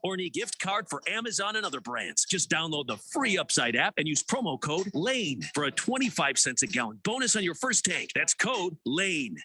or any gift card for Amazon and other brands. Just download the free Upside app and use promo code LANE for a 25 cents a gallon bonus on your first tank. That's code LANE.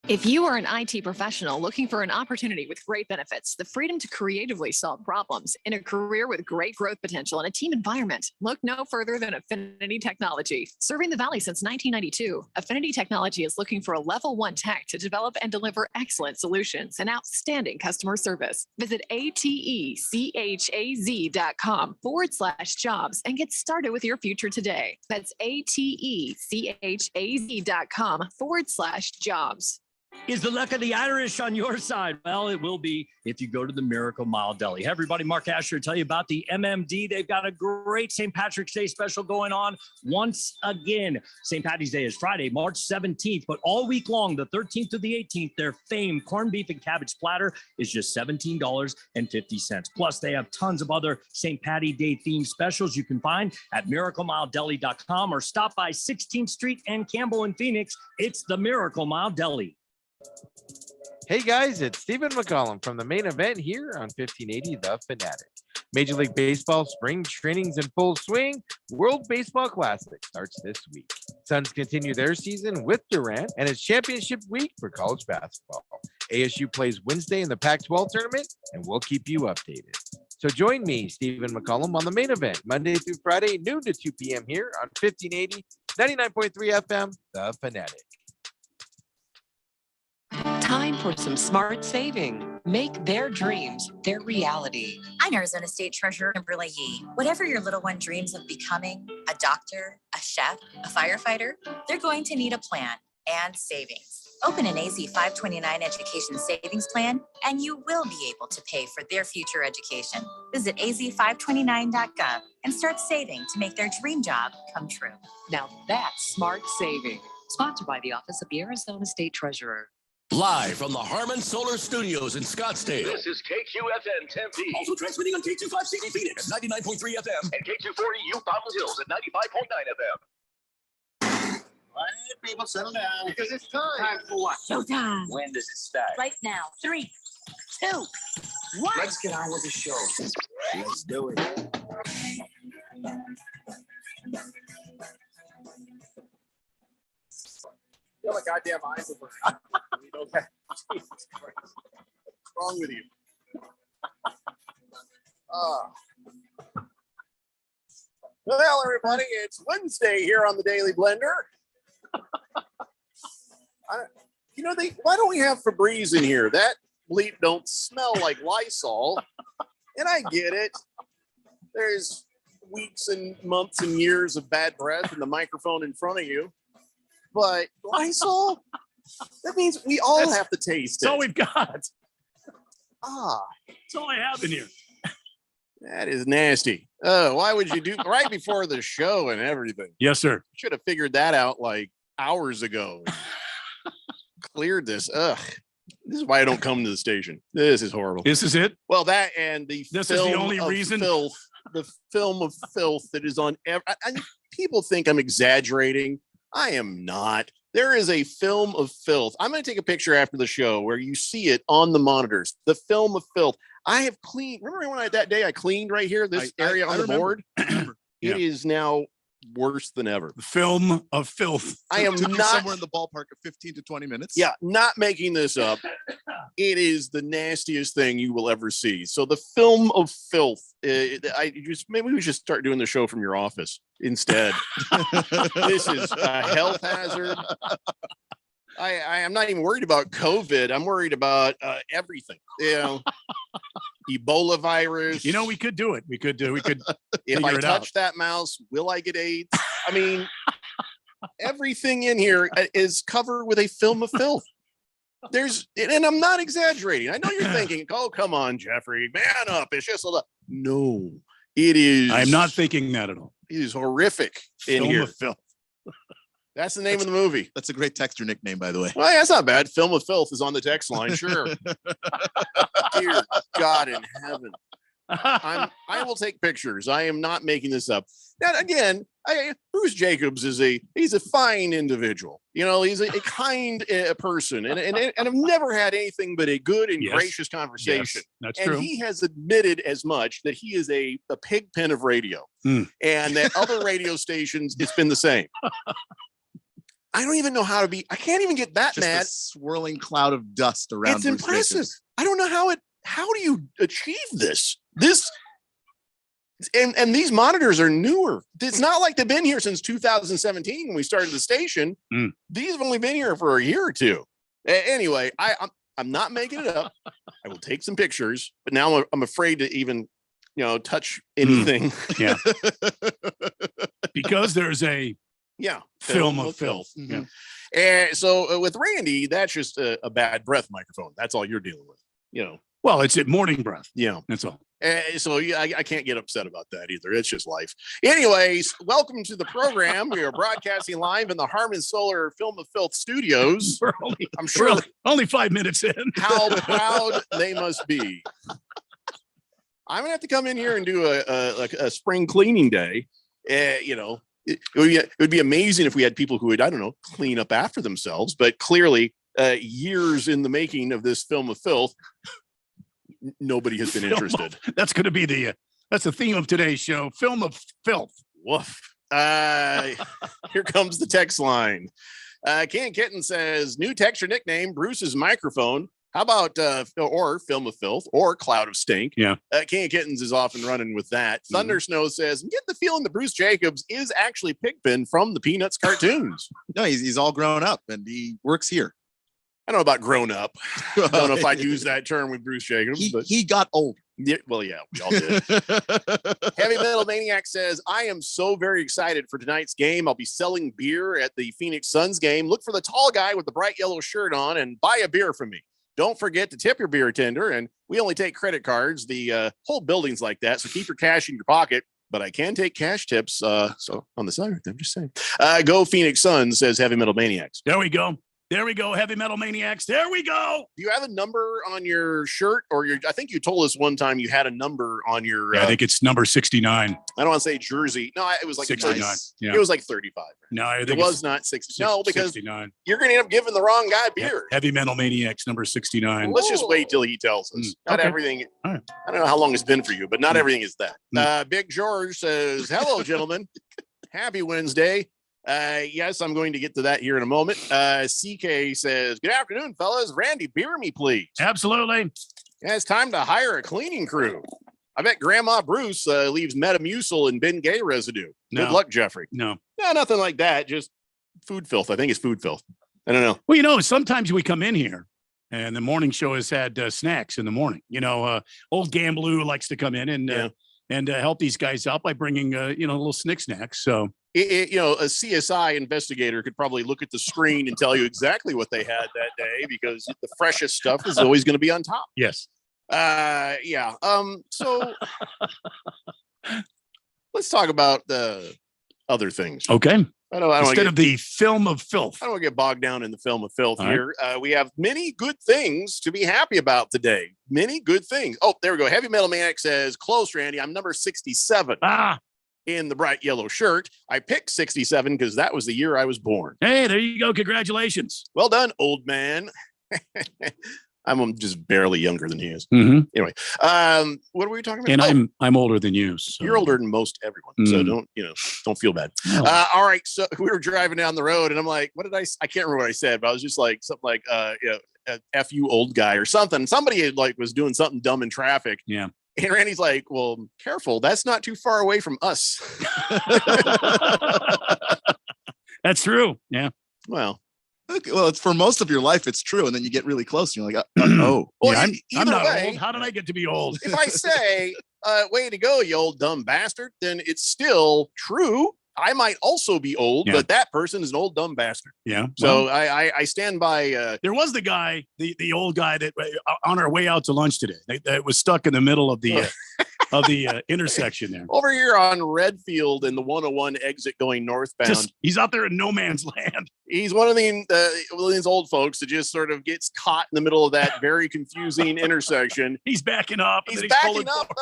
If you are an IT professional looking for an opportunity with great benefits, the freedom to creatively solve problems in a career with great growth potential and a team environment, look no further than Affinity Technology. Serving the Valley since 1992, Affinity Technology is looking for a level 1 tech to develop and deliver excellent solutions and outstanding customer service. Visit atechaz.com/jobs and get started with your future today. That's atechaz.com/jobs. Is the luck of the Irish on your side? Well, it will be if you go to the Miracle Mile Deli. Hey, everybody, Mark Asher tell you about the MMD. They've got a great St. Patrick's Day special going on once again. St. Patty's Day is Friday, March 17th, but all week long, the 13th to the 18th, their famed corned beef and cabbage platter is just $17.50. Plus, they have tons of other St. Patty Day themed specials you can find at miraclemiledeli.com or stop by 16th Street and Campbell in Phoenix. It's the Miracle Mile Deli. Hey guys, it's Stephen McCollum from the main event here on 1580 The Fanatic. Major League Baseball spring training's in full swing. World Baseball Classic starts this week. Suns continue their season with Durant, and it's championship week for college basketball. ASU plays Wednesday in the Pac-12 tournament, and we'll keep you updated. So join me, Stephen McCollum, on the main event, Monday through Friday, noon to 2 p.m. here on 1580, 99.3 FM, The Fanatic. Time for some smart saving. Make their dreams their reality. I'm Arizona State Treasurer Kimberly Yee. Whatever your little one dreams of becoming, a doctor, a chef, a firefighter, they're going to need a plan and savings. Open an AZ 529 education savings plan, and you will be able to pay for their future education. Visit az529.gov and start saving to make their dream job come true. Now that's smart saving. Sponsored by the Office of the Arizona State Treasurer. Live from the Harmon Solar Studios in Scottsdale. This is KQFN Tempe. Also transmitting on K256 Phoenix at 99.3 FM. And K240U Fountain Hills at 95.9 FM. All right, people, settle down. Because it's time. Time for what? Showtime. When does it start? Right now. 3, 2, 1. Let's get on with the show. Let's do it. I feel like goddamn eyes over. Okay. Jesus Christ. What's wrong with you? Well, everybody, it's Wednesday here on the Daily Blender. Why don't we have Febreze in here? That bleep don't smell like Lysol. And I get it. There's weeks and months and years of bad breath in the microphone in front of you. But Lysol, that means we all have to taste it. That's all we've got. That's all I have in here. That is nasty. Why would you do right before the show and everything? Yes, sir. Should have figured that out like hours ago. Cleared this. Ugh. This is why I don't come to the station. This is horrible. This is it? Well, that and the this film is the only of reason. Filth, the film of filth that is on. People think I'm exaggerating. I am not. There is a film of filth. I'm going to take a picture after the show where you see it on the monitors. The film of filth. I have cleaned. Remember when that day I cleaned right here, this area on the board? It is now worse than ever. The film of filth. I am not somewhere in the ballpark of 15 to 20 minutes. Yeah, not making this up. It is the nastiest thing you will ever see. So the film of filth. Maybe we should start doing the show from your office instead. This is a health hazard. I am not even worried about COVID. I'm worried about everything. Ebola virus. We could do it. We could. If I touch that mouse, will I get AIDS? I mean, everything in here is covered with a film of filth. And I'm not exaggerating. I know you're thinking, oh, come on, Jeffrey, man up. It's just a lot. No, it is. I'm not thinking that at all. It is horrific in film here. Of filth. That's the name of the movie. That's a great texter nickname, by the way. Well, that's not bad. Film of Filth is on the text line. Sure. Dear God in heaven. I will take pictures. I am not making this up. Now, again, Bruce Jacobs he's a fine individual. You know, he's a kind person, and I've never had anything but a good and gracious conversation. Yes, that's and true. He has admitted as much that he is a pig pen of radio, and that other radio stations, it's been the same. I don't even know how to be. I can't even get that Just mad. a swirling cloud of dust around. It's Bruce impressive. Jacobs. I don't know how do you achieve this? And these monitors are newer. It's not like they've been here since 2017 when we started the station. These have only been here for a year or two. Anyway, I'm not making it up. I will take some pictures, but now I'm afraid to even, touch anything. Yeah. Because there's a film of filth. Mm-hmm. And so with Randy, that's just a bad breath microphone. That's all you're dealing with, Well, it's at morning breath. Yeah. That's all. So I can't get upset about that either. It's just life. Anyways, welcome to the program. We are broadcasting live in the Harmon Solar Film of Filth studios. I'm sure only 5 minutes in. How proud they must be. I'm gonna have to come in here and do a spring cleaning day. It would be amazing if we had people who would, I don't know, clean up after themselves. But clearly, years in the making of this film of filth, nobody has been interested. That's going to be that's the theme of today's show. Film of filth. Woof. Here comes the text line. Can Kitten says, new texture nickname, Bruce's microphone. How about or Film of Filth or Cloud of Stink? Yeah. King of Kittens is off and running with that. Thunder Snow says, I'm getting the feeling that Bruce Jacobs is actually Pigpen from the Peanuts cartoons. No, he's all grown up and he works here. I don't know about grown up. I don't know if I'd use that term with Bruce Jacobs, but he got old. Yeah, well, yeah, we all did. Heavy Metal Maniac says, I am so very excited for tonight's game. I'll be selling beer at the Phoenix Suns game. Look for the tall guy with the bright yellow shirt on and buy a beer from me. Don't forget to tip your beer tender, and we only take credit cards. The whole building's like that, so keep your cash in your pocket. But I can take cash tips. So on the side, I'm just saying. Go Phoenix Suns, says Heavy Metal Maniacs. There we go. There we go, Heavy Metal Maniacs. There we go. Do you have a number on your shirt or I think you told us one time you had a number on your. I think it's number 69. I don't want to say jersey. No, it was like 69. Yeah. It was like 35. No, I think it was not 60. No, because 69. You're going to end up giving the wrong guy beer. Heavy Metal Maniacs, number 69. Well, let's just wait till he tells us. Not okay. everything. Right. I don't know how long it's been for you, but not everything is that. Big George says, hello, gentlemen. Happy Wednesday. Yes, I'm going to get to that here in a moment. CK says, good afternoon, fellas. Randy, beer me, please. Absolutely. Yeah, it's time to hire a cleaning crew. I bet Grandma Bruce leaves Metamucil and Ben Gay residue. No. Good luck, Jeffrey. No, nothing like that. Just food filth. I think it's food filth. I don't know. Well, sometimes we come in here and the morning show has had snacks in the morning. Old Gambloo likes to come in and help these guys out by bringing, little snacks. So. A CSI investigator could probably look at the screen and tell you exactly what they had that day because the freshest stuff is always going to be on top. Yes. Yeah. So let's talk about the other things. Okay. Instead of the film of filth. I don't want to get bogged down in the film of filth All here. We have many good things to be happy about today. Many good things. Oh, there we go. Heavy Metal Maniac says, close, Randy. I'm number 67. In the bright yellow shirt. I picked 67 because that was the year I was born. Hey, there you go. Congratulations. Well done, old man. I'm just barely younger than he is. Mm-hmm. Anyway, what were we talking about? And I'm older than you. So. You're older than most everyone. So don't feel bad. No. All right. So we were driving down the road and I'm like, what did I can't remember what I said, but I was just like something like, F you old guy or something. Somebody was doing something dumb in traffic. Yeah. And Randy's like, well, careful. That's not too far away from us. That's true. Yeah. Well, it's for most of your life. It's true. And then you get really close and you're like, oh, well, yeah, I'm not way, old. How did I get to be old? If I say, way to go, you old dumb bastard, then it's still true. I might also be old, but that person is an old dumb bastard. Yeah. So I stand by. There was the guy, the old guy that on our way out to lunch today, that was stuck in the middle of the intersection there. Over here on Redfield and the 101 exit going northbound. He's out there in no man's land. He's one of these old folks that just sort of gets caught in the middle of that very confusing intersection. He's backing up. He's backing up.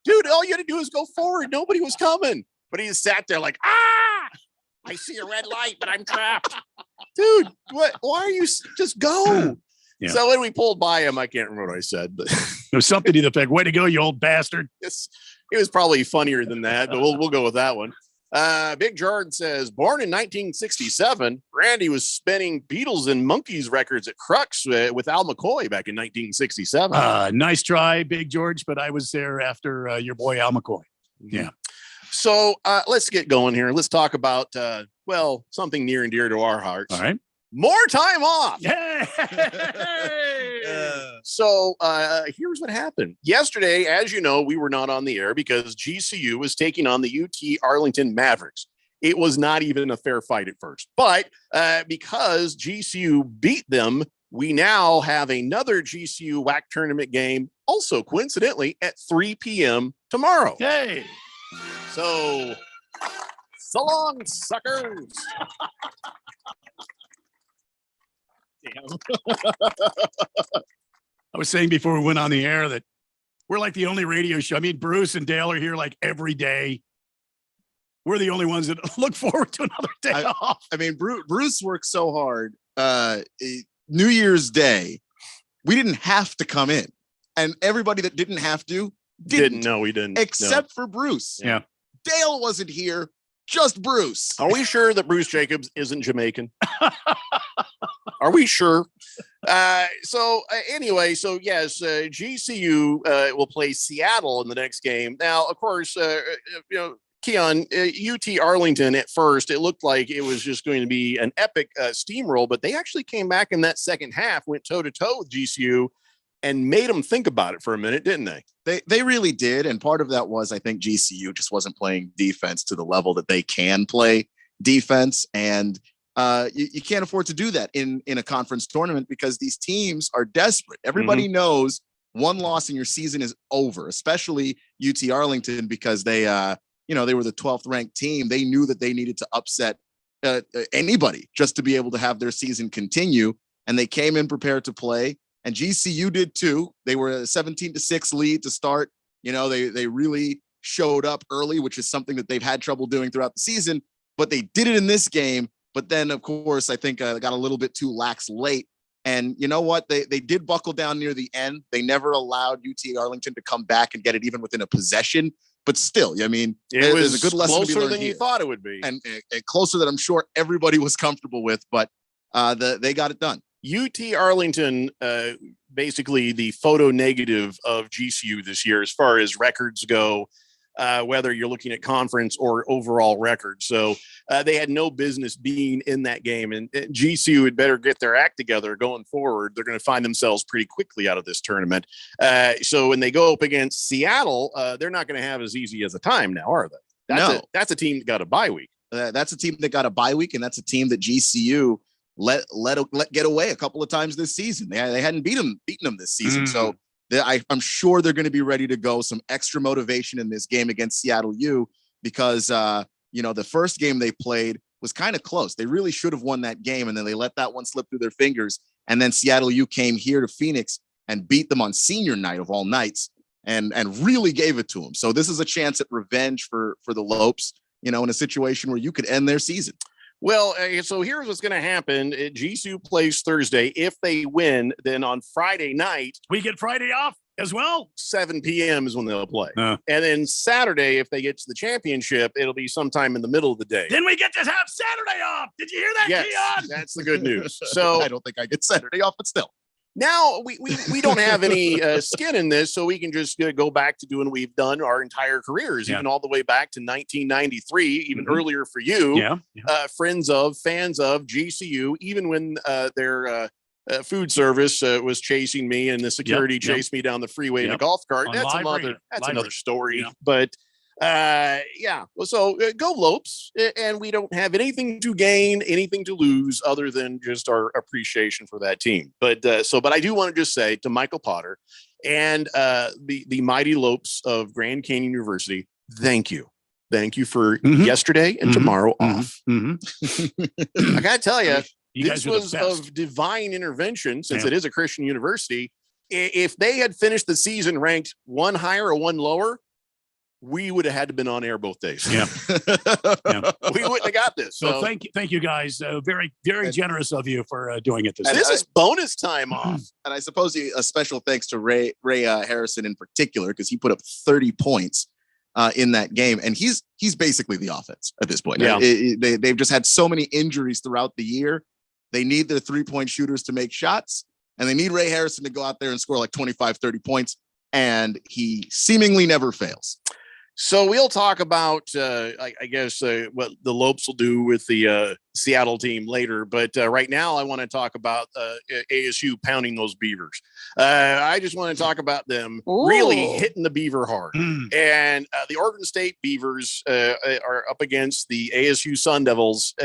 dude, all you had to do is go forward. Nobody was coming. But he just sat there like, I see a red light, but I'm trapped. Dude, what? Why are you just go? Yeah. So when we pulled by him, I can't remember what I said, but It was something to the effect, way to go, you old bastard. it was probably funnier than that, but we'll go with that one. Big Jordan says, born in 1967, Randy was spinning Beatles and Monkeys records at Crux with Al McCoy back in 1967. Nice try, Big George, but I was there after your boy Al McCoy. Yeah. So let's get going here. Let's talk about, something near and dear to our hearts. All right. More time off. Yay! So here's what happened. Yesterday, as you know, we were not on the air because GCU was taking on the UT Arlington Mavericks. It was not even a fair fight at first. But because GCU beat them, we now have another GCU WAC tournament game, also coincidentally at 3 p.m. tomorrow. Yay! So long, suckers. I was saying before we went on the air that we're like the only radio show. I mean, Bruce and Dale are here like every day. We're the only ones that look forward to another day off. I mean, Bruce worked so hard. New Year's Day, we didn't have to come in, and everybody that didn't have to didn't. No, we didn't. Except for Bruce. Yeah. Dale wasn't here. Just Bruce. Are we sure that Bruce Jacobs isn't Jamaican? Are we sure? Anyway, yes, GCU will play Seattle in the next game. Now, of course, Keon, UT Arlington at first, it looked like it was just going to be an epic steamroll, but they actually came back in that second half, went toe-to-toe with GCU, and made them think about it for a minute, didn't they? They really did. And part of that was, I think GCU just wasn't playing defense to the level that they can play defense. And you can't afford to do that in a conference tournament because these teams are desperate. Everybody knows one loss in your season is over, especially UT Arlington, because they were the 12th ranked team. They knew that they needed to upset anybody just to be able to have their season continue. And they came in prepared to play. And GCU did too. They were a 17-6 lead to start. They really showed up early, which is something that they've had trouble doing throughout the season. But they did it in this game. But then, of course, I think got a little bit too lax late. And you know what? They did buckle down near the end. They never allowed UT Arlington to come back and get it even within a possession. But still, I mean, there's a good lesson to be learned than you thought it would be, and closer than I'm sure everybody was comfortable with. But they got it done. UT Arlington, basically the photo negative of GCU this year, as far as records go, whether you're looking at conference or overall records. So they had no business being in that game, and GCU had better get their act together going forward. They're going to find themselves pretty quickly out of this tournament. So when they go up against Seattle, they're not going to have as easy as a time now, are they? That's a team that got a bye week. That's a team that got a bye week, and that's a team that GCU let get away a couple of times this season. They hadn't beaten them this season. So I'm sure they're going to be ready to go. Some extra motivation in this game against Seattle U because, the first game they played was kind of close. They really should have won that game. And then they let that one slip through their fingers. And then Seattle U came here to Phoenix and beat them on senior night of all nights and really gave it to them. So this is a chance at revenge for the Lopes, in a situation where you could end their season. Well, so here's what's going to happen. GCU plays Thursday. If they win, then on Friday night, we get Friday off as well. 7 p.m. is when they'll play. And then Saturday, if they get to the championship, it'll be sometime in the middle of the day. Then we get to have Saturday off. Did you hear that, yes, Keon? That's the good news. So I don't think I get Saturday off, but still. Now we don't have any skin in this, so we can just go back to doing what we've done our entire careers, even all the way back to 1993, even earlier for you. Fans of GCU, even when their food service was chasing me and the security chased me down the freeway in a golf cart. That's another story. But so go Lopes, and we don't have anything to gain, anything to lose other than just our appreciation for that team. But I do want to just say to Michael Potter and the mighty Lopes of Grand Canyon University, thank you for yesterday and tomorrow off. I gotta tell you, this was of divine intervention, since it is a Christian university. If they had finished the season ranked one higher or one lower, we would have had to been on air both days. Yeah. We wouldn't have got this. So thank you guys. Very, very generous of you for doing it this. This is bonus time off. And I suppose a special thanks to Ray Harrison in particular, because he put up 30 points in that game, and he's basically the offense at this point. Yeah. They've just had so many injuries throughout the year. They need their 3-point shooters to make shots, and they need Ray Harrison to go out there and score like 25, 30 points, and he seemingly never fails. So we'll talk about, I guess, what the Lopes will do with the Seattle team later. But right now, I want to talk about ASU pounding those Beavers. I just want to talk about them really hitting the Beaver hard. And the Oregon State Beavers are up against the ASU Sun Devils.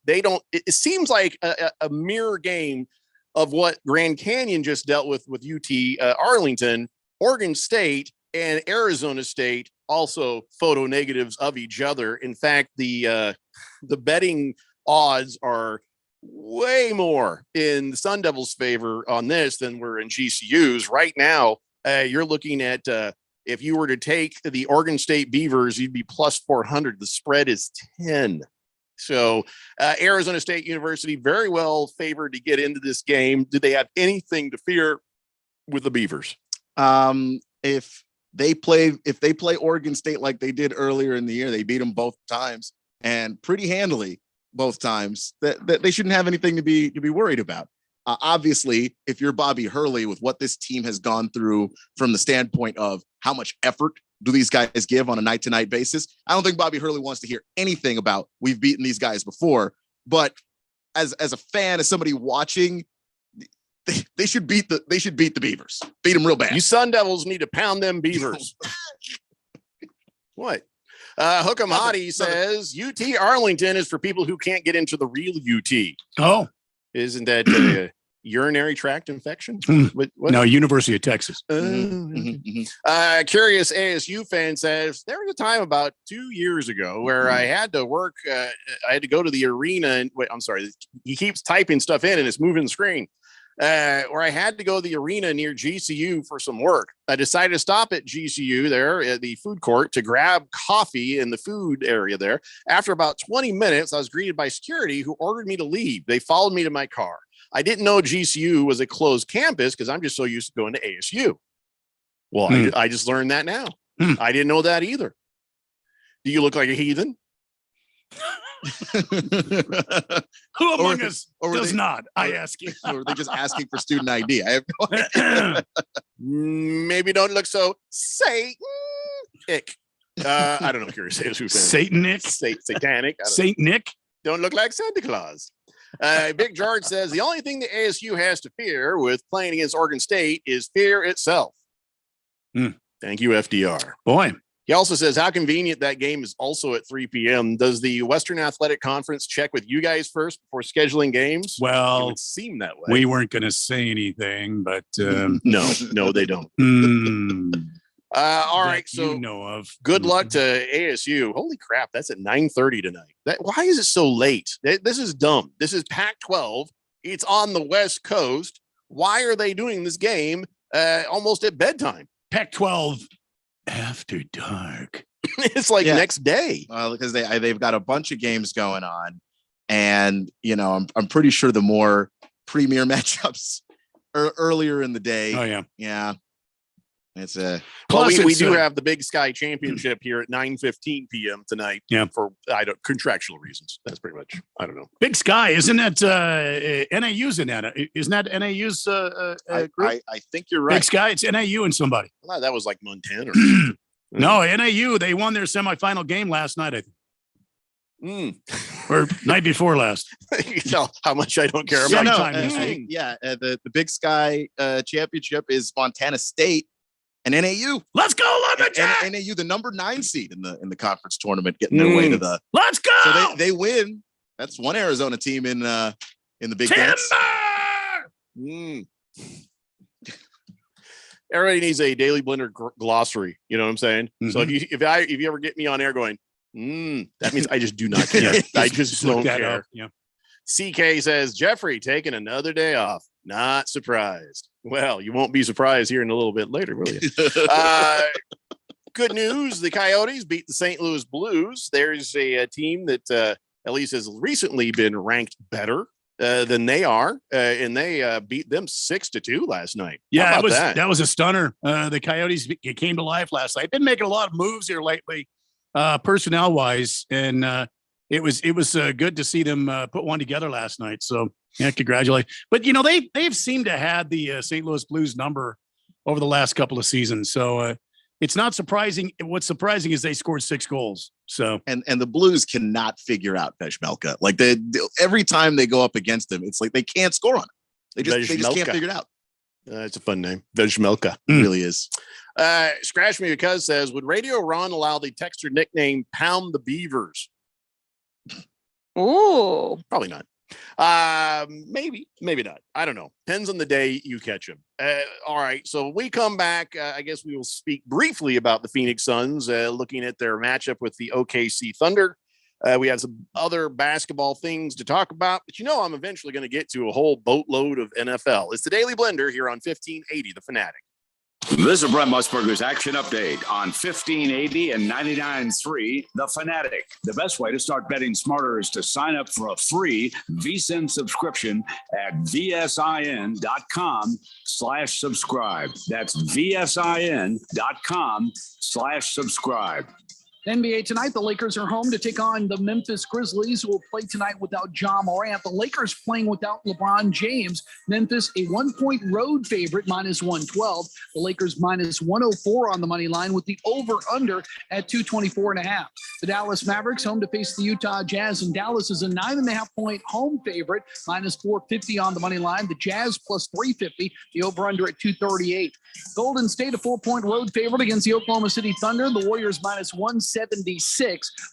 They don't. It seems like a mirror game of what Grand Canyon just dealt with UT Arlington, Oregon State, and Arizona State. Also photo negatives of each other. In fact, the betting odds are way more in the Sun Devils' favor on this than we're in GCU's. Right now, you're looking at if you were to take the Oregon State Beavers, you'd be plus 400. The spread is 10. So Arizona State University very well favored to get into this game. Do they have anything to fear with the Beavers? If they play Oregon State like they did earlier in the year, they beat them both times and pretty handily both times, that they shouldn't have anything to be worried about. Obviously, if you're Bobby Hurley, with what this team has gone through from the standpoint of how much effort do these guys give on a night-to-night basis, I don't think Bobby Hurley wants to hear anything about we've beaten these guys before. But as a fan, as somebody watching, they should beat the Beavers. Beat them real bad. You Sun Devils need to pound them Beavers. What? Hook'em Hottie says UT Arlington is for people who can't get into the real UT. Oh, isn't that a urinary tract infection? What? No, University of Texas. Curious ASU fan says there was a time about 2 years ago where I had to work. I had to go to the arena and wait. I'm sorry. He keeps typing stuff in and it's moving the screen. Where I had to go to the arena near GCU for some work. I decided to stop at GCU there at the food court to grab coffee in the food area there. After about 20 minutes, I was greeted by security who ordered me to leave. They followed me to my car. I didn't know GCU was a closed campus because I'm just so used to going to ASU. Well, I just learned that now. I didn't know that either. Do you look like a heathen? Who among us does not? I ask you. Or are they just asking for student ID? I have no idea. Maybe don't look so Satanic. I don't know. Curious who Satanic. Satanic. Saint Nick. Don't look like Santa Claus. Big George says the only thing the ASU has to fear with playing against Oregon State is fear itself. Thank you, FDR. Boy. He also says how convenient that game is also at 3 p.m. Does the Western Athletic Conference check with you guys first before scheduling games? Well, it would seem that way. We weren't going to say anything, but no, they don't. All right, so good luck to ASU. Holy crap, that's at 9:30 tonight. Why is it so late? This is dumb. This is Pac-12. It's on the West Coast. Why are they doing this game almost at bedtime? Pac-12 after dark. It's like next day. Because they've got a bunch of games going on, and I'm pretty sure the more premier matchups earlier in the day. Oh yeah. It's a we do have the Big Sky Championship here at 9:15 p.m. tonight. Yeah, for contractual reasons. That's pretty much. I don't know. Big Sky, isn't that NAU's in that? Isn't that NAU's group? I think you're right. Big Sky, it's NAU and somebody. Well, that was like Montana. No, NAU. They won their semifinal game last night, I think. Or night before last. You know how much I don't care about. The Big Sky Championship is Montana State. And NAU, let's go, Lumberjack! And NAU, the number 9 seed in the conference tournament, getting their way to the. Let's go! So they win. That's one Arizona team in the Big Dance. Everybody needs a Daily Blender glossary. You know what I'm saying? So if you ever get me on air going, that means I just do not care. I just don't care. Yeah. CK says Jeffrey taking another day off. Not surprised. Well, you won't be surprised here in a little bit later, will you? good news. The Coyotes beat the St. Louis Blues. There's a team that at least has recently been ranked better than they are. And they beat them 6-2 last night. Yeah, that was a stunner. The Coyotes came to life last night. Been making a lot of moves here lately, personnel wise. And it was good to see them put one together last night. So yeah, congratulate. But they've seemed to have the St. Louis Blues number over the last couple of seasons. So it's not surprising. What's surprising is they scored 6 goals. So and the Blues cannot figure out Vejmelka. Like every time they go up against them, it's like they can't score on him. They just can't figure it out. It's a fun name, Vejmelka. It really is. Scratch Me Because says, would Radio Ron allow the texter nickname Pound the Beavers? Ooh, probably not. Maybe not. I don't know. Depends on the day you catch them. All right. So we come back. I guess we will speak briefly about the Phoenix Suns, looking at their matchup with the OKC Thunder. We have some other basketball things to talk about, but I'm eventually going to get to a whole boatload of NFL. It's the Daily Blender here on 1580 The Fanatic. This is Brent Musburger's Action Update on 1580 and 99.3 The Fanatic. The best way to start betting smarter is to sign up for a free VSiN subscription at vsin.com/subscribe. That's vsin.com/subscribe. NBA tonight, the Lakers are home to take on the Memphis Grizzlies, who will play tonight without Ja Morant. The Lakers playing without LeBron James. Memphis, a 1-point road favorite, -112. The Lakers -104 on the money line, with the over-under at 224.5. The Dallas Mavericks home to face the Utah Jazz, and Dallas is a 9.5-point home favorite, -450 on the money line. The Jazz +350, the over-under at 238. Golden State, a 4-point road favorite against the Oklahoma City Thunder. The Warriors -176,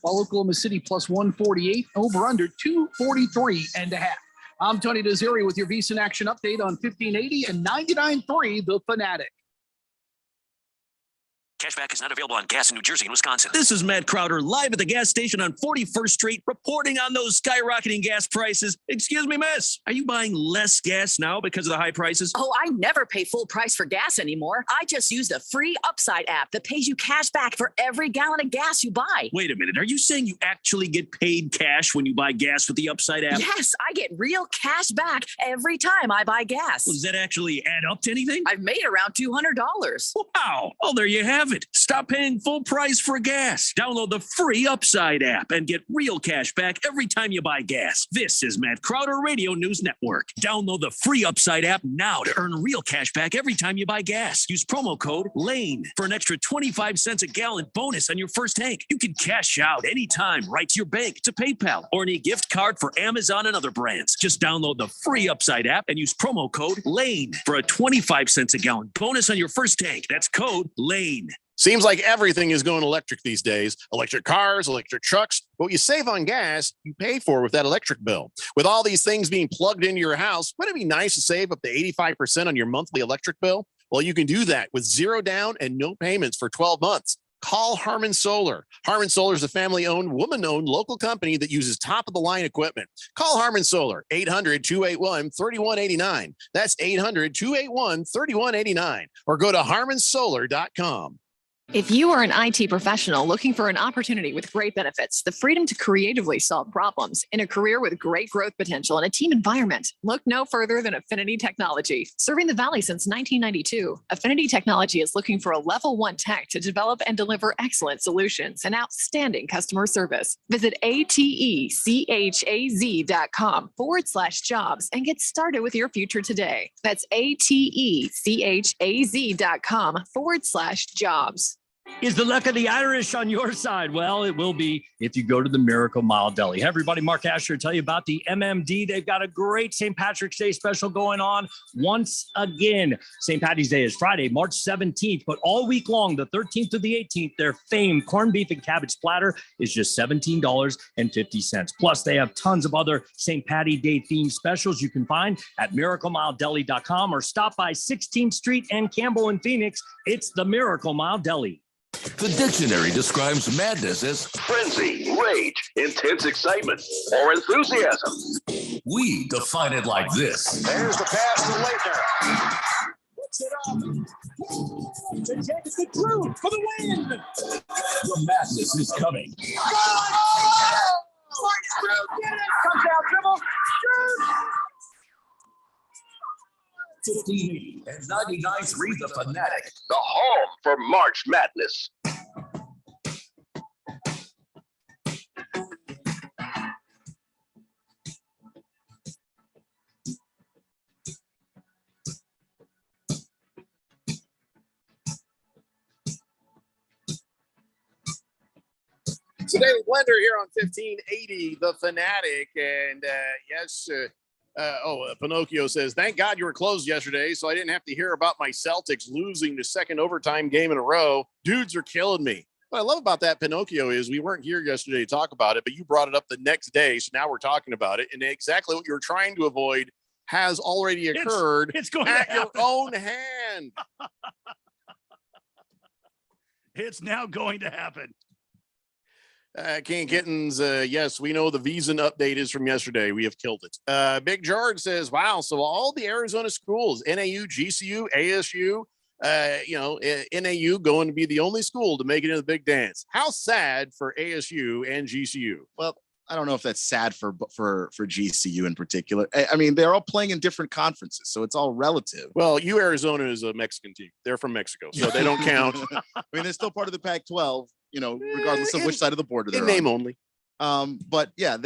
while Oklahoma City +148, over-under 243.5. I'm Tony Desiri with your VSiN Action Update on 1580 and 99.3 The Fanatic. Cashback is not available on gas in New Jersey and Wisconsin. This is Matt Crowder live at the gas station on 41st Street, reporting on those skyrocketing gas prices. Excuse me, miss. Are you buying less gas now because of the high prices? Oh, I never pay full price for gas anymore. I just use the free Upside app that pays you cash back for every gallon of gas you buy. Wait a minute. Are you saying you actually get paid cash when you buy gas with the Upside app? Yes, I get real cash back every time I buy gas. Well, does that actually add up to anything? I've made around $200. Wow. Well, there you have it. Stop paying full price for gas. Download the free Upside app and get real cash back every time you buy gas. This is Matt Crowder Radio News Network. Download the free Upside app now to earn real cash back every time you buy gas. Use promo code LANE for an extra 25 cents a gallon bonus on your first tank. You can cash out anytime right to your bank, to PayPal, or any gift card for Amazon and other brands. Just download the free Upside app and use promo code LANE for a 25 cents a gallon bonus on your first tank. That's code LANE. Seems like everything is going electric these days. Electric cars, electric trucks. What you save on gas, you pay for with that electric bill. With all these things being plugged into your house, wouldn't it be nice to save up to 85% on your monthly electric bill? Well, you can do that with zero down and no payments for 12 months. Call Harmon Solar. Harmon Solar is a family-owned, woman-owned local company that uses top-of-the-line equipment. Call Harmon Solar, 800-281-3189. That's 800-281-3189. Or go to harmonsolar.com. If you are an IT professional looking for an opportunity with great benefits, the freedom to creatively solve problems in a career with great growth potential and a team environment, look no further than Affinity Technology. Serving the Valley since 1992, Affinity Technology is looking for a level 1 tech to develop and deliver excellent solutions and outstanding customer service. Visit atechaz.com/jobs and get started with your future today. That's atechaz.com/jobs. Is the luck of the Irish on your side? Well, it will be if you go to the Miracle Mile Deli. Hey, everybody, Mark Asher tell you about the MMD. They've got a great St. Patrick's Day special going on once again. St. Patty's Day is Friday, March 17th, but all week long, the 13th to the 18th, their famed corned beef and cabbage platter is just $17.50. Plus, they have tons of other St. Patty Day themed specials you can find at miraclemiledeli.com or stop by 16th Street and Campbell in Phoenix. It's the Miracle Mile Deli. The dictionary describes madness as frenzy, rage, intense excitement, or enthusiasm. We define it like this. There's the pass to Leitner. Puts it up. To take the truth for the win. The madness is coming. Comes out, dribble. 1580 and 99.3 The Fanatic. The home for March Madness. Today Blender here on 1580 The Fanatic, and Pinocchio says, thank God you were closed yesterday so I didn't have to hear about my Celtics losing the second overtime game in a row. Dudes are killing me. What I love about that, Pinocchio, is we weren't here yesterday to talk about it, but you brought it up the next day, so now we're talking about it, and exactly what you were trying to avoid has already occurred. It's going at to your happen. own hand. It's now going to happen. King Kittens, yes, we know the Visa update is from yesterday. We have killed it. Big George says, wow, so all the Arizona schools, NAU, GCU, ASU, NAU going to be the only school to make it in the big dance. How sad for ASU and GCU. Well, I don't know if that's sad for GCU in particular. I mean, they're all playing in different conferences, so it's all relative. Well, Arizona is a Mexican team. They're from Mexico, so they don't count. I mean, they're still part of the Pac-12, regardless of which side of the border they're in name on. only. But yeah,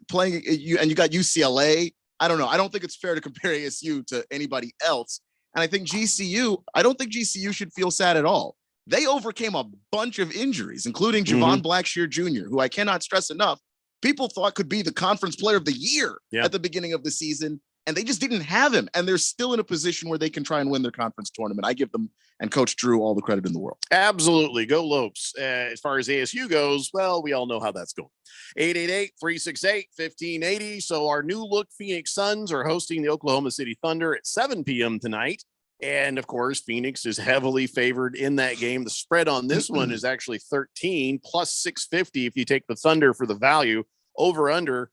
playing you, and you got UCLA. I don't know. I don't think it's fair to compare ASU to anybody else. And I think I don't think GCU should feel sad at all. They overcame a bunch of injuries, including Javon Blackshear Jr., who I cannot stress enough, people thought could be the conference player of the year at the beginning of the season, and they just didn't have him. And they're still in a position where they can try and win their conference tournament. I give them and Coach Drew all the credit in the world. Absolutely. Go Lopes. As far as ASU goes, well, we all know how that's going. 888-368-1580. So our new look Phoenix Suns are hosting the Oklahoma City Thunder at 7 p.m. tonight. And of course, Phoenix is heavily favored in that game. The spread on this one is actually 13 plus 650 if you take the Thunder for the value. Over under,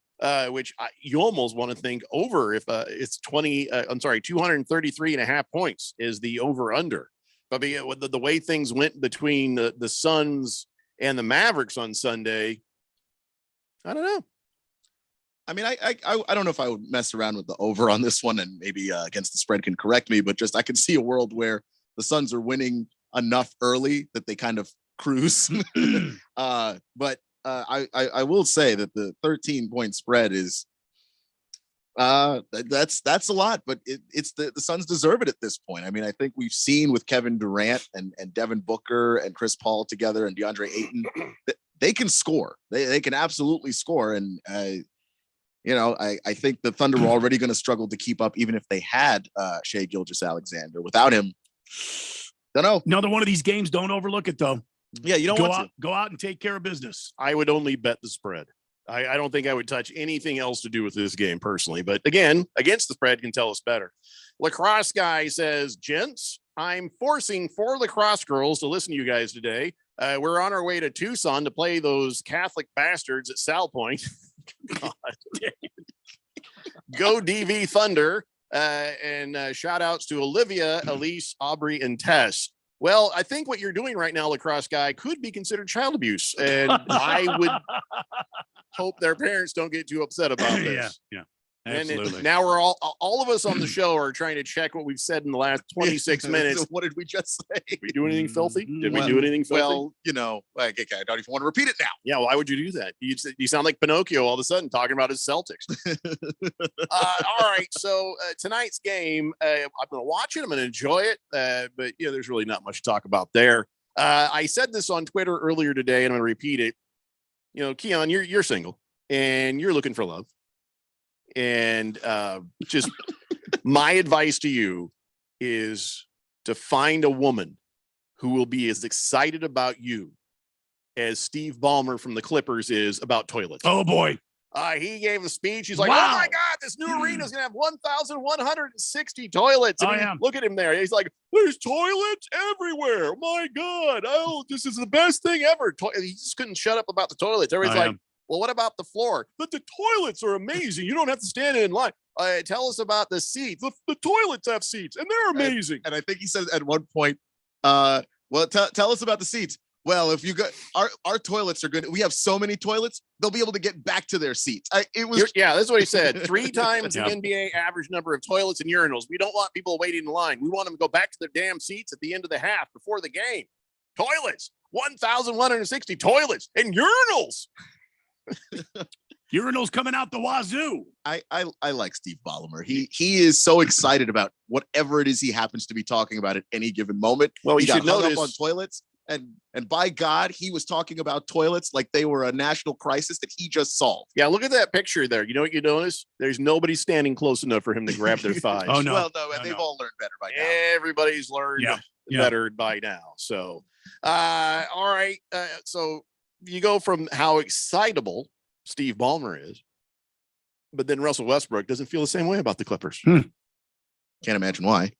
which you almost want to think over if it's 233.5 points is the over under. But the way things went between the Suns and the Mavericks on Sunday, I don't know. I mean, I don't know if I would mess around with the over on this one, and maybe Against the Spread can correct me, but just I can see a world where the Suns are winning enough early that they kind of cruise. But I will say that the 13-point spread is that's a lot, but it's the Suns deserve it at this point. I mean, I think we've seen with Kevin Durant and Devin Booker and Chris Paul together and DeAndre Ayton that they can score. They can absolutely score, and I think the Thunder were already going to struggle to keep up, even if they had Shai Gilgeous-Alexander. Without him, don't know. Another one of these games. Don't overlook it, though. Yeah, you don't go out and take care of business. I would only bet the spread. I don't think I would touch anything else to do with this game personally. But again, Against the Spread can tell us better. Lacrosse guy says, gents, I'm forcing 4 lacrosse girls to listen to you guys today. We're on our way to Tucson to play those Catholic bastards at Sal Point. God. Go DV Thunder. And shout outs to Olivia, Elise, Aubrey, and Tess. Well, I think what you're doing right now, lacrosse guy, could be considered child abuse. And I would hope their parents don't get too upset about this. Yeah. Absolutely. And now we're all of us on the show are trying to check what we've said in the last 26 minutes. So what did we just say? Did we do anything filthy? Did we do anything filthy? Well, I don't even want to repeat it now. Yeah, why would you do that? You sound like Pinocchio all of a sudden talking about his Celtics. All right, so tonight's game, I'm going to watch it. I'm going to enjoy it. But there's really not much to talk about there. I said this on Twitter earlier today, and I'm going to repeat it. Keon, you're single, and you're looking for love. And just my advice to you is to find a woman who will be as excited about you as Steve Ballmer from the Clippers is about toilets. Oh, boy. He gave a speech. He's like, wow. Oh, my God, this new arena is going to have 1,160 toilets. Look at him there. He's like, there's toilets everywhere. My God. Oh, this is the best thing ever. He just couldn't shut up about the toilets. Everybody's like, well, what about the floor? But the toilets are amazing. You don't have to stand in line. Tell us about the seats. The toilets have seats, and they're amazing. And I think he said at one point, Well, tell us about the seats. Well, if you got our toilets are good. We have so many toilets, they'll be able to get back to their seats. That's what he said. 3 times the NBA average number of toilets and urinals. We don't want people waiting in line. We want them to go back to their damn seats at the end of the half before the game. Toilets, 1,160 toilets and urinals. Urinals coming out the wazoo. I like Steve Ballmer. He is so excited about whatever it is he happens to be talking about at any given moment. Well, he you should got hung notice up on toilets. And by God, he was talking about toilets like they were a national crisis that he just solved. Yeah, look at that picture there. You know what you notice? There's nobody standing close enough for him to grab their thighs. Oh, no. Well, no, they've all learned better by now. Everybody's learned better by now. So, all right. So you go from how excitable Steve Ballmer is, but then Russell Westbrook doesn't feel the same way about the Clippers. Can't imagine why.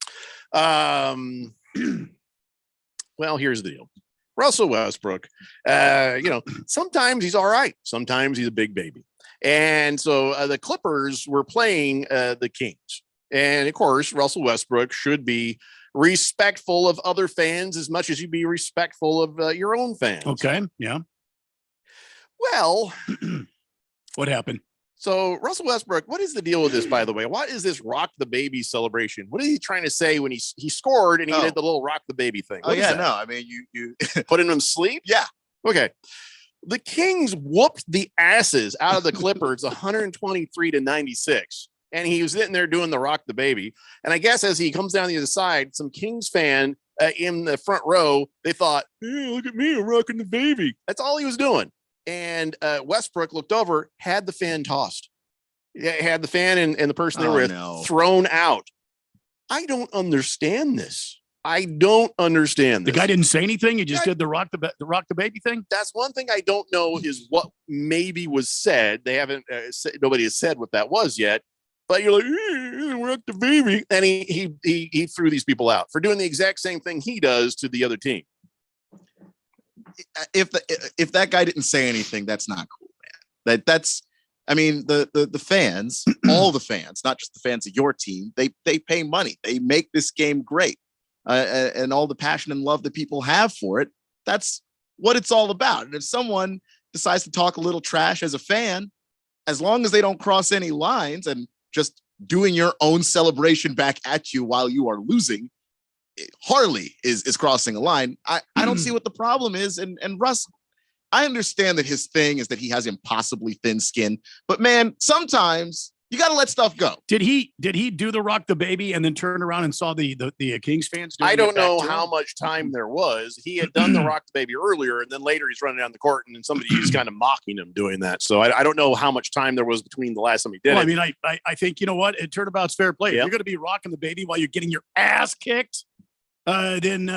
Well, here's the deal. Russell Westbrook, sometimes he's all right. Sometimes he's a big baby. And so the Clippers were playing the Kings. And of course, Russell Westbrook should be respectful of other fans as much as you'd be respectful of your own fans. Okay. Yeah. Well, what happened? So Russell Westbrook, what is the deal with this, by the way? What is this rock the baby celebration? What is he trying to say when he scored and he did the little rock the baby thing? Oh, yeah, no. I mean, you put him to sleep? Yeah. Okay. The Kings whooped the asses out of the Clippers 123-96. And he was sitting there doing the rock the baby. And I guess as he comes down the other side, some Kings fan in the front row, they thought, hey, look at me, I'm rocking the baby. That's all he was doing. And Westbrook looked over, had the fan tossed. Had the fan and the person they were with thrown out. I don't understand this. I don't understand this. The guy didn't say anything. He just did the rock the baby thing. That's one thing I don't know is what maybe was said. They haven't. Nobody has said what that was yet. But you're like, rock the baby, and he threw these people out for doing the exact same thing he does to the other team. If that guy didn't say anything, that's not cool, man. That's I mean, the fans, all the fans, not just the fans of your team, they pay money. They make this game great. And all the passion and love that people have for it, that's what it's all about. And if someone decides to talk a little trash as a fan, as long as they don't cross any lines and just doing your own celebration back at you while you are losing, Harley is crossing a line. I don't see what the problem is. And Russ, I understand that his thing is that he has impossibly thin skin, but man, sometimes you got to let stuff go. Did he do the rock the baby and then turn around and saw the Kings fans doing I don't know how much time there was. He had done the rock the baby earlier, and then later he's running down the court, and then somebody's kind of mocking him doing that. So I don't know how much time there was between the last time he did it. I mean, I think, you know what? Turnabout's fair play. If you're going to be rocking the baby while you're getting your ass kicked, then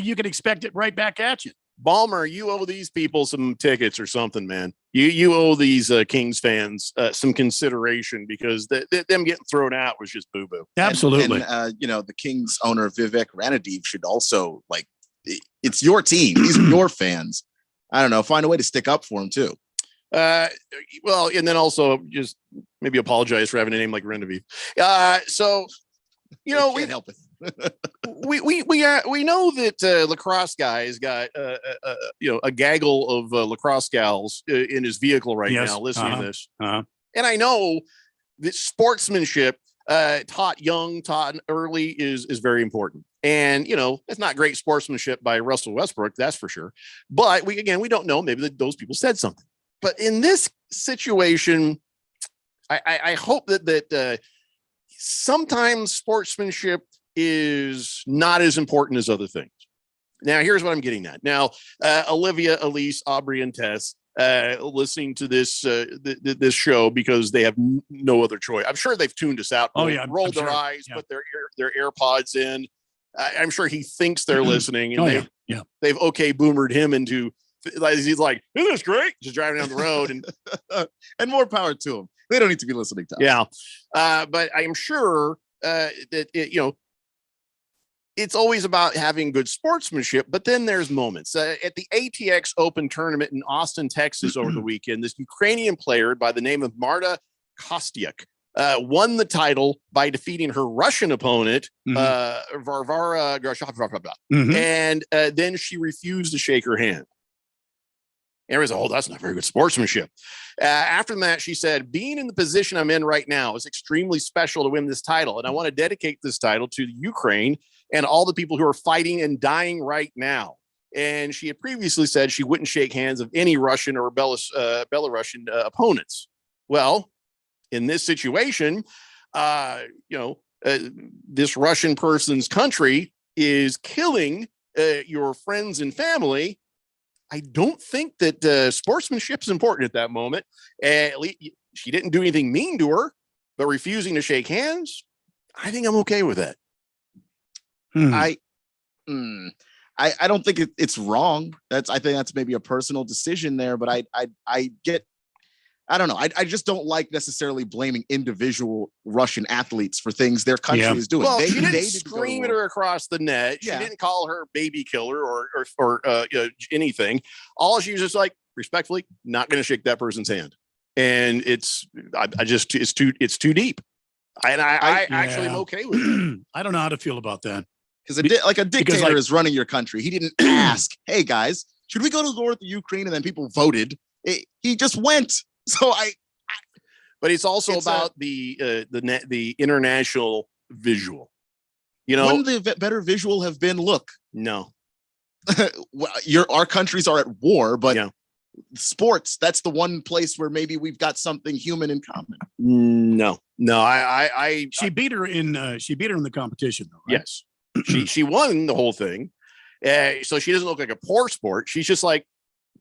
you can expect it right back at you. Ballmer, you owe these people some tickets or something, man. You owe these Kings fans some consideration, because them getting thrown out was just boo-boo. Absolutely. And the Kings owner, Vivek Ranadive, should also, it's your team. These are your fans. I don't know, find a way to stick up for them too. Well, and then also just maybe apologize for having a name like Ranadive. We can't help it. we know that lacrosse guys got a gaggle of lacrosse gals in his vehicle right now listening to this, and I know that sportsmanship taught young, taught early is very important, and it's not great sportsmanship by Russell Westbrook, that's for sure, but we don't know, maybe those people said something. But in this situation, I hope that sometimes sportsmanship is not as important as other things. Now, here's what I'm getting at. Now, Olivia, Elise, Aubrey, and Tess listening to this this show because they have no other choice. I'm sure they've tuned us out. Rolled their eyes, put their AirPods in. I'm sure he thinks they're listening, and they've boomered him into. He's like, isn't this great? Just driving down the road, and more power to him. They don't need to be listening to us. Yeah, but I'm sure that it's always about having good sportsmanship, but then there's moments. At the ATX Open tournament in Austin, Texas over the weekend, this Ukrainian player by the name of Marta Kostyuk won the title by defeating her Russian opponent, Mm-hmm. Varvara Grashova. Mhm. And then she refused to shake her hand. Everyone's, oh, that's not very good sportsmanship. After the match, she said, being in the position I'm in right now is extremely special to win this title. And I want to dedicate this title to Ukraine and all the people who are fighting and dying right now. And she had previously said she wouldn't shake hands of any Russian or Belarusian opponents. Well, in this situation, this Russian person's country is killing your friends and family. I don't think that sportsmanship is important at that moment. At least she didn't do anything mean to her, but refusing to shake hands, I think I'm okay with that. I don't think it's wrong. I think that's maybe a personal decision there, but I don't know. I just don't like necessarily blaming individual Russian athletes for things their country is doing. Well, she didn't scream at her across the net. She didn't call her baby killer or anything. All she was just like, respectfully, not going to shake that person's hand. And it's too deep. And I actually am okay with it. I don't know how to feel about that. Because a dictator is running your country. He didn't ask, hey guys, should we go to war with the Ukraine? And then people voted. He just went. So but it's also about the international visual. You know, wouldn't the better visual have been? Look, no, our countries are at war, but sports, that's the one place where maybe we've got something human in common. No, she beat her in the competition, though. Right? Yes, she won the whole thing. So she doesn't look like a poor sport. She's just like,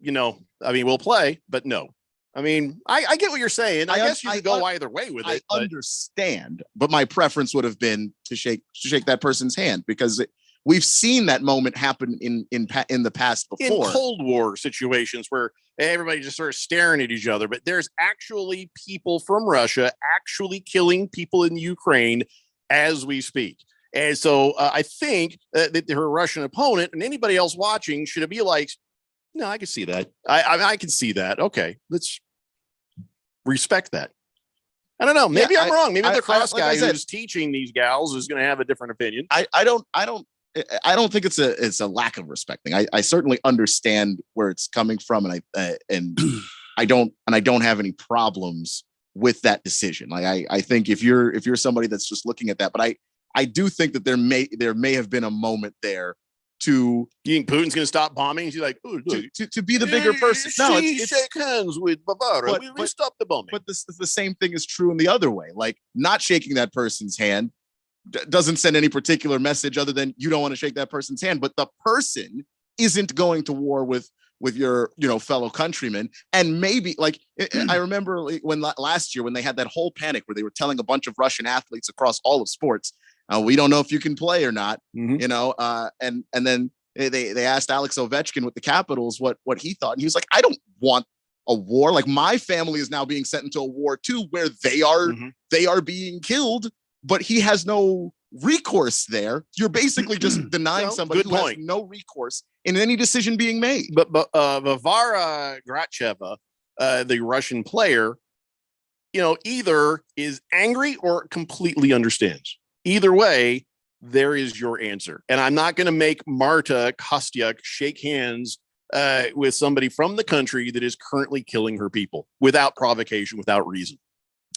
we'll play, but no. I mean, I get what you're saying. I guess you could go either way with it. I understand, but my preference would have been to shake that person's hand because we've seen that moment happen in the past before. In Cold War situations where everybody just sort of staring at each other, but there's actually people from Russia actually killing people in Ukraine as we speak. And so I think that her Russian opponent and anybody else watching should be like, no, I can see that. I can see that. Okay, let's respect that. I don't know. Maybe I'm wrong. Maybe the cross guy who's teaching these gals is going to have a different opinion. I don't think it's a lack of respecting. I certainly understand where it's coming from, and I don't have any problems with that decision. Like I think if you're somebody that's just looking at that, but I do think that there may have been a moment there to. You think Putin's going to stop bombing? He's like, to be the bigger person. No, it's shake hands with Bavara. We stop the bombing. But the same thing is true in the other way. Like not shaking that person's hand doesn't send any particular message other than you don't want to shake that person's hand. But the person isn't going to war with your fellow countrymen. And maybe I remember when last year when they had that whole panic where they were telling a bunch of Russian athletes across all of sports, we don't know if you can play or not, and then they asked Alex Ovechkin with the Capitals what he thought. And he was like, I don't want a war. Like my family is now being sent into a war too, where they are being killed, but he has no recourse there. You're basically just denying somebody who has no recourse in any decision being made. But Varvara Gracheva, the Russian player, either is angry or completely understands. Either way, there is your answer. And I'm not going to make Marta Kostyuk shake hands with somebody from the country that is currently killing her people without provocation, without reason.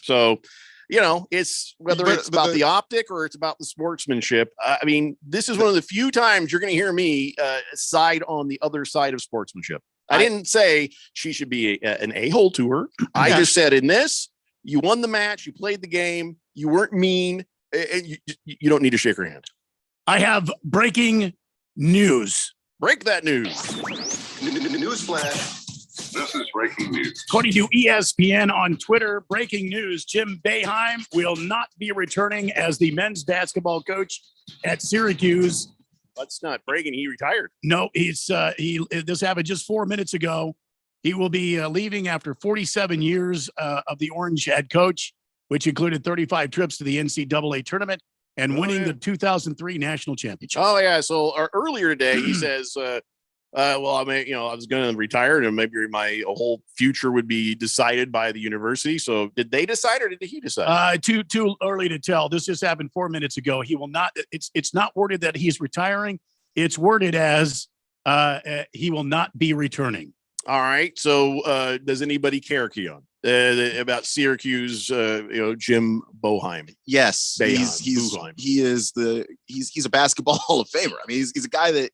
So, it's whether it's about the optic or it's about the sportsmanship. I mean, this is one of the few times you're going to hear me side on the other side of sportsmanship. I didn't say she should be an a-hole to her. I just said in this, you won the match, you played the game, you weren't mean. You don't need to shake her hand. I have breaking news. Break that news. Newsflash. This is breaking news. According to ESPN on Twitter, breaking news: Jim Boeheim will not be returning as the men's basketball coach at Syracuse. That's not breaking. He retired. No, this happened just 4 minutes ago. He will be leaving after 47 years of the Orange head coach, which included 35 trips to the NCAA tournament and winning the 2003 national championship. Oh, yeah. So earlier today, he says, Well, I mean, I was going to retire, and maybe my whole future would be decided by the university. So, did they decide, or did he decide? Too early to tell. This just happened 4 minutes ago. He will not. It's not worded that he's retiring. It's worded as he will not be returning. All right. So, does anybody care, Keon, about Syracuse? Jim Boeheim. Yes, he's a basketball Hall of Famer. I mean, he's a guy that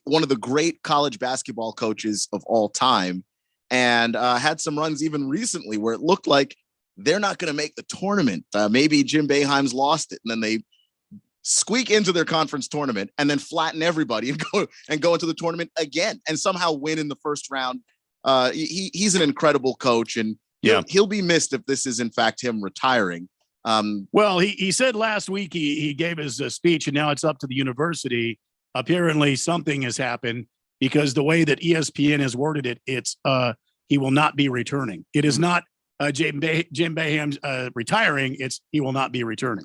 one of the great college basketball coaches of all time, and had some runs even recently where it looked like they're not going to make the tournament. Maybe Jim Boeheim's lost it, and then they squeak into their conference tournament and then flatten everybody and go into the tournament again and somehow win in the first round. He's an incredible coach, and he'll be missed if this is in fact him retiring. Well, he said last week he gave his speech, and now it's up to the university. Apparently something has happened, because the way that ESPN has worded it, it's he will not be returning. It is not Jim Boeheim's retiring. It's he will not be returning.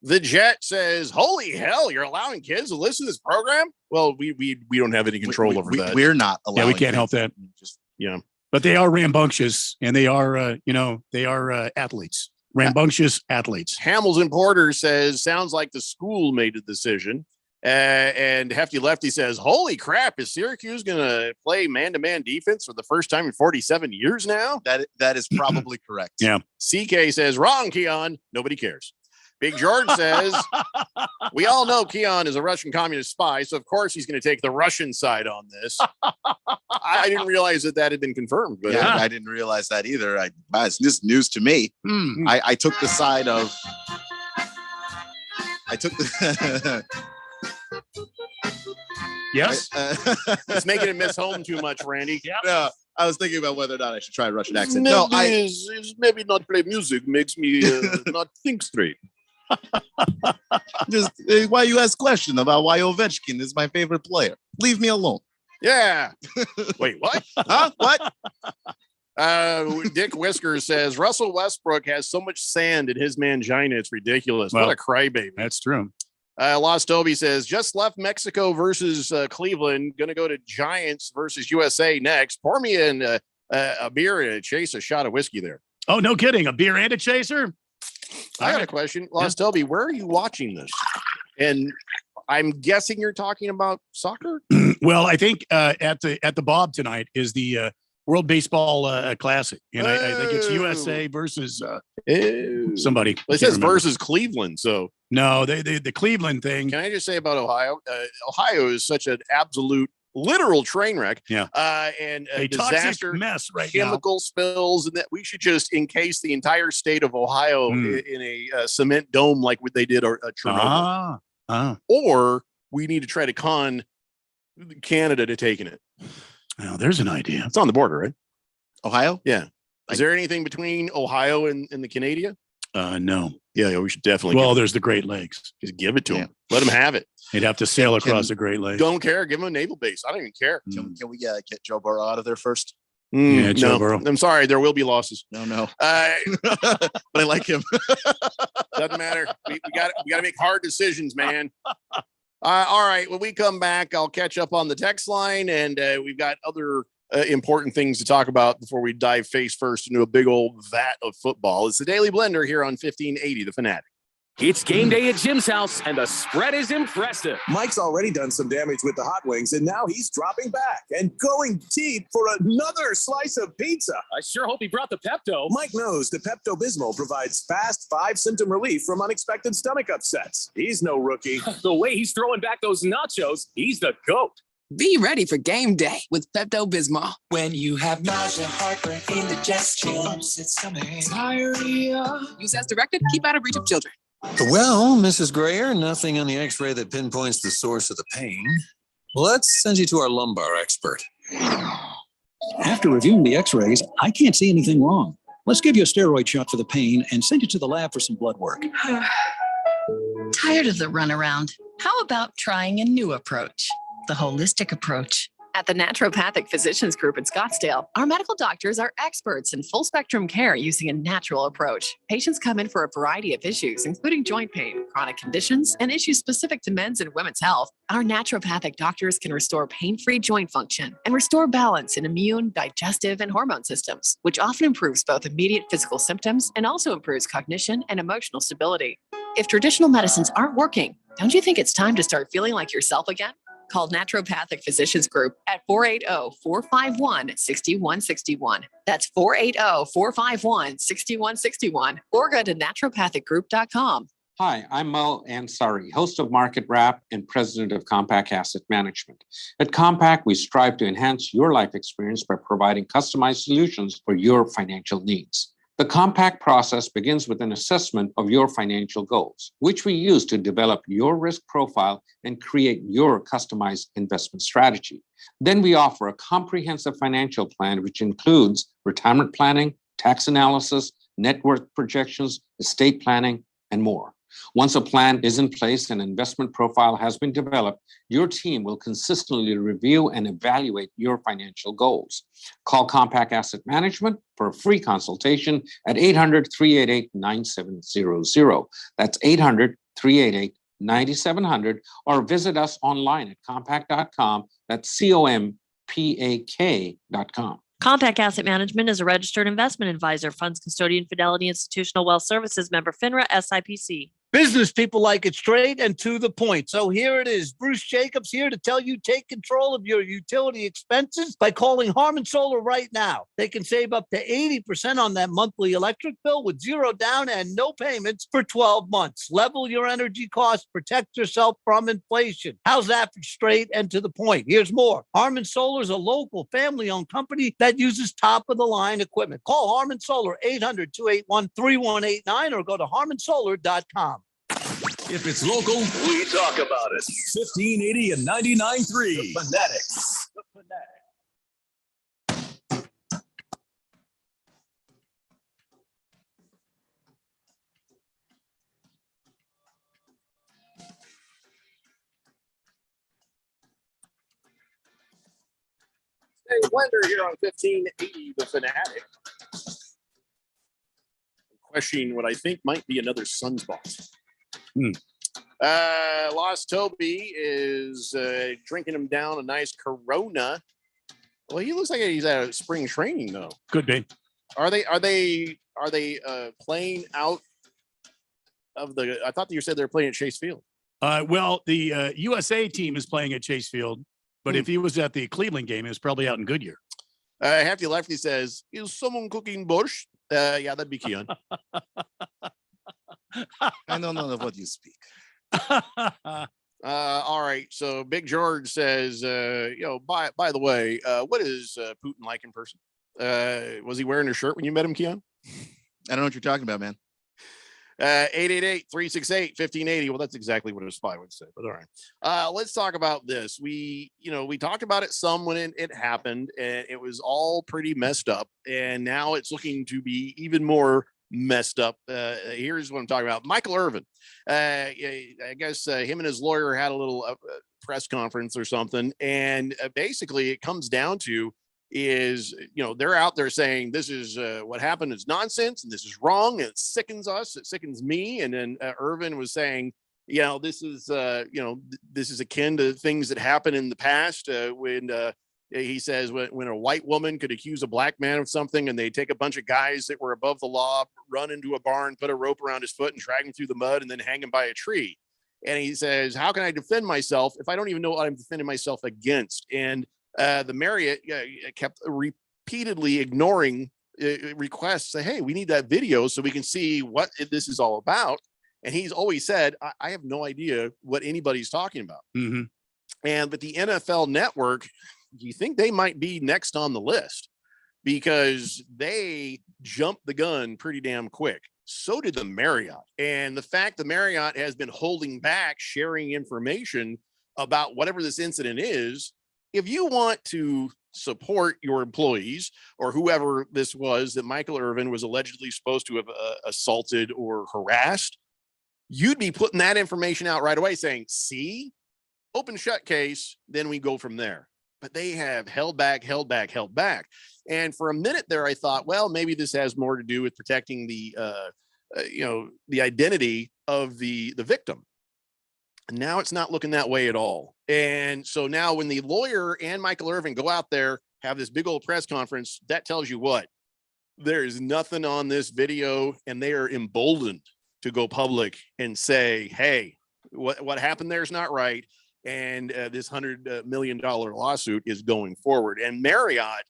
The Jet says, "Holy hell, you're allowing kids to listen to this program?" Well, we don't have any control over that. We're not allowing. Yeah, we can't help that. But they are rambunctious, and they are athletes. Rambunctious athletes. Hamilton Porter says, "Sounds like the school made a decision." And Hefty Lefty says, "Holy crap, is Syracuse going to play man-to-man defense for the first time in 47 years now?" That is probably correct. Yeah. CK says, "Wrong, Keon. Nobody cares." Big George says, "We all know Keon is a Russian communist spy, so of course he's going to take the Russian side on this." I didn't realize that had been confirmed. But I didn't realize that either. This is news to me. I took the side of. I took the. Yes. It's making it miss home too much, Randy. Yeah. No, I was thinking about whether or not I should try a Russian accent. Maybe not play music makes me not think straight. Just why you ask question about why Ovechkin is my favorite player? Leave me alone. Yeah. Wait, what? Huh? What? Dick Whiskers says Russell Westbrook has so much sand in his mangina, it's ridiculous. Well, what a crybaby. That's true. Lost Toby says just left Mexico versus Cleveland. Gonna go to Giants versus USA next. Pour me in a beer and chase a shot of whiskey there. Oh, no kidding. A beer and a chaser? I got a question. Lost Toby, where are you watching this? And I'm guessing you're talking about soccer? Well, I think at the Bob tonight is the World Baseball Classic. And I think it's USA versus somebody. Well, it says versus Cleveland. So no, the Cleveland thing. Can I just say about Ohio? Ohio is such an absolute literal train wreck. Yeah. And a disaster mess right chemical spills, and that we should just encase the entire state of Ohio in a cement dome like what they did at Chernobyl. Or we need to try to con Canada to taking it. Oh, there's an idea. It's on the border, right? Ohio? Yeah. Is there anything between Ohio and the Canada? No. Yeah, we should definitely. Well, there's the Great Lakes. Just give it to them. Let them have it. They'd have to sail across the Great Lakes. Don't care. Give them a naval base. I don't even care. Can we get Joe Burrow out of there first? Yeah, Joe Burrow. I'm sorry. There will be losses. No. But I like him. Doesn't matter. We got to make hard decisions, man. All right. When we come back, I'll catch up on the text line, and we've got other important things to talk about before we dive face first into a big old vat of football. It's the Daily Blender here on 1580 The Fanatic. It's game day at Jim's house, and the spread is impressive. Mike's already done some damage with the hot wings, and now he's dropping back and going deep for another slice of pizza. I sure hope he brought the Pepto. Mike knows the Pepto-Bismol provides fast 5-symptom relief from unexpected stomach upsets. He's no rookie. The way he's throwing back those nachos, he's the GOAT. Be ready for game day with Pepto-Bismol. When you have nausea, heartburn, indigestion, upset stomach, diarrhea. Use as directed. Keep out of reach of children. Well, Mrs. Grayer, nothing on the x-ray that pinpoints the source of the pain. Let's send you to our lumbar expert. After reviewing the x-rays, I can't see anything wrong. Let's give you a steroid shot for the pain and send you to the lab for some blood work. Tired of the runaround? How about trying a new approach? The holistic approach. At the Naturopathic Physicians Group in Scottsdale, our medical doctors are experts in full spectrum care using a natural approach. Patients come in for a variety of issues, including joint pain, chronic conditions, and issues specific to men's and women's health. Our naturopathic doctors can restore pain-free joint function and restore balance in immune, digestive, and hormone systems, which often improves both immediate physical symptoms and also improves cognition and emotional stability. If traditional medicines aren't working, don't you think it's time to start feeling like yourself again? Call Naturopathic Physicians Group at 480-451-6161. That's 480-451-6161. Or go to naturopathicgroup.com. Hi, I'm Mal Ansari, host of Market Wrap and president of Compact Asset Management. At Compact, we strive to enhance your life experience by providing customized solutions for your financial needs. The Compact process begins with an assessment of your financial goals, which we use to develop your risk profile and create your customized investment strategy. Then we offer a comprehensive financial plan, which includes retirement planning, tax analysis, net worth projections, estate planning, and more. Once a plan is in place and investment profile has been developed, your team will consistently review and evaluate your financial goals. Call Compact Asset Management for a free consultation at 800-388-9700. That's 800-388-9700, or visit us online at compact.com. That's COMPAK.com. Compact Asset Management is a registered investment advisor, funds custodian, Fidelity Institutional Wealth Services, member FINRA, SIPC. Business people like it straight and to the point. So here it is. Bruce Jacobs here to tell you take control of your utility expenses by calling Harmon Solar right now. They can save up to 80% on that monthly electric bill with zero down and no payments for 12 months. Level your energy costs, protect yourself from inflation. How's that for straight and to the point? Here's more. Harmon Solar is a local family-owned company that uses top-of-the-line equipment. Call Harmon Solar 800-281-3189 or go to harmonsolar.com. If it's local, we talk about it. 1580 and 99.3. The Fanatic. Hey, Blender here on 1580 The Fanatic. I'm questioning what I think might be another Sunsbox. Lost Toby is drinking him down a nice Corona. Well, he looks like he's at a spring training though. Could be. Are they playing out of the? I thought you said they were playing at Chase Field. Well, the USA team is playing at Chase Field, but if he was at the Cleveland game, it was probably out in Goodyear. Hefty Lefty says, "Is someone cooking borscht?" Yeah, that'd be Keon. I don't know of what you speak. All right. So Big George says, by the way, what is Putin like in person? Was he wearing a shirt when you met him, Keon? I don't know what you're talking about, man. 888-368-1580. Well, that's exactly what a spy would say, but all right. Let's talk about this. We talked about it some when it happened, and it was all pretty messed up. And now it's looking to be even more messed up. Here's what I'm talking about. Michael Irvin. I guess him and his lawyer had a little press conference or something. And basically it comes down to is, they're out there saying this is what happened is nonsense and this is wrong. And it sickens us. It sickens me. And then Irvin was saying, this is akin to things that happened in the past when he says when a white woman could accuse a black man of something and they take a bunch of guys that were above the law, run into a barn, put a rope around his foot and drag him through the mud and then hang him by a tree. And he says, how can I defend myself if I don't even know what I'm defending myself against? And the Marriott kept repeatedly ignoring requests. Say, hey, we need that video so we can see what this is all about. And he's always said, I have no idea what anybody's talking about. Mm-hmm. But the NFL Network, do you think they might be next on the list? Because they jumped the gun pretty damn quick. So did the Marriott. And the fact the Marriott has been holding back sharing information about whatever this incident is, if you want to support your employees or whoever this was that Michael Irvin was allegedly supposed to have assaulted or harassed, you'd be putting that information out right away saying, see, open shut case, then we go from there. but they have held back. And for a minute there, I thought, well, maybe this has more to do with protecting the the identity of the victim. Now it's not looking that way at all. And so now when the lawyer and Michael Irvin go out there, have this big old press conference, that tells you what? There is nothing on this video, and they are emboldened to go public and say, hey, what happened there is not right. And this $100 million lawsuit is going forward. And Marriott,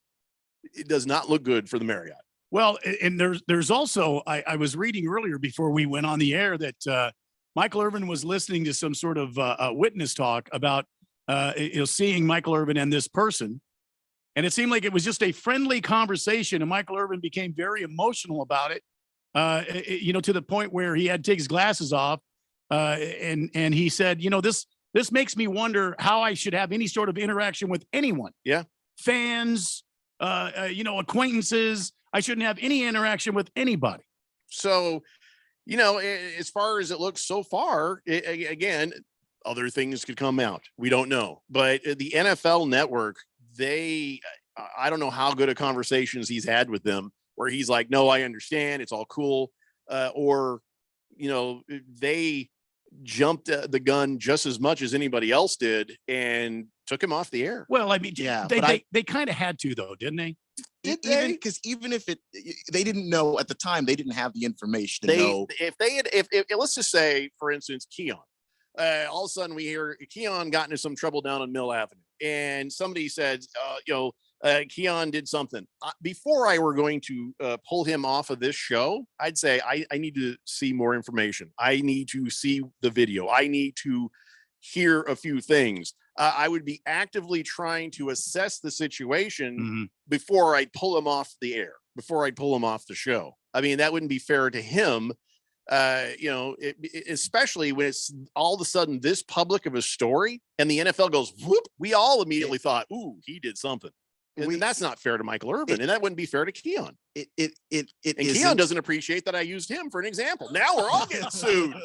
it does not look good for the Marriott. Well, and there's also, I was reading earlier before we went on the air that Michael Irvin was listening to some sort of witness talk about seeing Michael Irvin and this person. And it seemed like it was just a friendly conversation. And Michael Irvin became very emotional about it, to the point where he had to take his glasses off. And he said, this makes me wonder how I should have any sort of interaction with anyone. Yeah. Fans, acquaintances. I shouldn't have any interaction with anybody. So, as far as it looks so far, again, other things could come out. We don't know. But the NFL Network, I don't know how good of conversations he's had with them where he's like, no, I understand. It's all cool. They jumped the gun just as much as anybody else did and took him off the air. Well, I mean, yeah, they kind of had to, though, didn't they? Because even if they didn't know at the time, they didn't have the information to know. If let's just say, for instance, Keon, all of a sudden we hear Keon got into some trouble down on Mill Avenue, and somebody said, Keon did something. Before I were going to pull him off of this show, I'd say I need to see more information. I need to see the video. I need to hear a few things. I would be actively trying to assess the situation before I'd pull him off the air, before I'd pull him off the show. I mean, that wouldn't be fair to him, especially when it's all of a sudden this public of a story and the NFL goes, whoop, we all immediately thought, ooh, he did something. And that's not fair to Michael Irvin, and that wouldn't be fair to Keon. Keon doesn't appreciate that I used him for an example. Now we're all getting sued.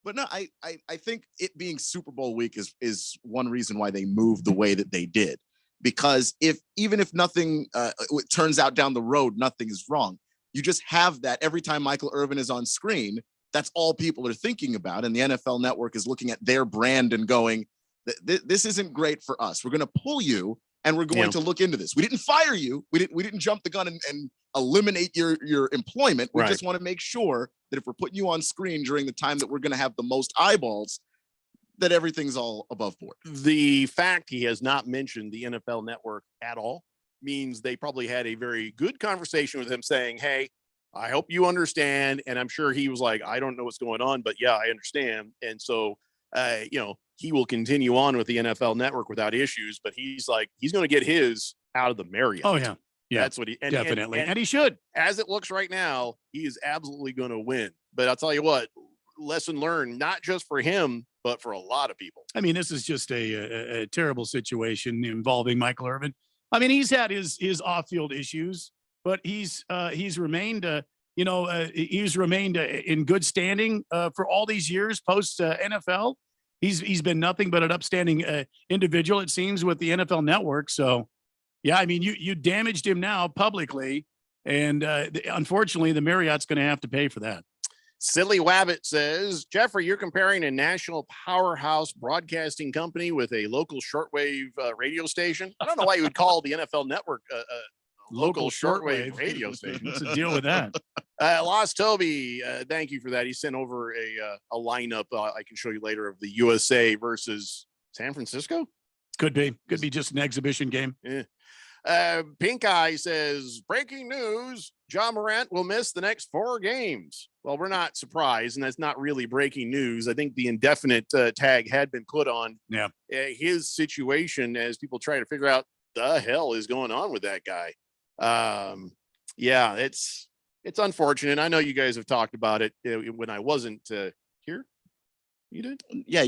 But no, I think it being Super Bowl week is one reason why they moved the way that they did. Because even if nothing it turns out down the road, nothing is wrong. You just have that every time Michael Irvin is on screen. That's all people are thinking about, and the NFL Network is looking at their brand and going, "This isn't great for us. We're going to pull you, and we're going to look into this. We didn't fire you. We didn't jump the gun and eliminate your employment. We just want to make sure that if we're putting you on screen during the time that we're going to have the most eyeballs, that everything's all above board." The fact he has not mentioned the NFL Network at all means they probably had a very good conversation with him saying, hey, I hope you understand. And I'm sure he was like, I don't know what's going on, but yeah, I understand. And so, he will continue on with the NFL Network without issues, but he's like, he's going to get his out of the Marriott. Oh, yeah. Yeah, that's what definitely. And he should. As it looks right now, he is absolutely going to win. But I'll tell you what, lesson learned, not just for him, but for a lot of people. I mean, this is just a terrible situation involving Michael Irvin. I mean, he's had his off-field issues, but he's remained in good standing for all these years post NFL. He's been nothing but an upstanding individual, it seems, with the NFL Network. So, yeah, I mean, you damaged him now publicly, and unfortunately, the Marriott's going to have to pay for that. Silly Wabbit says, Jeffrey, you're comparing a national powerhouse broadcasting company with a local shortwave radio station. I don't know why you would call the NFL Network a local shortwave radio station. What's the deal with that? Lost Toby, thank you for that. He sent over a lineup I can show you later of the USA versus San Francisco. Could be just an exhibition game. Yeah. Pink Eye says, breaking news, Ja Morant will miss the next 4 games. Well, we're not surprised, and that's not really breaking news. I think the indefinite tag had been put on his situation as people try to figure out the hell is going on with that guy. It's unfortunate. I know you guys have talked about it when I wasn't here. You did? Yeah.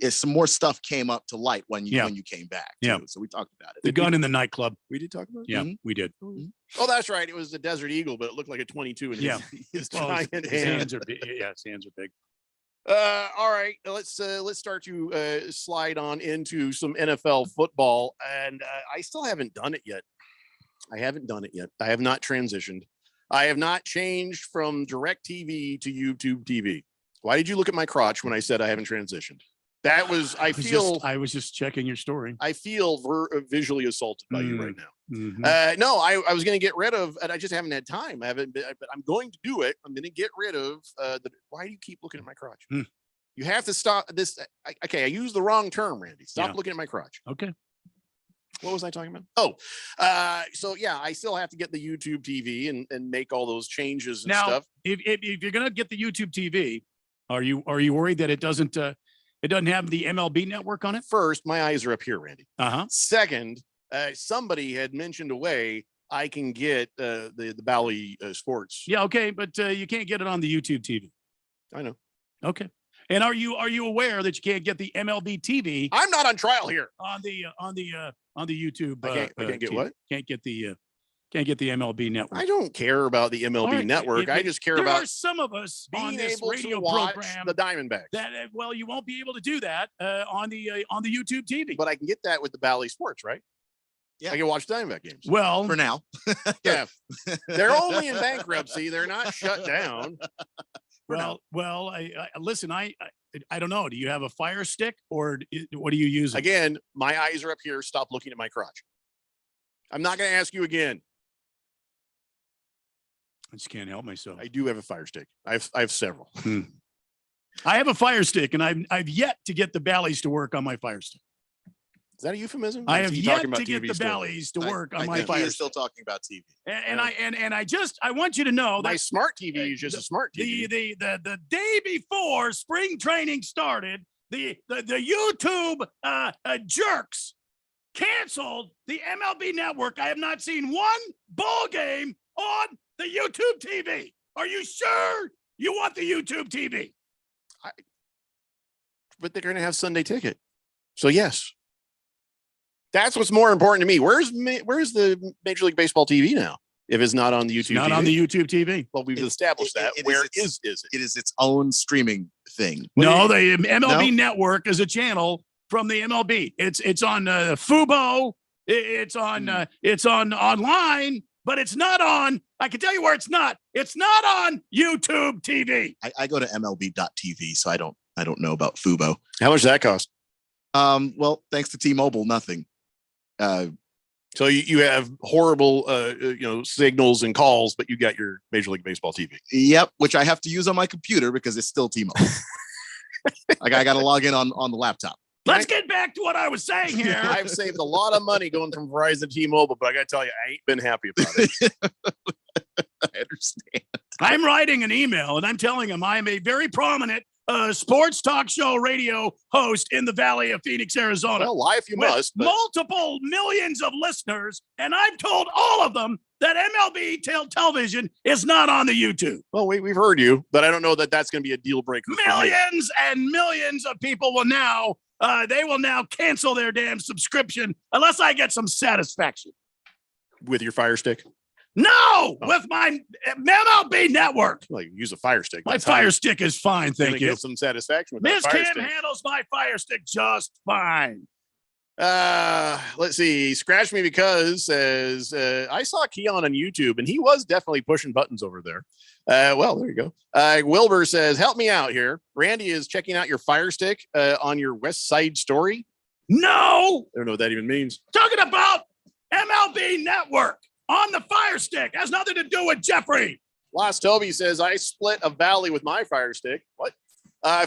Some more stuff came up to light when you came back. Too, so we talked about it. The gun in the nightclub. We did talk about it? Yeah, we did. Oh, that's right. It was the Desert Eagle, but it looked like a 22 in his giant his hands are big. Yeah, his hands are big. All right, let's start to slide on into some NFL football, and I still haven't done it yet. I haven't done it yet. I have not transitioned. I have not changed from DirecTV to YouTube TV. Why did you look at my crotch when I said I haven't transitioned? That was I was just checking your story. I feel visually assaulted by you right now. Mhm. No, I was going to get rid of, and I just haven't had time. I haven't, but I'm going to do it. I'm going to get rid of why do you keep looking at my crotch? You have to stop this. Okay, I used the wrong term, Randy. Stop looking at my crotch. Okay. What was I talking about? Oh, so yeah, I still have to get the YouTube TV and make all those changes and Now, stuff. if you're gonna get the YouTube TV, are you worried that it doesn't have the MLB network on it? First, my eyes are up here, Randy. Uh-huh. Second, somebody had mentioned a way I can get the Bally Sports. Yeah, okay, but you can't get it on the YouTube TV. I know. Okay. And are you aware that you can't get the MLB TV? I'm not on trial here. On the YouTube. I can't get TV. what? Can't get the MLB network. I don't care about the MLB All right, network. I just care there about are some of us on being this able radio to watch program the Diamondbacks. that well, you won't be able to do that on the YouTube TV. But I can get that with the Bally Sports, right? Yeah. I can watch Diamondback games. Well, for now. Yeah. They're only in bankruptcy. They're not shut down. Well, I listen. I don't know. Do you have a Fire Stick or what do you use? Again, my eyes are up here. Stop looking at my crotch. I'm not going to ask you again. I just can't help myself. I do have a Fire Stick. I have several. I have a Fire Stick, and I've yet to get the Bally's to work on my Fire Stick. Is that a euphemism? I have Is he yet talking about to get TV the still? Bally's to work on I my think Fire he Stick. is still talking about TV. And I want you to know that My smart TV is just a smart TV. the day before spring training started, the YouTube jerks canceled the MLB network. I have not seen one ball game on the YouTube TV. Are you sure you want the YouTube TV? But they're going to have Sunday Ticket. So yes. That's what's more important to me. Where's the Major League Baseball TV now? If it's not on the YouTube Not TV? on the YouTube TV. Well, we've established that. Where is it? It is its own streaming thing. No, the MLB No? network is a channel from the MLB. It's on Fubo. It's on online, but it's not on. I can tell you where it's not. It's not on YouTube TV. I go to MLB.tv, so I don't know about Fubo. How much does that cost? Well, thanks to T-Mobile, nothing. So you have horrible signals and calls, but you got your Major League Baseball TV. Yep, which I have to use on my computer because it's still T-Mobile. Like I got to log in on the laptop. Let's get back to what I was saying here. I've saved a lot of money going from Verizon to T-Mobile, but I got to tell you, I ain't been happy about it. I understand. I'm writing an email and I'm telling him I am a very prominent sports talk show radio host in the Valley of Phoenix, Arizona. Well, lie if you with must. But multiple millions of listeners, and I've told all of them that MLB television is not on the YouTube. Well, we've heard you, but I don't know that that's going to be a deal breaker. Millions and millions of people will now cancel their damn subscription unless I get some satisfaction. With your Fire Stick? No, with my MLB network. Well, you use a Fire Stick. My Fire Stick is fine, thank you. Get some satisfaction with that Miss Fire Kim Stick. handles my Fire Stick just fine. Let's see. Scratch Me Because says I saw Keon on YouTube and he was definitely pushing buttons over there. Well, there you go. Wilbur says, help me out here. Randy is checking out your Fire Stick on your West Side Story. No, I don't know what that even means. talking about MLB network on the Fire Stick. Has nothing to do with Jeffrey. Lost Toby says, I split a valley with my Fire Stick. What?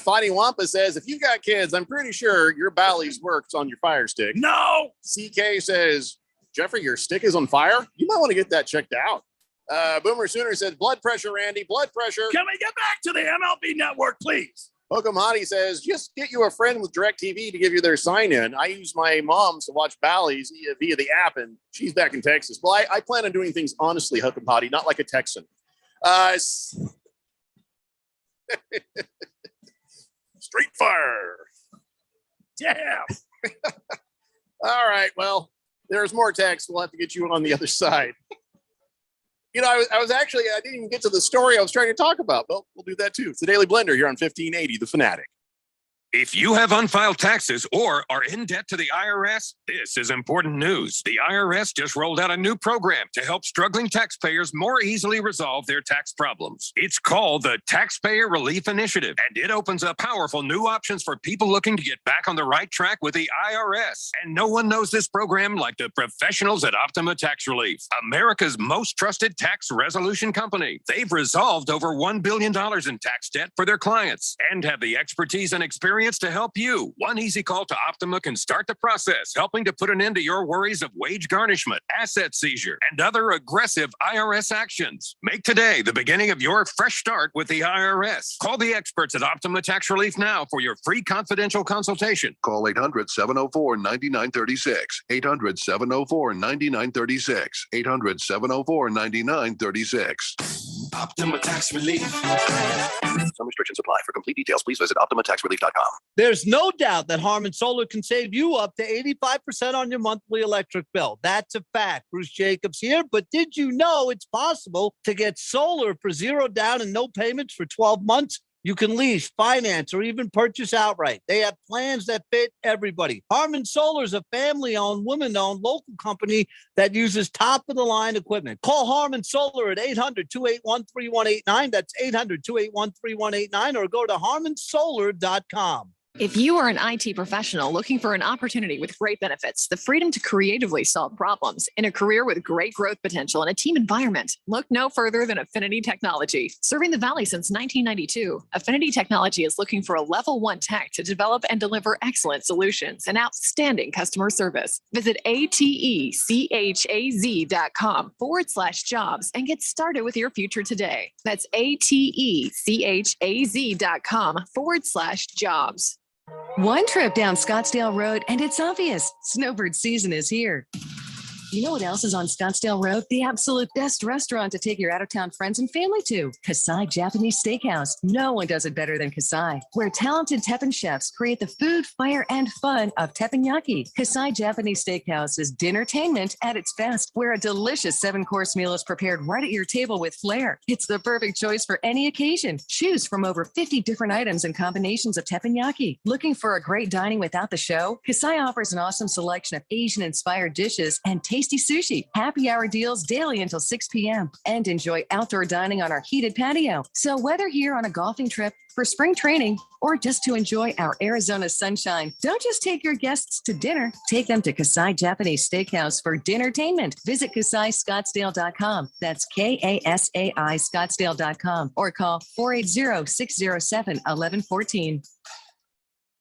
Fani Wampa says, if you've got kids, I'm pretty sure your Bally's works on your Fire Stick. No. CK says, Jeffrey, your stick is on fire? You might want to get that checked out. Boomer Sooner says, blood pressure, Randy, blood pressure. Can we get back to the MLB network, please? Pocahontas says, just get you a friend with DirecTV to give you their sign-in. I use my mom's to watch Bally's via the app, and she's back in Texas. Well, I plan on doing things honestly, Pocahontas, not like a Texan. Street Fire. Damn. All right, well, there's more text. We'll have to get you on the other side. I was actually, I didn't even get to the story I was trying to talk about. Well, we'll do that too. It's the Daily Blender here on 1580, The Fanatic. If you have unfiled taxes or are in debt to the IRS, this is important news. The IRS just rolled out a new program to help struggling taxpayers more easily resolve their tax problems. It's called the Taxpayer Relief Initiative, and it opens up powerful new options for people looking to get back on the right track with the IRS. And no one knows this program like the professionals at Optima Tax Relief, America's most trusted tax resolution company. They've resolved over $1 billion in tax debt for their clients and have the expertise and experience to help you. One easy call to Optima can start the process, helping to put an end to your worries of wage garnishment, asset seizure, and other aggressive IRS actions. Make today the beginning of your fresh start with the IRS. Call the experts at Optima Tax Relief now for your free confidential consultation. Call 800-704-9936. 800-704-9936. 800-704-9936. Optima Tax Relief. Some restrictions apply. For complete details, please visit OptimaTaxRelief.com. There's no doubt that Harmon Solar can save you up to 85% on your monthly electric bill. That's a fact. Bruce Jacobs here. But did you know it's possible to get solar for zero down and no payments for 12 months? You can lease, finance, or even purchase outright. They have plans that fit everybody. Harmon Solar is a family-owned, woman-owned local company that uses top-of-the-line equipment. Call Harmon Solar at 800-281-3189. That's 800-281-3189, or go to harmonsolar.com. If you are an IT professional looking for an opportunity with great benefits, the freedom to creatively solve problems in a career with great growth potential and a team environment, look no further than Affinity Technology. Serving the Valley since 1992, Affinity Technology is looking for a level 1 tech to develop and deliver excellent solutions and outstanding customer service. Visit atechaz.com/jobs and get started with your future today. That's atechaz.com/jobs. One trip down Scottsdale Road and it's obvious snowbird season is here. You know what else is on Scottsdale Road? The absolute best restaurant to take your out-of-town friends and family to. Kasai Japanese Steakhouse. No one does it better than Kasai, where talented Teppan chefs create the food, fire, and fun of teppanyaki. Kasai Japanese Steakhouse is dinnertainment at its best, where a delicious 7-course meal is prepared right at your table with flair. It's the perfect choice for any occasion. Choose from over 50 different items and combinations of teppanyaki. Looking for a great dining without the show? Kasai offers an awesome selection of Asian-inspired dishes and tasty sushi, happy hour deals daily until 6 p.m. and enjoy outdoor dining on our heated patio. So whether here on a golfing trip, for spring training, or just to enjoy our Arizona sunshine, don't just take your guests to dinner. Take them to Kasai Japanese Steakhouse for dinnertainment. Visit KasaiScottsdale.com. That's KASAI Scottsdale.com or call 480-607-1114.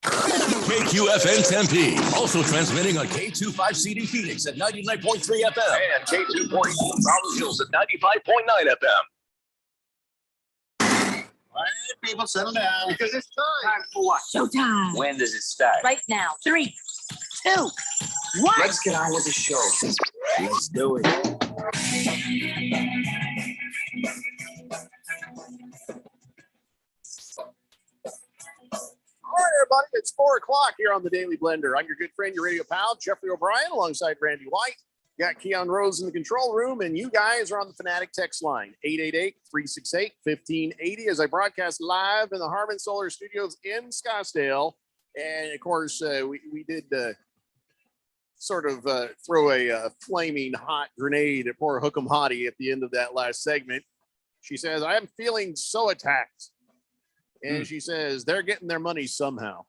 KQFN Tempe, also transmitting on K25CD Phoenix at 99.3 FM and K2.4 Rolling Hills at 95.9 FM. All right, people, settle down. Because it's time. Time for what? Showtime. When does it start? Right now. 3, 2, 1. Let's get on with the show. Let's do it. All right, everybody, it's 4 o'clock here on the Daily Blender. I'm your good friend, your radio pal, Jeffrey O'Brien, alongside Randy White. Got Keon Rose in the control room, and you guys are on the Fanatic text line, 888-368-1580, as I broadcast live in the Harmon Solar Studios in Scottsdale. And, of course, we did sort of throw a flaming hot grenade at poor Hook'em Hottie at the end of that last segment. She says, I am feeling so attacked. And she says, they're getting their money somehow.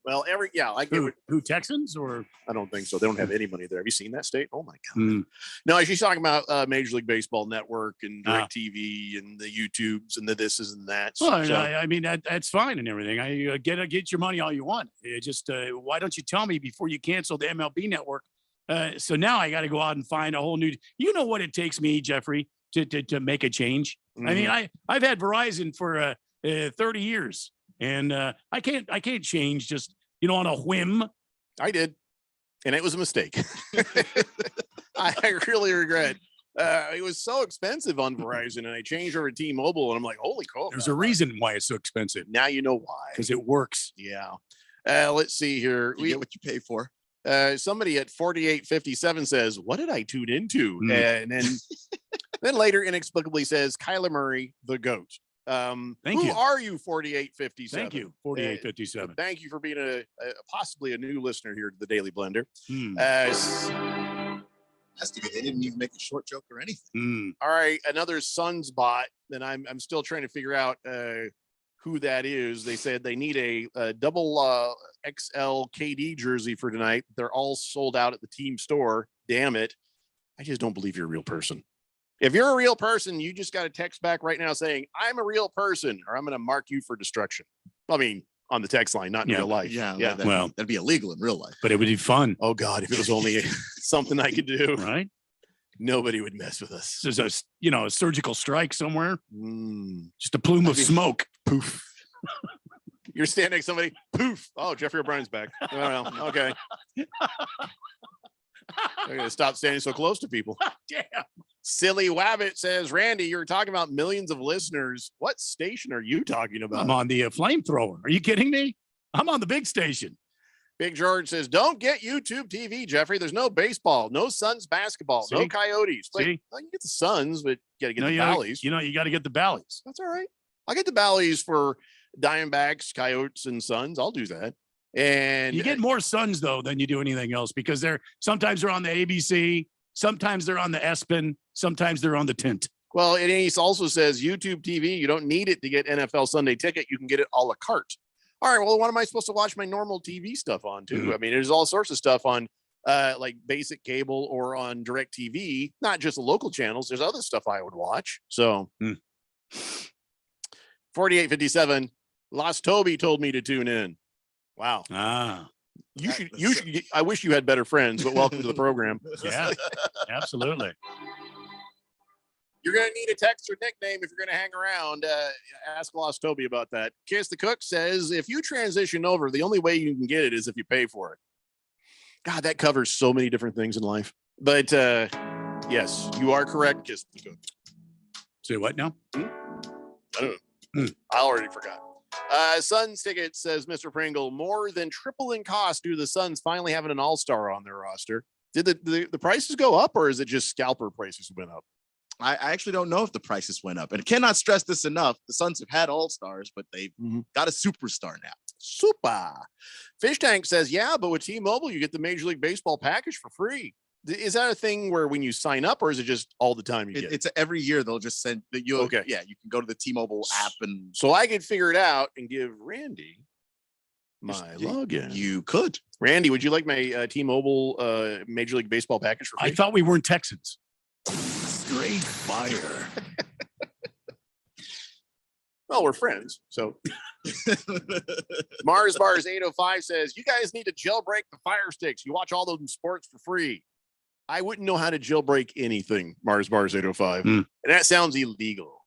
Well, I get who Texans or I don't think so. They don't have any money there. Have you seen that state? Oh my God. No, she's talking about Major League Baseball Network and DirecTV and the YouTubes and the thises and that. Well, I mean that's fine and everything. I get your money all you want. It just why don't you tell me before you cancel the MLB Network? So now I got to go out and find a whole new. You know what it takes me, Jeffrey, to make a change. I mean, I've had Verizon for 30 years, and I can't change just on a whim. I did, and it was a mistake. I really regret. It was so expensive on Verizon, and I changed over to T-Mobile, and I'm like, holy cow! There's a reason why it's so expensive. Now you know why. Because it works. Yeah. Let's see here. You get what you pay for. Somebody at 4857 says, "What did I tune into?" And then later inexplicably says, "Kyler Murray, the GOAT." Thank you. Who are you, 4857? Thank you, 4857. Thank you for being a possibly a new listener here to the Daily Blender. That's good. They didn't even make a short joke or anything. All right, another Suns bot. Then I'm still trying to figure out who that is. They said they need a double XL KD jersey for tonight. They're all sold out at the team store. Damn it. I just don't believe you're a real person. If you're a real person, you just got to text back right now saying, "I'm a real person," or I'm going to mark you for destruction. I mean, on the text line, not in real life. Yeah. Well, that'd be illegal in real life. But it would be fun. Oh God, if it was only something I could do, right? Nobody would mess with us. There's a surgical strike somewhere. Just a plume of smoke. Poof. You're standing next to somebody. Poof. Oh, Jeffrey O'Brien's back. Oh, well, okay. I gotta stop standing so close to people. Damn. Silly Wabbit says, "Randy, you're talking about millions of listeners. What station are you talking about?" I'm on the flamethrower. Are you kidding me? I'm on the big station. Big George says, "Don't get YouTube TV, Jeffrey. There's no baseball, no Suns basketball, no Coyotes. Like, you get the Suns, but you got to get the Ballies. You got to get the Ballies. That's all right. I'll get the Ballies for Diamondbacks, Coyotes, and Suns. I'll do that. And you get more Suns though than you do anything else because sometimes they're on the ABC, sometimes they're on the ESPN, sometimes they're on the Tint. Well, and he also says YouTube TV. You don't need it to get NFL Sunday Ticket. You can get it a la carte. All right. Well, what am I supposed to watch my normal TV stuff on too? I mean, there's all sorts of stuff on like basic cable or on direct TV, not just the local channels. There's other stuff I would watch. So 4857, Lost Toby told me to tune in. Wow. You should, I wish you had better friends, but welcome to the program. Yeah, absolutely. You're going to need a text or nickname if you're going to hang around. Ask Lost Toby about that. Kiss the Cook says, "If you transition over, the only way you can get it is if you pay for it." God, that covers so many different things in life. But yes, you are correct, Kiss the Cook. Say what now? I don't know. I already forgot. Suns ticket, says Mr. Pringle, more than triple in cost due to the Suns finally having an all-star on their roster. Did the prices go up, or is it just scalper prices went up? I actually don't know if the prices went up, and cannot stress this enough. The Suns have had all-stars, but they've got a superstar now. Super. Fish Tank says, "Yeah, but with T-Mobile, you get the Major League Baseball package for free." Is that a thing where when you sign up, or is it just all the time you get it? It's every year they'll just send you. Okay. Yeah, you can go to the T-Mobile app and so I could figure it out and give Randy my login. You could. Randy, would you like my T-Mobile Major League Baseball package for free? I thought we weren't Texans. Straight fire. Well, we're friends. So Mars Bars 805 says, "You guys need to jailbreak the Fire Sticks. You watch all those sports for free." I wouldn't know how to jailbreak anything, Mars Bars 805. And that sounds illegal.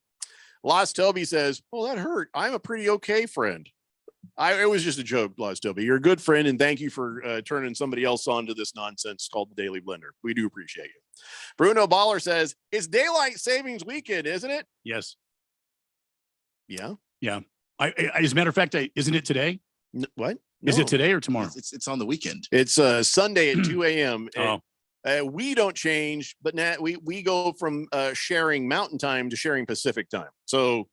Lost Toby says, "Oh, that hurt. I'm a pretty okay friend." It was just a joke, Lost Toby. You're a good friend, and thank you for turning somebody else on to this nonsense called the Daily Blender. We do appreciate you. Bruno Baller says, "It's daylight savings weekend, isn't it?" Yes. Yeah. Yeah. As a matter of fact, isn't it today? What? Is it today or tomorrow? It's on the weekend. It's Sunday at 2 a.m. We don't change, but now we go from sharing Mountain Time to sharing Pacific Time. So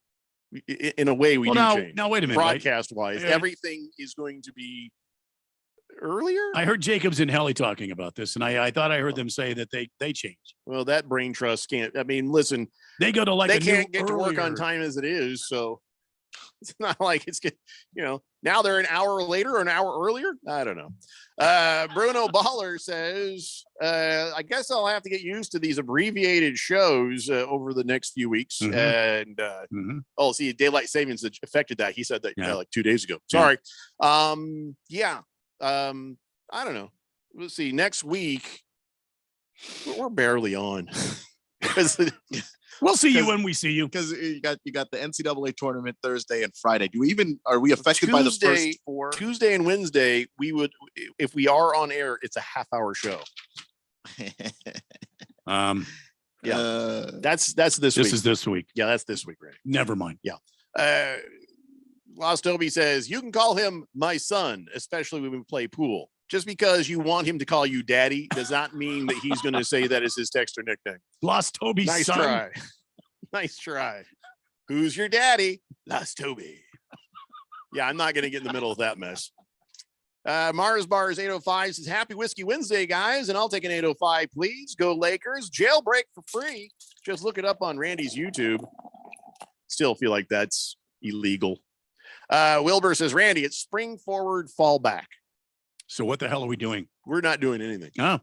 in a way, we do change. Now, wait a minute. Broadcast wise, everything is going to be earlier. I heard Jacobs and Helly talking about this, and I thought I heard them say that they changed. Well, that brain trust can't. I mean, listen, they go to they can't get to work on time as it is, so it's not like it's good. Now they're an hour later or an hour earlier. I don't know. Bruno Baller says, "I guess I'll have to get used to these abbreviated shows over the next few weeks." And oh, see, daylight savings affected that. He said that like 2 days ago. Sorry. Yeah. I don't know. We'll see. Next week, we're barely on. We'll see you when we see you, because you got the NCAA tournament Thursday and Friday. Are we affected by the first four? Tuesday and Wednesday, we would, if we are on air, it's a half-hour show. Yeah, that's this week. This is this week. Yeah, that's this week, right? Never mind. Yeah. Lost Toby says, "You can call him my son, especially when we play pool." Just because you want him to call you daddy does not mean that he's going to say that as his text or nickname. Lost Toby's Nice son. try. Nice try. Who's your daddy? Lost Toby. Yeah, I'm not going to get in the middle of that mess. Mars Bars 805 says, Happy Whiskey Wednesday, guys. And I'll take an 805, please. Go Lakers. Jailbreak for free. Just look it up on Randy's YouTube. Still feel like that's illegal. Wilbur says, Randy, it's spring forward, fall back. So what the hell are we doing? We're not doing anything. Oh,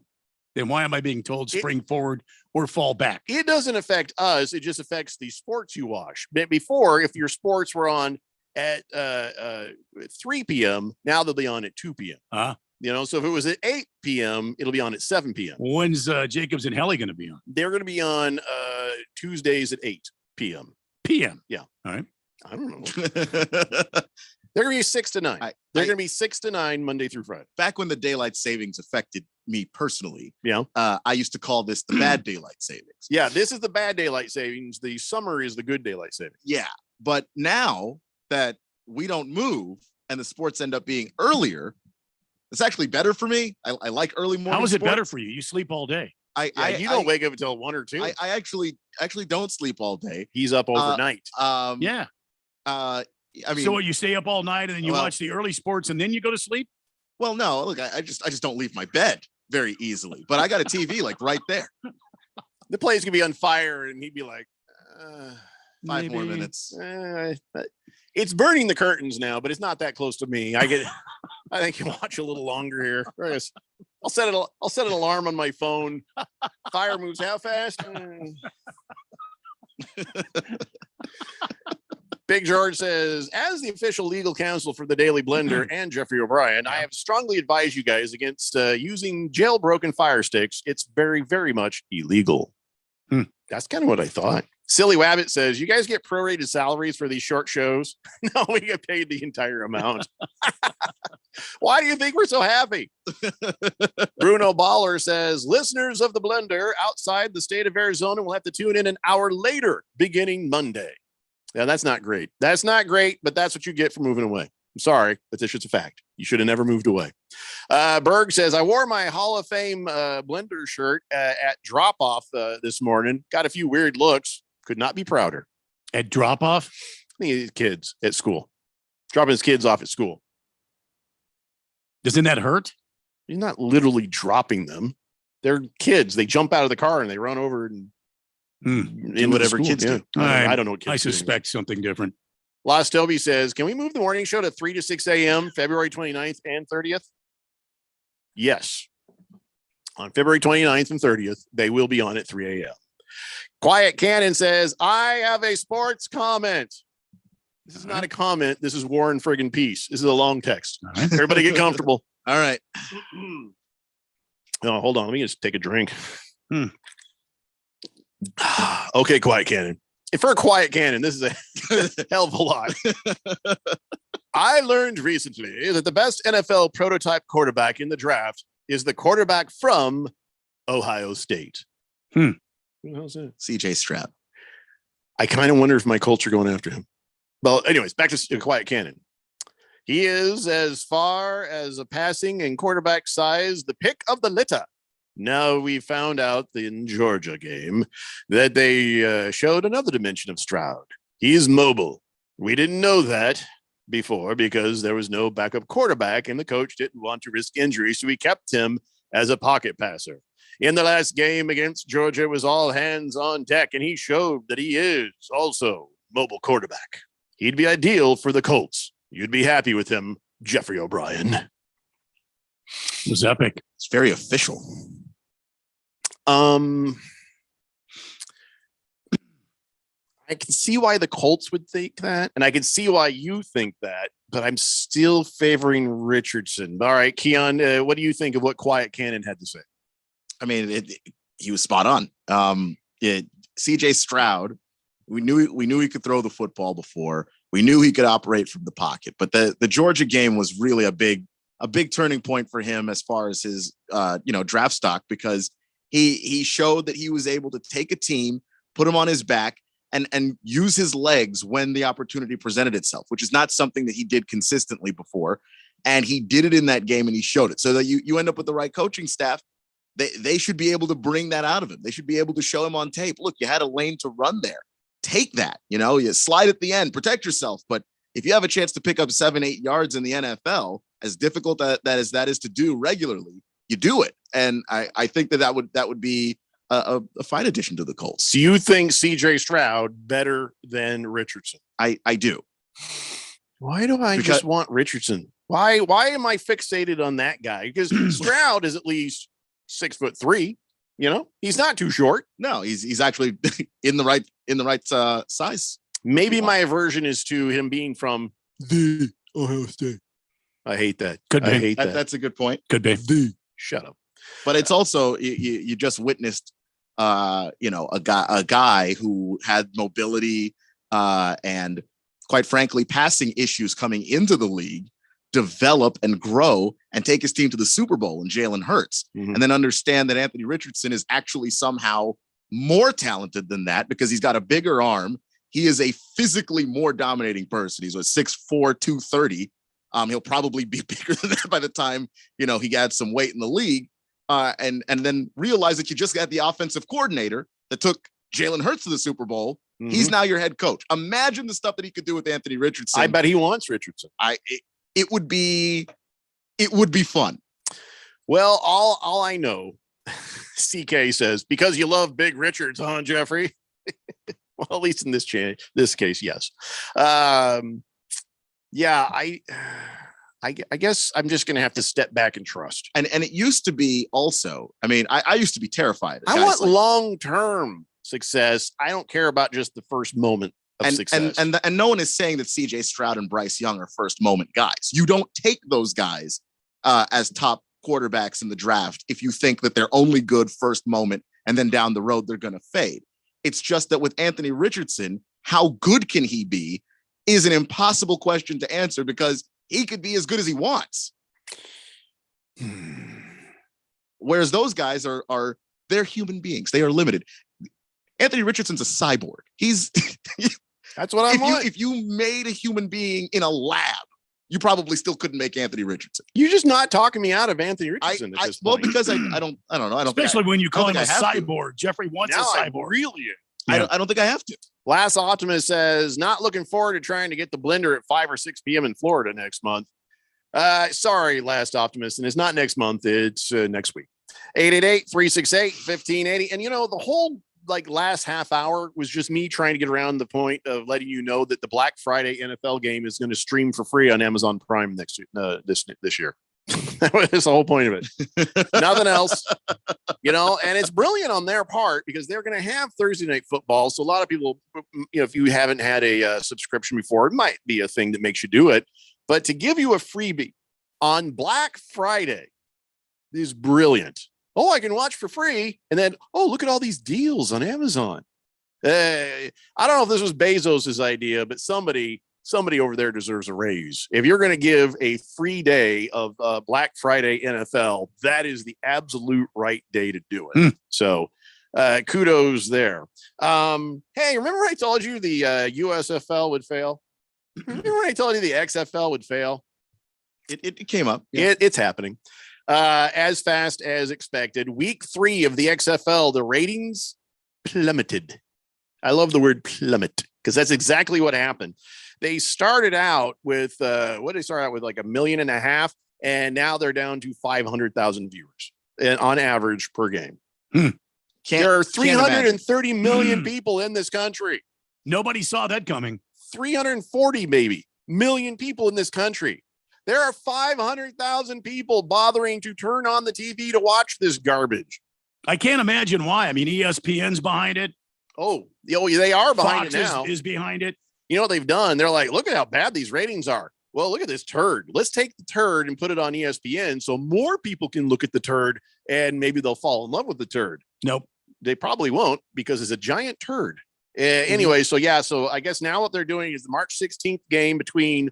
then why am I being told spring forward or fall back? It doesn't affect us. It just affects the sports you watch. But before, if your sports were on at 3 p.m., now they'll be on at 2 p.m. You know, so if it was at 8 p.m., it'll be on at 7 p.m. When's Jacobs and Helly going to be on? They're going to be on Tuesdays at 8 p.m. PM. Yeah. All right. I don't know. They're going to be 6 to 9. They're going to be 6 to 9 Monday through Friday. Back when the daylight savings affected me personally, yeah, I used to call this the bad daylight savings. Yeah, this is the bad daylight savings. The summer is the good daylight savings. Yeah, but now that we don't move and the sports end up being earlier, it's actually better for me. I like early morning. How is it sports. better for you? You sleep all day. You don't wake up until 1 or 2. I actually don't sleep all day. He's up overnight. Yeah. I mean, so what, you stay up all night and then you watch the early sports and then you go to sleep? Well, no, look, I just don't leave my bed very easily, but I got a TV like right there. The place could be on fire and he'd be like, 5 more minutes. It's burning the curtains now, but it's not that close to me. I think you watch a little longer here. I'll set an alarm on my phone. Fire moves how fast? Big George says, as the official legal counsel for the Daily Blender and Jeffrey O'Brien, I have strongly advised you guys against using jailbroken fire sticks. It's very, very much illegal. That's kind of what I thought. Silly Wabbit says, you guys get prorated salaries for these short shows? No, we get paid the entire amount. Why do you think we're so happy? Bruno Baller says, listeners of the Blender outside the state of Arizona will have to tune in an hour later, beginning Monday. Yeah, that's not great. That's not great, but that's what you get for moving away. I'm sorry, but this is a fact. You should have never moved away. Berg says, I wore my Hall of Fame Blender shirt at drop-off this morning. Got a few weird looks. Could not be prouder. At drop-off? Kids at school. Dropping his kids off at school. Doesn't that hurt? You're not literally dropping them. They're kids. They jump out of the car and they run over and do whatever kids do. I don't know what kids I do. suspect something different. Lost Toby says, can we move the morning show to 3 to 6 a.m. February 29th and 30th? Yes. On February 29th and 30th, they will be on at 3 a.m. Quiet Cannon says, I have a sports comment. This is not a comment. This is War and friggin' Peace. This is a long text. Everybody get comfortable. All right. Oh, hold on. Let me just take a drink. Okay, Quiet Cannon. And for a Quiet Cannon, this is a hell of a lot. I learned recently that the best NFL prototype quarterback in the draft is the quarterback from Ohio State. How's that? CJ Stroud. I kind of wonder if my Colts are going after him. Well, anyways, back to Quiet Cannon. He is, as far as a passing and quarterback size, the pick of the litter. Now we found out in Georgia game that they showed another dimension of Stroud. He's mobile. We didn't know that before because there was no backup quarterback and the coach didn't want to risk injury, so he kept him as a pocket passer. In the last game against Georgia, it was all hands on deck, and he showed that he is also mobile quarterback. He'd be ideal for the Colts. You'd be happy with him, Jeffrey O'Brien. It was epic. It's very official. I can see why the Colts would think that, and I can see why you think that, but I'm still favoring Richardson. All right, Keon, what do you think of what Quiet Cannon had to say? I mean, he was spot on. CJ Stroud, we knew he could throw the football before. We knew he could operate from the pocket, but the Georgia game was really a big turning point for him as far as his draft stock, because he showed that he was able to take a team, put him on his back, and use his legs when the opportunity presented itself, which is not something that he did consistently before. And he did it in that game and he showed it. So that you end up with the right coaching staff. They should be able to bring that out of him. They should be able to show him on tape. Look, you had a lane to run there. Take that, you slide at the end, protect yourself. But if you have a chance to pick up 7-8 yards in the NFL, as difficult that is to do regularly, you do it. And I think that would be a fine addition to the Colts. Do you think CJ Stroud better than Richardson? I do. Why do I just want Richardson? Why am I fixated on that guy? Because Stroud is at least 6'3". He's not too short. No, he's actually in the right size. Maybe my aversion is to him being from the Ohio State. I hate that. Could be. I hate that. That's a good point. Could be. Shut up. But it's also you just witnessed a guy who had mobility and quite frankly passing issues coming into the league develop and grow and take his team to the Super Bowl in Jalen Hurts. And then understand that Anthony Richardson is actually somehow more talented than that because he's got a bigger arm. He is a physically more dominating person. He's a 6'4", 230. He'll probably be bigger than that by the time, he adds some weight in the league. And then realize that you just got the offensive coordinator that took Jalen Hurts to the Super Bowl. He's now your head coach. Imagine the stuff that he could do with Anthony Richardson. I bet he wants Richardson. It would be fun. Well, all I know, CK says, because you love Big Richards, huh, Jeffrey? Well, at least in this case, yes. Yeah, I guess I'm just going to have to step back and trust. And it used to be also, I used to be terrified. I want long-term success. I don't care about just the first moment of success. And no one is saying that CJ Stroud and Bryce Young are first moment guys. You don't take those guys as top quarterbacks in the draft if you think that they're only good first moment and then down the road they're going to fade. It's just that with Anthony Richardson, how good can he be is an impossible question to answer because he could be as good as he wants. Whereas those guys they're human beings. They are limited. Anthony Richardson's a cyborg. He's that's what I want. If you made a human being in a lab, you probably still couldn't make Anthony Richardson. You're just not talking me out of Anthony Richardson at this point. Well, because I don't know. Especially when you call him a cyborg. Jeffrey wants a cyborg. I don't think I have to. Last Optimist says, not looking forward to trying to get the blender at 5 or 6 p.m. in Florida next month. Sorry, Last Optimist. And it's not next month. It's next week. 888-368-1580. And the whole last half hour was just me trying to get around the point of letting you know that the Black Friday NFL game is going to stream for free on Amazon Prime this year. That was the whole point of it. Nothing else, and it's brilliant on their part because they're going to have Thursday night football. So a lot of people, if you haven't had a subscription before, it might be a thing that makes you do it. But to give you a freebie on Black Friday is brilliant. Oh, I can watch for free. And then, look at all these deals on Amazon. I don't know if this was Bezos's idea, but somebody over there deserves a raise. If you're going to give a free day of Black Friday NFL, that is the absolute right day to do it. So kudos there. Hey, remember I told you the USFL would fail? Remember I told you the XFL would fail? It came up. Yeah. It's happening. As fast as expected. Week 3 of the XFL, the ratings plummeted. I love the word plummet because that's exactly what happened. They started out with like 1.5 million, and now they're down to 500,000 viewers on average per game. There are 330 million people in this country. Nobody saw that coming. 340 million people in this country. There are 500,000 people bothering to turn on the TV to watch this garbage. I can't imagine why. ESPN's behind it. Oh, they are behind Fox it now. Is behind it. You know what they've done? They're like, look at how bad these ratings are. Well, look at this turd. Let's take the turd and put it on ESPN so more people can look at the turd and maybe they'll fall in love with the turd. Nope. They probably won't because it's a giant turd. Anyway, so I guess now what they're doing is the March 16th game between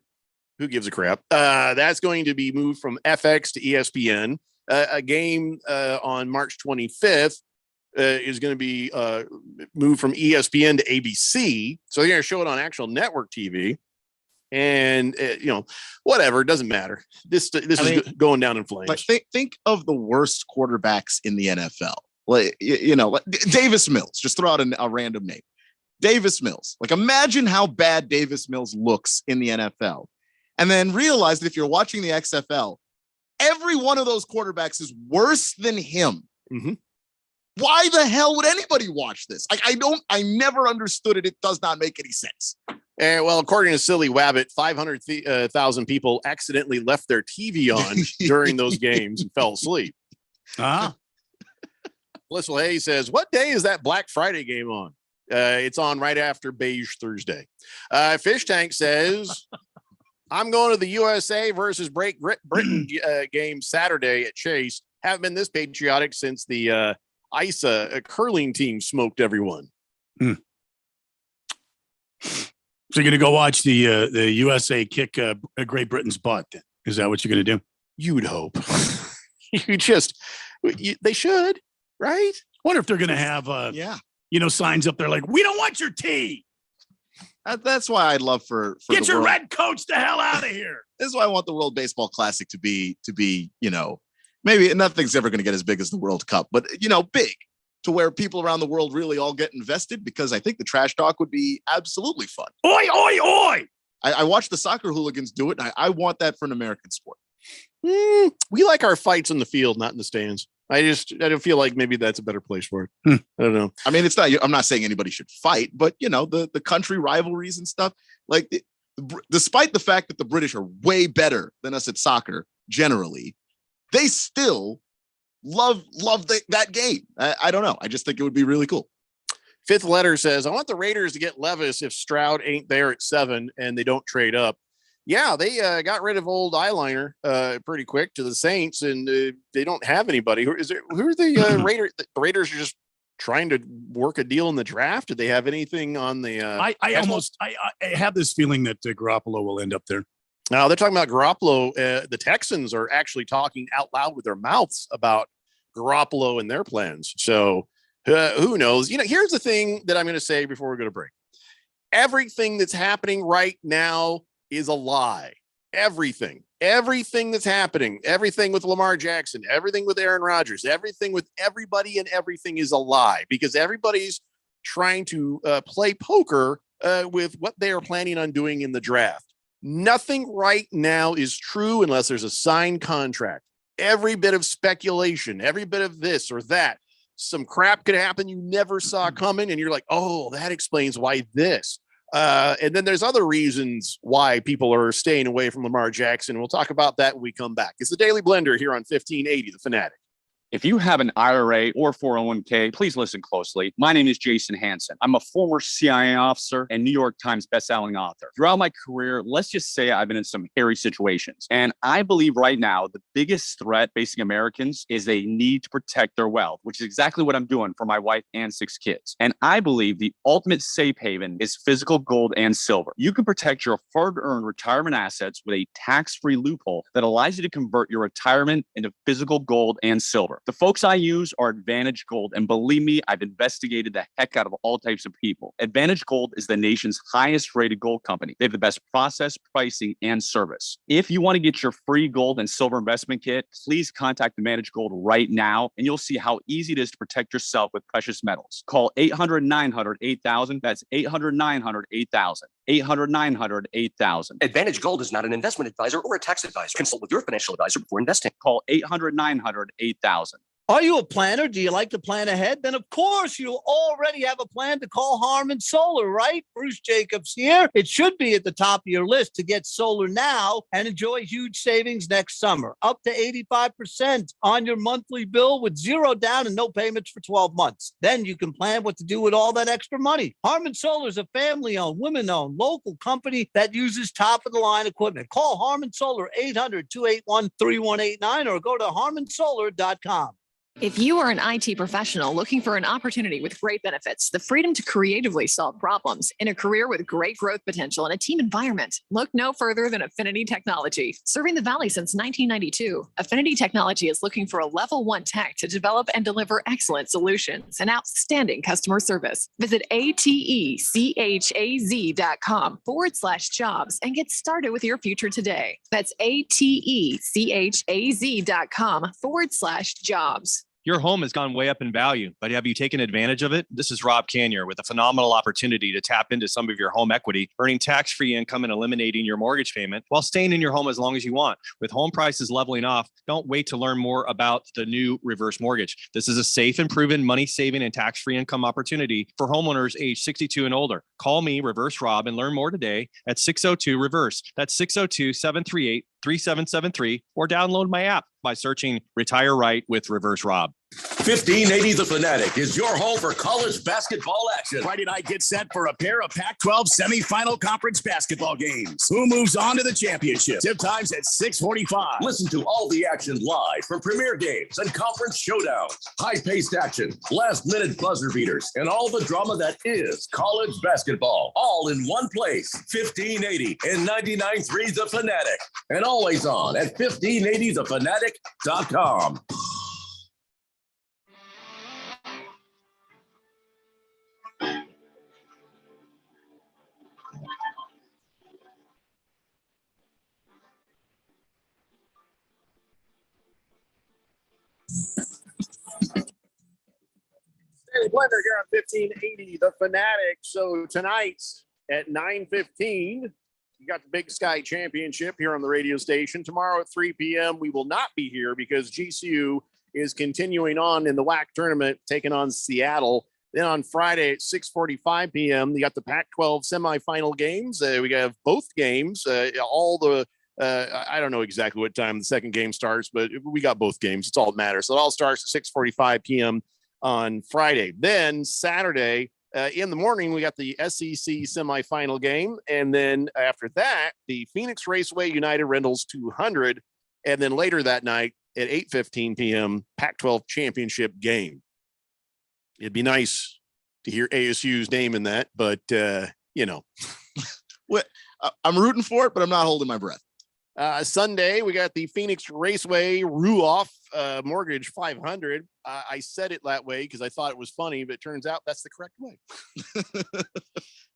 who gives a crap? That's going to be moved from FX to ESPN. A game on March 25th is going to be moved from ESPN to ABC. So they're going to show it on actual network TV. And whatever, it doesn't matter. This is going down in flames. But think of the worst quarterbacks in the NFL. Like like Davis Mills. Just throw out a random name. Davis Mills. Like, imagine how bad Davis Mills looks in the NFL, and then realize that if you're watching the XFL, every one of those quarterbacks is worse than him. Mm-hmm. Why the hell would anybody watch this? I never understood it. It does not make any sense. Well, according to Silly Wabbit, 500,000 people accidentally left their TV on during those games and fell asleep. Blissful Hayes says, what day is that Black Friday game on? It's on right after Beige Thursday. Fish Tank says, I'm going to the USA versus Great Britain game Saturday at Chase. Haven't been this patriotic since the ISA curling team smoked everyone. So you're going to go watch the USA kick Great Britain's butt? Then? Is that what you're going to do? You would hope. They should, right? Wonder if they're going to have signs up there like, we don't want your tea. That's why I'd love for get your red coats the hell out of here. This is why I want the World Baseball Classic to be maybe nothing's ever going to get as big as the World Cup, but big to where people around the world really all get invested, because I think the trash talk would be absolutely fun. Oi, oi, oi. I watched the soccer hooligans do it, and I want that for an American sport. We like our fights in the field, not in the stands. I don't feel like maybe that's a better place for it. I don't know. I mean, I'm not saying anybody should fight, but the country rivalries and stuff, like despite the fact that the British are way better than us at soccer generally, they still love that game. I don't know. I just think it would be really cool. Fifth Letter says, I want the Raiders to get Levis if Stroud ain't there at 7 and they don't trade up. Yeah, they got rid of old eyeliner pretty quick to the Saints, and they don't have anybody. Who are the Raiders? The Raiders are just trying to work a deal in the draft. Did they have anything on the? I have this feeling that Garoppolo will end up there. Now they're talking about Garoppolo. The Texans are actually talking out loud with their mouths about Garoppolo and their plans. So who knows? Here's the thing that I'm going to say before we go to break. Everything that's happening right now is a lie. Everything that's happening, everything with Lamar Jackson, everything with Aaron Rodgers, everything with everybody and everything is a lie, because everybody's trying to play poker with what they are planning on doing in the draft. Nothing right now is true unless there's a signed contract. Every bit of speculation, every bit of this or that, some crap could happen you never saw coming, and you're like, oh, that explains why this. And then there's other reasons why people are staying away from Lamar Jackson. We'll talk about that when we come back. It's the Daily Blender here on 1580, The Fanatic. If you have an IRA or 401k, please listen closely. My name is Jason Hansen. I'm a former CIA officer and New York Times bestselling author. Throughout my career, let's just say I've been in some hairy situations. And I believe right now, the biggest threat facing Americans is they need to protect their wealth, which is exactly what I'm doing for my wife and 6 kids. And I believe the ultimate safe haven is physical gold and silver. You can protect your hard-earned retirement assets with a tax-free loophole that allows you to convert your retirement into physical gold and silver. The folks I use are Advantage Gold, and believe me, I've investigated the heck out of all types of people. Advantage Gold is the nation's highest rated gold company. They have the best process, pricing, and service. If you want to get your free gold and silver investment kit, please contact Advantage Gold right now, and you'll see how easy it is to protect yourself with precious metals. Call 800-900-8000. That's 800-900-8000. 800-900-8000. Advantage Gold is not an investment advisor or a tax advisor. Consult with your financial advisor before investing. Call 800-900-8000. Are you a planner? Do you like to plan ahead? Then, of course, you already have a plan to call Harmon Solar, right? Bruce Jacobs here. It should be at the top of your list to get solar now and enjoy huge savings next summer. Up to 85% on your monthly bill with 0 down and no payments for 12 months. Then you can plan what to do with all that extra money. Harmon Solar is a family-owned, women-owned, local company that uses top-of-the-line equipment. Call Harmon Solar 800-281-3189 or go to harmonsolar.com. If you are an IT professional looking for an opportunity with great benefits, the freedom to creatively solve problems in a career with great growth potential and a team environment, look no further than Affinity Technology. Serving the Valley since 1992, Affinity Technology is looking for a level 1 tech to develop and deliver excellent solutions and outstanding customer service. Visit atechaz.com/jobs and get started with your future today. That's atechaz.com/jobs. Your home has gone way up in value, but have you taken advantage of it? This is Rob Canier with a phenomenal opportunity to tap into some of your home equity, earning tax-free income and eliminating your mortgage payment while staying in your home as long as you want. With home prices leveling off, don't wait to learn more about the new reverse mortgage. This is a safe and proven money-saving and tax-free income opportunity for homeowners age 62 and older. Call me, Reverse Rob, and learn more today at 602-REVERSE. That's 602-738-3773, or download my app by searching Retire Right with Reverse Rob. 1580 The Fanatic is your home for college basketball action. Friday night, get set for a pair of Pac-12 semifinal conference basketball games. Who moves on to the championship? Tip times at 6:45. Listen to all the action live from premier games and conference showdowns. High-paced action, last-minute buzzer beaters, and all the drama that is college basketball. All in one place. 1580 and 99.3 The Fanatic. And always on at 1580thefanatic.com. Danny Blender here on 1580 The Fanatic. So tonight at 9:15, you got the Big Sky Championship here on the radio station. Tomorrow at 3 p.m., we will not be here because GCU is continuing on in the WAC tournament, taking on Seattle. Then on Friday at 6:45 p.m., you got the Pac-12 semifinal games. We have both games, all the I don't know exactly what time the second game starts, but we got both games. It's all that matters. So it all starts at 6:45 p.m. on Friday. Then Saturday in the morning, we got the SEC semifinal game. And then after that, the Phoenix Raceway United Rentals 200. And then later that night at 8:15 p.m., Pac-12 championship game. It'd be nice to hear ASU's name in that, but, you know. What I'm rooting for it, but I'm not holding my breath. Sunday, we got the Phoenix Raceway Ruoff Mortgage 500. I said it that way because I thought it was funny, but it turns out that's the correct way.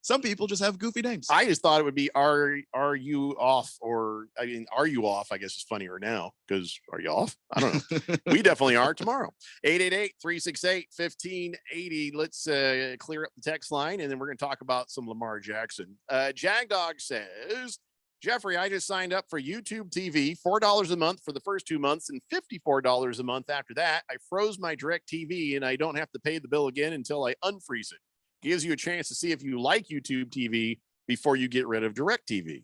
Some people just have goofy names. I just thought it would be are you off? Or I mean, are you off? I guess is funnier now because are you off? I don't know. We definitely are tomorrow. 888-368-1580. Let's clear up the text line, and then we're going to talk about some Lamar Jackson. Jagdog says, Jeffrey, I just signed up for YouTube TV, $4 a month for the first 2 months and $54 a month after that. I froze my DirecTV and I don't have to pay the bill again until I unfreeze it. Gives you a chance to see if you like YouTube TV before you get rid of DirecTV.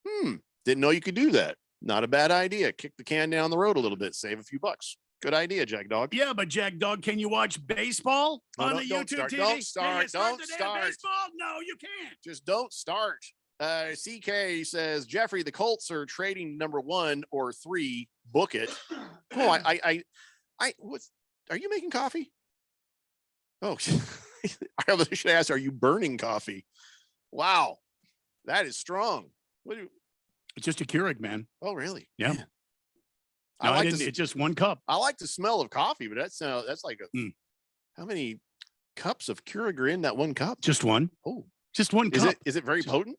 Didn't know you could do that. Not a bad idea. Kick the can down the road a little bit, save a few bucks. Good idea, Jagdog. Yeah, but Jagdog, can you watch baseball on the YouTube TV? Don't start. Don't start. Baseball? No, you can't. Just don't start. CK says, Jeffrey, the Colts are trading number 1 or 3. Book it. Oh, what? Are you making coffee? Oh, I should ask, are you burning coffee? Wow, that is strong. It's just a Keurig, man. Oh, really? Yeah. Man. No, it's just 1 cup. I like the smell of coffee, but that's like how many cups of Keurig are in that 1 cup? Just 1. Oh, just 1 cup. Is it very potent?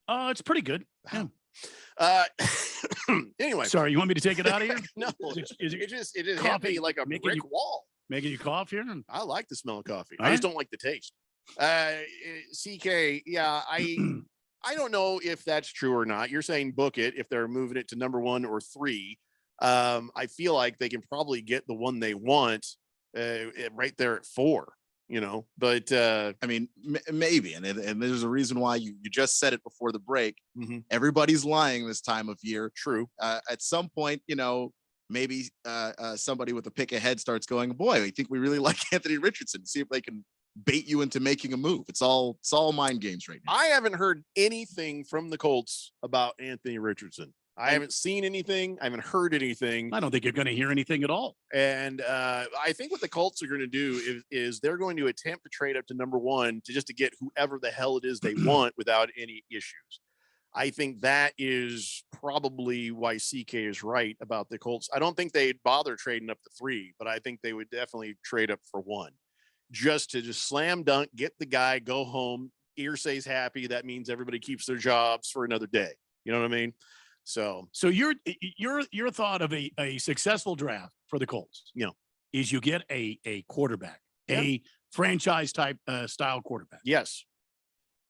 It's pretty good. Yeah. Anyway, sorry, you want me to take it out of here? No, it just hit me like a brick wall. Making you cough here? I like the smell of coffee. All I just right. don't like the taste. CK, yeah, I don't know if that's true or not. You're saying book it if they're moving it to number 1 or 3. I feel like they can probably get the one they want right there at 4. You know, but I mean, maybe, and there's a reason why you just said it before the break. Mm-hmm. Everybody's lying this time of year. True. At some point, you know, maybe somebody with a pick ahead starts going, boy, I think we really like Anthony Richardson. See if they can bait you into making a move. It's all mind games right now. I haven't heard anything from the Colts about Anthony Richardson. I haven't seen anything. I haven't heard anything. I don't think you're going to hear anything at all. And I think what the Colts are going to do is they're going to attempt to trade up to number 1 to get whoever the hell it is they want without any issues. I think that is probably why CK is right about the Colts. I don't think they'd bother trading up to 3, but I think they would definitely trade up for 1 just to slam dunk, get the guy, go home. Irsay's happy. That means everybody keeps their jobs for another day. You know what I mean? So your thought of a successful draft for the Colts, is you get a quarterback, a franchise type style quarterback. Yes.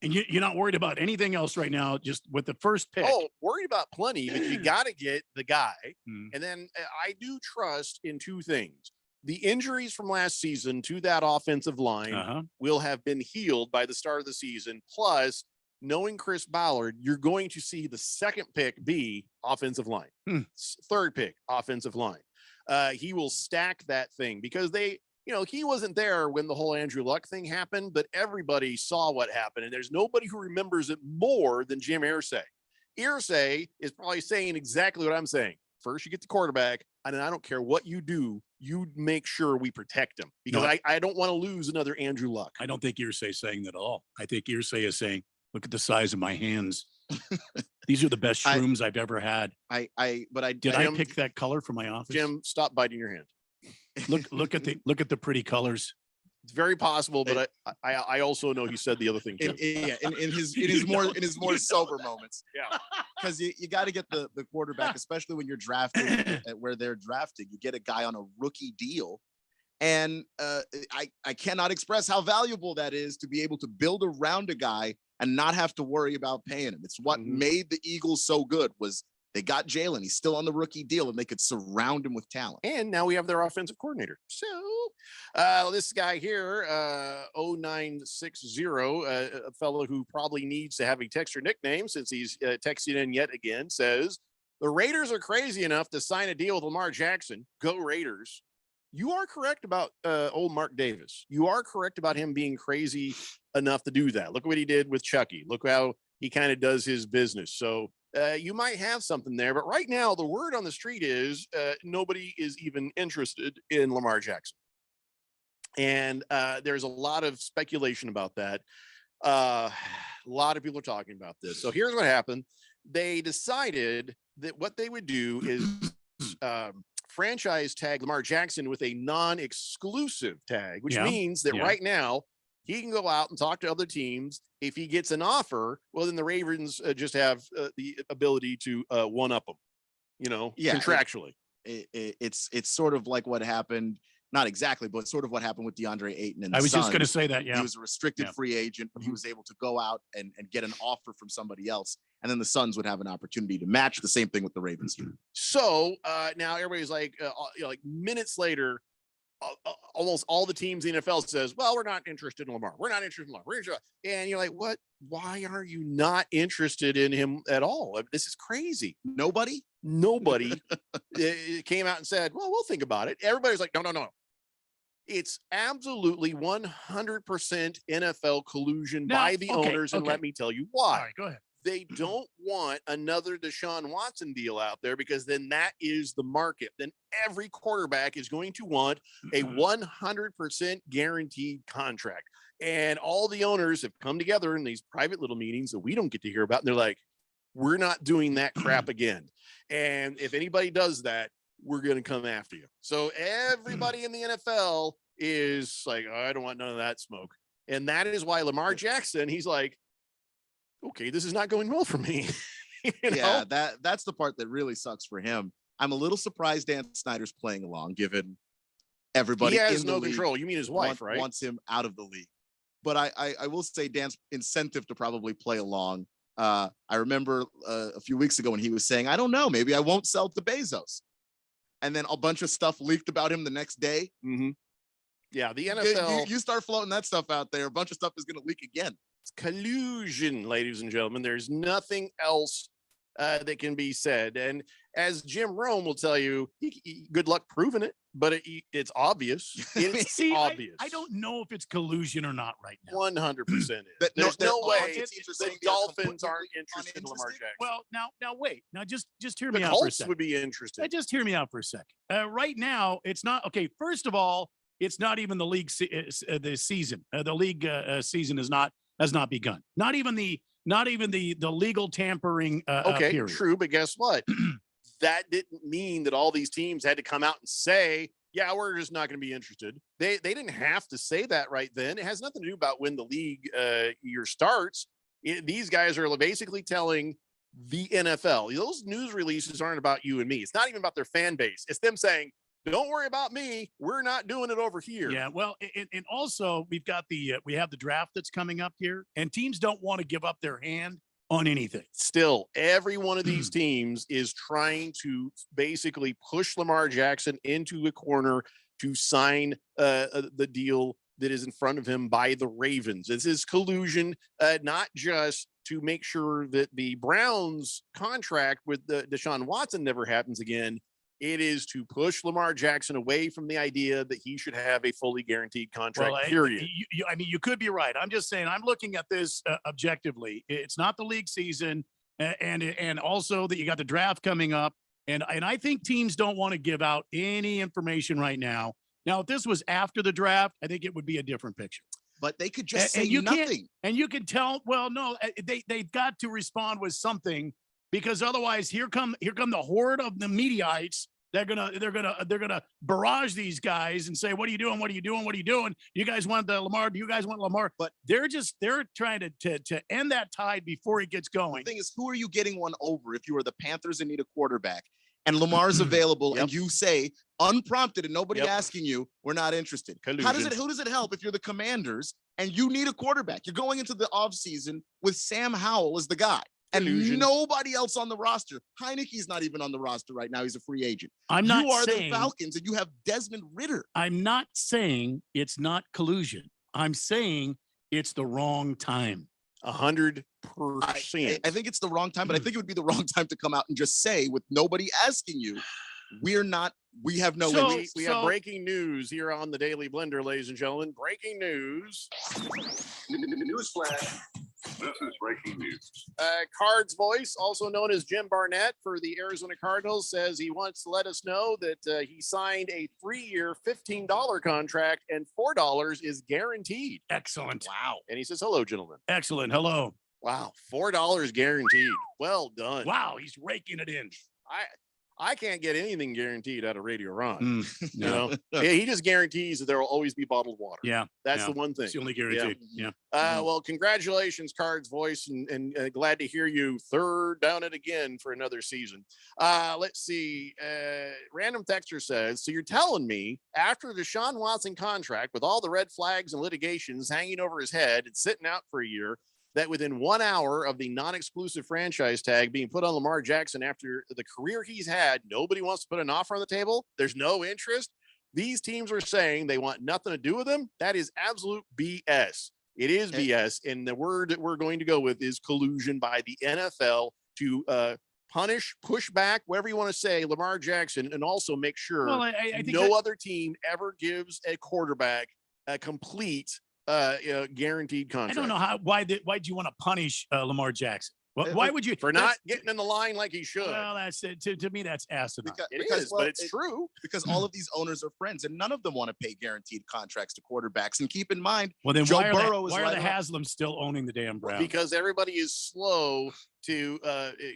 And you're not worried about anything else right now, just with the first pick. Oh, worried about plenty, but you got to get the guy. And then I do trust in 2 things. The injuries from last season to that offensive line will have been healed by the start of the season. Plus, knowing Chris Ballard, you're going to see the second pick be offensive line. Third pick, offensive line. He will stack that thing because he wasn't there when the whole Andrew Luck thing happened, but everybody saw what happened. And there's nobody who remembers it more than Jim Irsay. Irsay is probably saying exactly what I'm saying. First, you get the quarterback, and I don't care what you do, you make sure we protect him because I don't want to lose another Andrew Luck. I don't think Irsay is saying that at all. I think Irsay is saying, look at the size of my hands. These are the best shrooms I've ever had. Did I pick that color for my office? Jim, stop biting your hand. Look at the pretty colors. It's very possible, but I also know he said the other thing too. In his more sober moments. Yeah, because you got to get the quarterback, especially when you're drafting at where they're drafting. You get a guy on a rookie deal, and I cannot express how valuable that is to be able to build around a guy and not have to worry about paying him. It's what made the Eagles so good was they got Jalen. He's still on the rookie deal, and they could surround him with talent. And now we have their offensive coordinator. So this guy here, 0960, a fellow who probably needs to have a texter nickname since he's texting in yet again, says, the Raiders are crazy enough to sign a deal with Lamar Jackson. Go Raiders. You are correct about old Mark Davis. You are correct about him being crazy enough to do that. Look what he did with Chucky. Look how he kind of does his business. So you might have something there, but right now the word on the street is nobody is even interested in Lamar Jackson. And there's a lot of speculation about that. A lot of people are talking about this. So here's what happened. They decided that what they would do is franchise tag Lamar Jackson with a non-exclusive tag, which means that right now he can go out and talk to other teams. If he gets an offer, well, then the Ravens just have the ability to one-up them, contractually. It's sort of like what happened, not exactly, but sort of what happened with DeAndre Ayton. And I was just going to say that, He was a restricted free agent, but he was able to go out and get an offer from somebody else. And then the Suns would have an opportunity to match. The same thing with the Ravens. So now everybody's like minutes later, almost all the teams in the NFL says, well, we're not interested in Lamar. We're not interested in Lamar. And you're like, what? Why are you not interested in him at all? This is crazy. Nobody came out and said, well, we'll think about it. Everybody's like, no. It's absolutely 100% NFL collusion by the owners. And let me tell you why. All right, go ahead. They don't want another Deshaun Watson deal out there because then that is the market. Then every quarterback is going to want a 100% guaranteed contract. And all the owners have come together in these private little meetings that we don't get to hear about. And they're like, we're not doing that crap again. And if anybody does that, we're going to come after you. So everybody in the NFL is like, oh, I don't want none of that smoke. And that is why Lamar Jackson, he's like, okay, this is not going well for me. Yeah, that's the part that really sucks for him. I'm a little surprised Dan Snyder's playing along, given everybody he has in the no league control. You mean his wife, right? Wants him out of the league. But I will say Dan's incentive to probably play along. I remember a few weeks ago when he was saying, I don't know, maybe I won't sell to Bezos. And then a bunch of stuff leaked about him the next day. Mm-hmm. Yeah, the NFL. You start floating that stuff out there, a bunch of stuff is going to leak again. It's collusion, ladies and gentlemen. There's nothing else that can be said. And as Jim Rome will tell you, good luck proving it, but it's obvious. It's obvious. I don't know if it's collusion or not right now. 100% is. There's no way the Dolphins aren't interested in Lamar Jackson. Well, now wait. Now just hear me The out for a Colts second. would be interested. Just hear me out for a second. Right now, it's not okay. First of all, it's not even the league the season. The league season has not begun. Not even the legal tampering. Okay, period. true, but guess what? That didn't mean that all these teams had to come out and say, "Yeah, we're just not going to be interested." They didn't have to say that right then. It has nothing to do about when the league year starts. These guys are basically telling the NFL. Those news releases aren't about you and me. It's not even about their fan base. It's them saying, "Don't worry about me. We're not doing it over here." Yeah, well, and also we have the draft that's coming up here, and teams don't want to give up their hand on anything. Still, every one of these teams is trying to basically push Lamar Jackson into a corner to sign the deal that is in front of him by the Ravens. This is collusion, not just to make sure that the Browns contract with Deshaun Watson never happens again. It is to push Lamar Jackson away from the idea that he should have a fully guaranteed contract, period. I mean, you could be right. I'm just saying, I'm looking at this objectively. It's not the league season, and also that you got the draft coming up. And I think teams don't want to give out any information right now. Now, if this was after the draft, I think it would be a different picture. But they could just say you nothing. And you can tell, well, no, they've got to respond with something, because otherwise here come the horde of the Mediaites. They're gonna barrage these guys and say, "What are you doing? What are you doing? What are you doing? You guys want the Lamar? Do you guys want Lamar?" But they're trying to end that tide before it gets going. The thing is, who are you getting one over if you are the Panthers and need a quarterback and Lamar's available and you say unprompted and nobody asking you, "We're not interested"? Who does it help if you're the Commanders and you need a quarterback? You're going into the offseason with Sam Howell as the guy. And nobody else on the roster. Heineke's not even on the roster right now. He's a free agent. You are the Falcons, and you have Desmond Ridder. I'm not saying it's not collusion. I'm saying it's the wrong time. 100%. I think it's the wrong time, but I think it would be the wrong time to come out and just say, with nobody asking you, we have no interest. We have breaking news here on the Daily Blender, ladies and gentlemen. Breaking news. Newsflash. This is breaking news. Cards Voice, also known as Jim Barnett for the Arizona Cardinals, says he wants to let us know that he signed a 3-year, $15 contract and $4 is guaranteed. Excellent. Wow. And he says, "Hello, gentlemen." Excellent. Hello. Wow. $4 guaranteed. Well done. Wow. He's raking it in. I can't get anything guaranteed out of Radio Ron. You know, he just guarantees that there will always be bottled water. Yeah, that's the one thing. It's the only guaranteed. Yeah. Well, congratulations, Cards Voice, and glad to hear you third down it again for another season. Let's see. Random Texter says, "So you're telling me after the Deshaun Watson contract, with all the red flags and litigations hanging over his head and sitting out for a year, that within 1 hour of the non-exclusive franchise tag being put on Lamar Jackson after the career he's had, nobody wants to put an offer on the table? There's no interest? These teams are saying they want nothing to do with him? That is absolute BS. It is BS. And the word that we're going to go with is collusion by the NFL to punish, push back, whatever you want to say, Lamar Jackson, and also make sure I think no other team ever gives a quarterback a complete guaranteed contract. I don't know why do you want to punish Lamar Jackson? Why would you for not getting in the line like he should? Well, that's to me that's asinine. But it's true because all of these owners are friends, and none of them want to pay guaranteed contracts to quarterbacks. And keep in mind, well, then Joe why Burrow are the Haslams still owning the damn Browns? Because everybody is slow to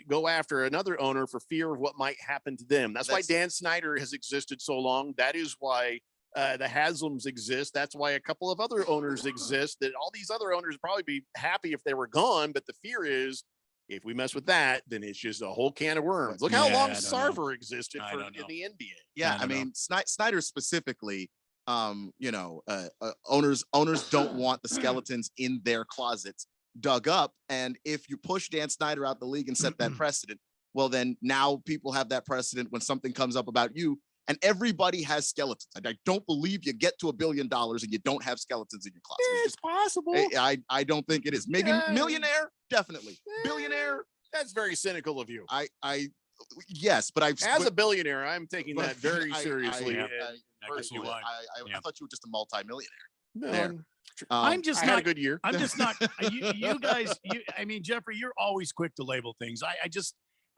go after another owner for fear of what might happen to them. That's why Dan Snyder has existed so long. That is why the Haslams exist. That's why a couple of other owners exist. That all these other owners would probably be happy if they were gone. But the fear is, if we mess with that, then it's just a whole can of worms. Look how long Sarver existed in the NBA. Yeah, I mean, Snyder specifically, owners don't want the skeletons in their closets dug up. And if you push Dan Snyder out the league and set that precedent, well, then now people have that precedent when something comes up about you. And everybody has skeletons. I don't believe you get to $1 billion and you don't have skeletons in your closet. It's possible. I don't think it is. Maybe millionaire, definitely. Billionaire, That's very cynical of you. Yes, but as a billionaire, I'm taking that very seriously. Personally, I thought you were just a multimillionaire. No, there. I'm just I not had a good year. I'm just not. You guys. I mean, Jeffrey, you're always quick to label things.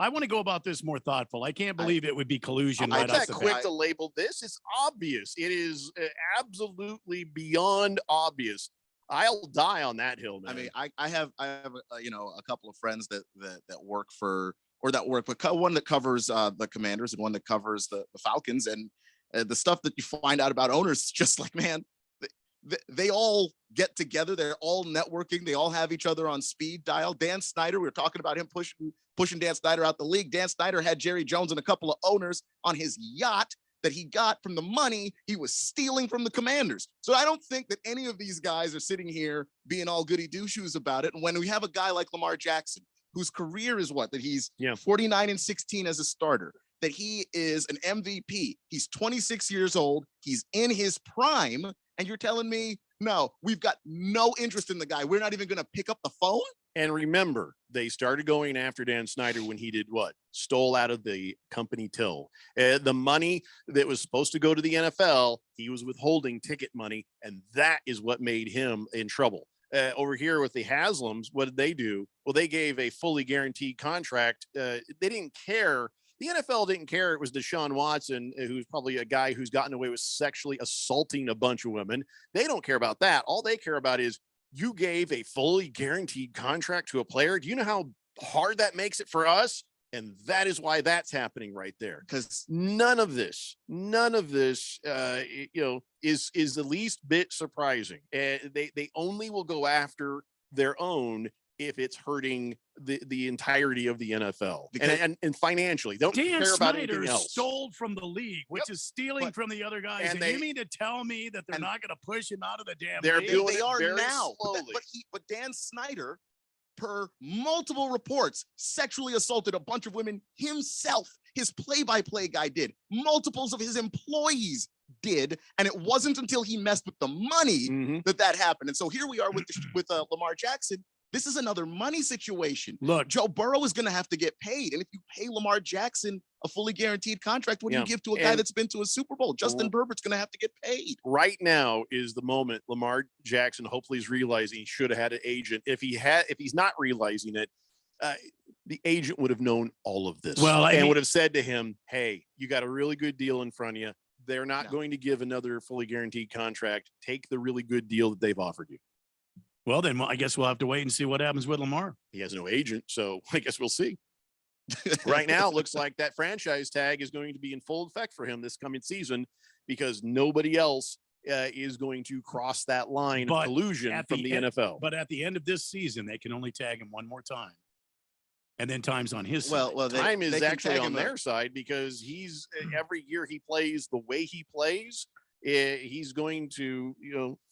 I want to go about this more thoughtful. I can't believe it would be collusion. I'm Right not off the quick bat. to label this. It's obvious. It is absolutely beyond obvious. I'll die on that hill, man. I mean, I have a couple of friends that work for one that covers the Commanders and one that covers the Falcons, and the stuff that you find out about owners is just like, man, they all get together. They're all networking. They all have each other on speed dial. Dan Snyder, we were talking about him pushing Dan Snyder out the league. Dan Snyder had Jerry Jones and a couple of owners on his yacht that he got from the money he was stealing from the Commanders. So I don't think that any of these guys are sitting here being all goody two-shoes about it. And when we have a guy like Lamar Jackson, whose career is that he's 49-16 as a starter, that he is an MVP. He's 26 years old. He's in his prime. And you're telling me, no, we've got no interest in the guy. We're not even going to pick up the phone. And remember, they started going after Dan Snyder when he did what? Stole out of the company till. The money that was supposed to go to the NFL, he was withholding ticket money, and that is what made him in trouble. Over here with the Haslams, what did they do? Well, they gave a fully guaranteed contract. They didn't care. The NFL didn't care. It was Deshaun Watson, who's probably a guy who's gotten away with sexually assaulting a bunch of women. They don't care about that. All they care about is you gave a fully guaranteed contract to a player. Do you know how hard that makes it for us? And that is why that's happening right there. Because none of this, is the least bit surprising. They only will go after their own if it's hurting the entirety of the NFL and financially. Don't Dan care about Snyder anything else. stole from the league, which is stealing from the other guys. And you mean to tell me that they're not going to push him out of the damn league? They are now. But Dan Snyder, per multiple reports, sexually assaulted a bunch of women himself. His play-by-play guy did. Multiples of his employees did, and it wasn't until he messed with the money that happened. And so here we are with Lamar Jackson. This is another money situation. Look, Joe Burrow is going to have to get paid, and if you pay Lamar Jackson a fully guaranteed contract, what do you give to a guy that's been to a Super Bowl? Justin Herbert's going to have to get paid. Right now is the moment Lamar Jackson hopefully is realizing he should have had an agent. If he's not realizing it, the agent would have known all of this. Well, and would have said to him, "Hey, you got a really good deal in front of you. They're not going to give another fully guaranteed contract. Take the really good deal that they've offered you." Well, then I guess we'll have to wait and see what happens with Lamar. He has no agent, so I guess we'll see. Right now, it looks like that franchise tag is going to be in full effect for him this coming season because nobody else is going to cross that line of collusion from the NFL. But at the end of this season, they can only tag him one more time. And then time's on his side. Well, time is actually on their side because he's every year he plays the way he plays. He's going to,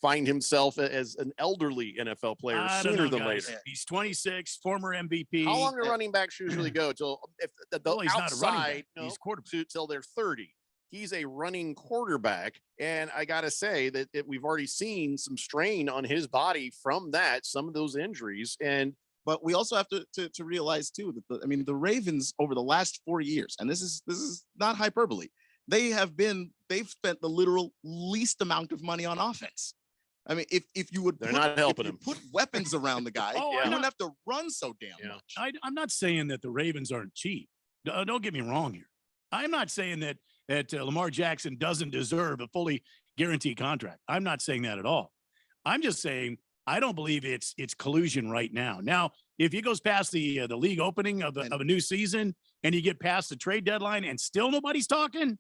find himself as an elderly NFL player sooner than later. He's 26, former MVP. How long do running backs usually go till if the he's outside? not a running back. He's quarterback till they're 30. He's a running quarterback, and I gotta say that we've already seen some strain on his body from some of those injuries, But we also have to realize too that the Ravens over the last 4 years, and this is not hyperbole, they've spent the literal least amount of money on offense. I mean, if you would, they're not helping him. Put weapons around the guy. You wouldn't have to run so damn much. I'm not saying that the Ravens aren't cheap. Don't get me wrong here. I'm not saying that Lamar Jackson doesn't deserve a fully guaranteed contract. I'm not saying that at all. I'm just saying I don't believe it's collusion right now. Now, if he goes past the league opening of a new season and you get past the trade deadline and still nobody's talking,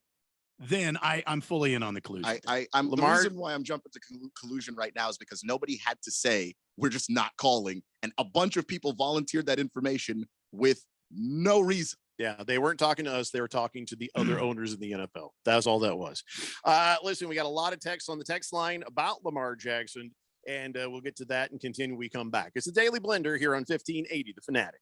then I'm fully in on the collusion. I'm Lamar, the reason why I'm jumping to collusion right now is because nobody had to say we're just not calling, and a bunch of people volunteered that information with no reason. Yeah, they weren't talking to us. They were talking to the other owners in the NFL. That's all that was. Listen, we got a lot of texts on the text line about Lamar Jackson, and we'll get to that and continue when we come back. It's the Daily Blender here on 1580 The Fanatic.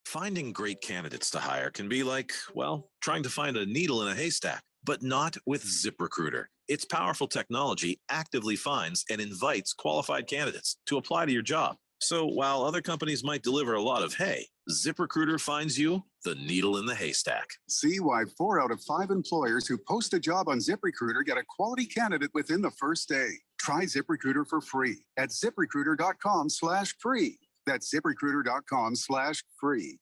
Finding great candidates to hire can be like, well, trying to find a needle in a haystack, but not with ZipRecruiter. Its powerful technology actively finds and invites qualified candidates to apply to your job. So while other companies might deliver a lot of hay, ZipRecruiter finds you the needle in the haystack. See why 4 out of 5 employers who post a job on ZipRecruiter get a quality candidate within the first day. Try ZipRecruiter for free at ziprecruiter.com/free. That's ziprecruiter.com/free.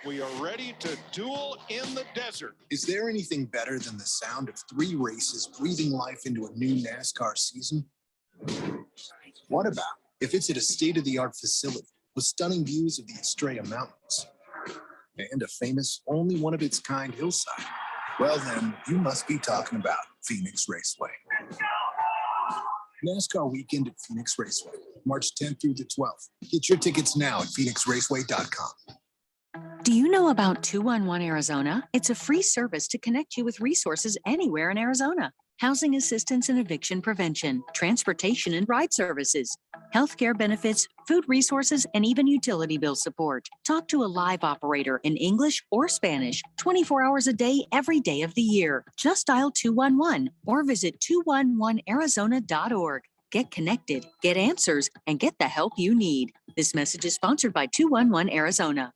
We are ready to duel in the desert. Is there anything better than the sound of 3 races breathing life into a new NASCAR season? What about if it's at a state-of-the-art facility with stunning views of the Estrella Mountains and a famous, only one of its kind hillside? Well, then you must be talking about Phoenix Raceway. NASCAR weekend at Phoenix Raceway, March 10th through the 12th. Get your tickets now at phoenixraceway.com. Do you know about 211 Arizona? It's a free service to connect you with resources anywhere in Arizona. Housing assistance and eviction prevention, transportation and ride services, healthcare benefits, food resources, and even utility bill support. Talk to a live operator in English or Spanish 24 hours a day, every day of the year. Just dial 211 or visit 211arizona.org. Get connected, get answers, and get the help you need. This message is sponsored by 211 Arizona.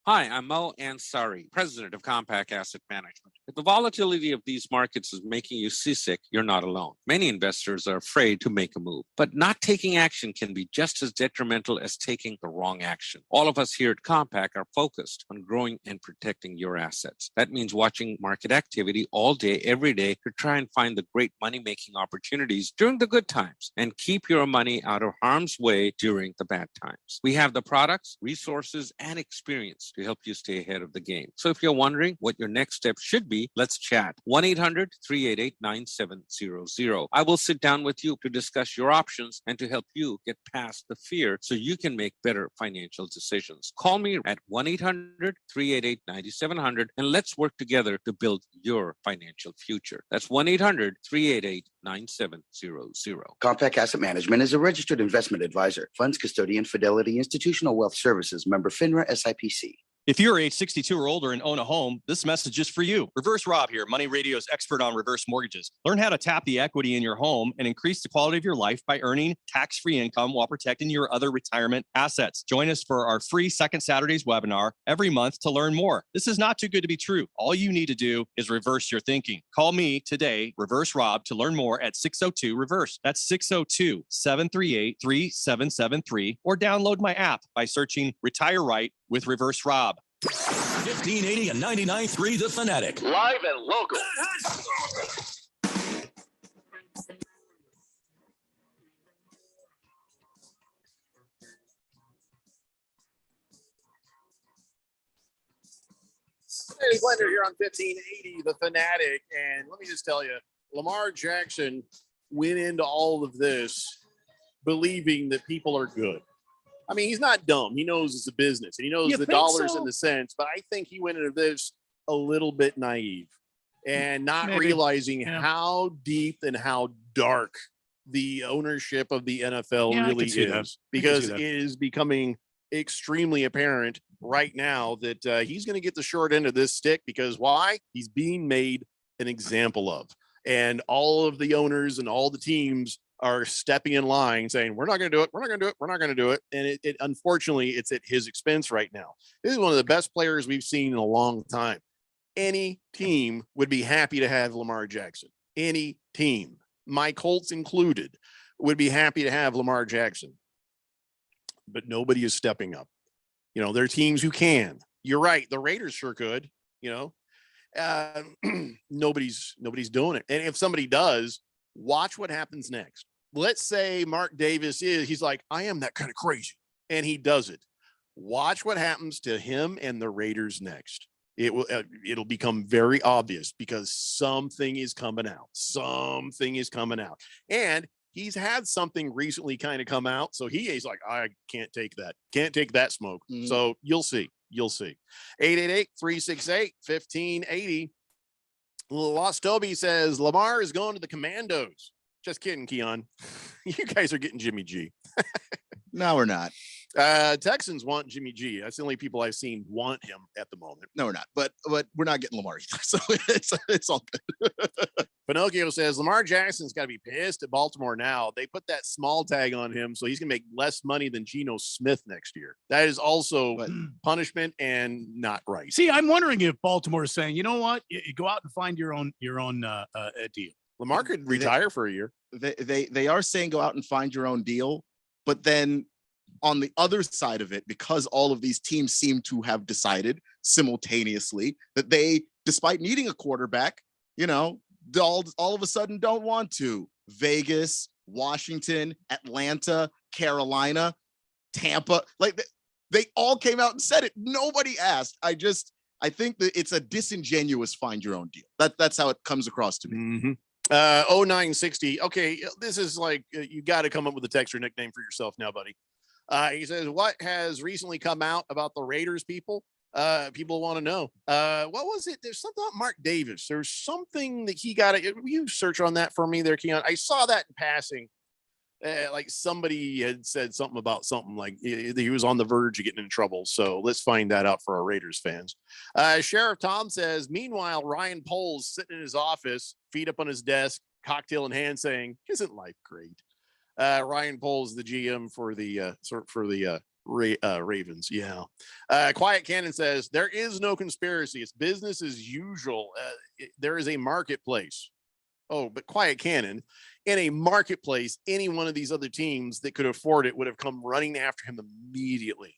Hi, I'm Mo Ansari, president of Compact Asset Management. If the volatility of these markets is making you seasick, you're not alone. Many investors are afraid to make a move, but not taking action can be just as detrimental as taking the wrong action. All of us here at Compact are focused on growing and protecting your assets. That means watching market activity all day, every day to try and find the great money-making opportunities during the good times and keep your money out of harm's way during the bad times. We have the products, resources, and experience to help you stay ahead of the game. So if you're wondering what your next step should be, let's chat. 1-800-388-9700. I will sit down with you to discuss your options and to help you get past the fear so you can make better financial decisions. Call me at 1-800-388-9700 and let's work together to build your financial future. That's 1-800-388-9700. Compact Asset Management is a registered investment advisor. Funds custodian, Fidelity Institutional Wealth Services, member FINRA SIPC. If you're age 62 or older and own a home, this message is for you. Reverse Rob here, Money Radio's expert on reverse mortgages. Learn how to tap the equity in your home and increase the quality of your life by earning tax-free income while protecting your other retirement assets. Join us for our free Second Saturdays webinar every month to learn more. This is not too good to be true. All you need to do is reverse your thinking. Call me today, Reverse Rob, to learn more at 602-REVERSE. That's 602-738-3773, or download my app by searching Retire Right with Reverse Rob. 1580 and 99.3 The Fanatic. Live and local. Hey, Blender here on 1580 The Fanatic. And let me just tell you, Lamar Jackson went into all of this believing that people are good. I mean, he's not dumb. He knows it's a business and he knows the dollars and the cents, but I think he went into this a little bit naive and not realizing how deep and how dark the ownership of the NFL really is, because it is becoming extremely apparent right now that he's going to get the short end of this stick. Because why? He's being made an example of, and all of the owners and all the teams are stepping in line saying, we're not going to do it. We're not going to do it. We're not going to do it. And it unfortunately, it's at his expense right now. This is one of the best players we've seen in a long time. Any team would be happy to have Lamar Jackson. Any team, my Colts included, would be happy to have Lamar Jackson. But nobody is stepping up. You know, there are teams who can. You're right. The Raiders sure could, you know. Nobody's doing it. And if somebody does, watch what happens next. Let's say Mark Davis he's like, I am that kind of crazy, and he does it. Watch what happens to him and the Raiders next. It'll become very obvious, because something is coming out. Something is coming out. And he's had something recently kind of come out. So he's like, I can't take that. Can't take that smoke. Mm-hmm. So you'll see. You'll see. 888-368-1580. Lost Toby says Lamar is going to the Commandos. Just kidding, Keon. You guys are getting Jimmy G. No, we're not. Texans want Jimmy G. That's the only people I've seen want him at the moment. No, we're not. But we're not getting Lamar either. So it's all good. Pinocchio says Lamar Jackson's got to be pissed at Baltimore now. They put that small tag on him, so he's going to make less money than Geno Smith next year. That is also punishment and not right. See, I'm wondering if Baltimore is saying, you know what, you go out and find your own deal. Lamar could retire for a year. They are saying go out and find your own deal, but then on the other side of it, because all of these teams seem to have decided simultaneously that they, despite needing a quarterback, all of a sudden don't want to. Vegas, Washington, Atlanta, Carolina, Tampa, like they all came out and said it. Nobody asked. I think that it's a disingenuous find your own deal. That's how it comes across to me. Mm-hmm. 0960. Okay, this is like you got to come up with a text or nickname for yourself now, buddy. He says, what has recently come out about the Raiders people? People want to know. What was it? There's something about Mark Davis. There's something that he got. You search on that for me there, Keon. I saw that in passing. Like somebody had said something about something like he was on the verge of getting in trouble. So let's find that out for our Raiders fans. Sheriff Tom says, meanwhile, Ryan Poles sitting in his office, feet up on his desk, cocktail in hand, saying, "Isn't life great?" Ryan Poles, the GM for the Ravens. Yeah. Quiet Cannon says, there is no conspiracy. It's business as usual. There is a marketplace. Oh, but Quiet Cannon, in a marketplace, any one of these other teams that could afford it would have come running after him immediately.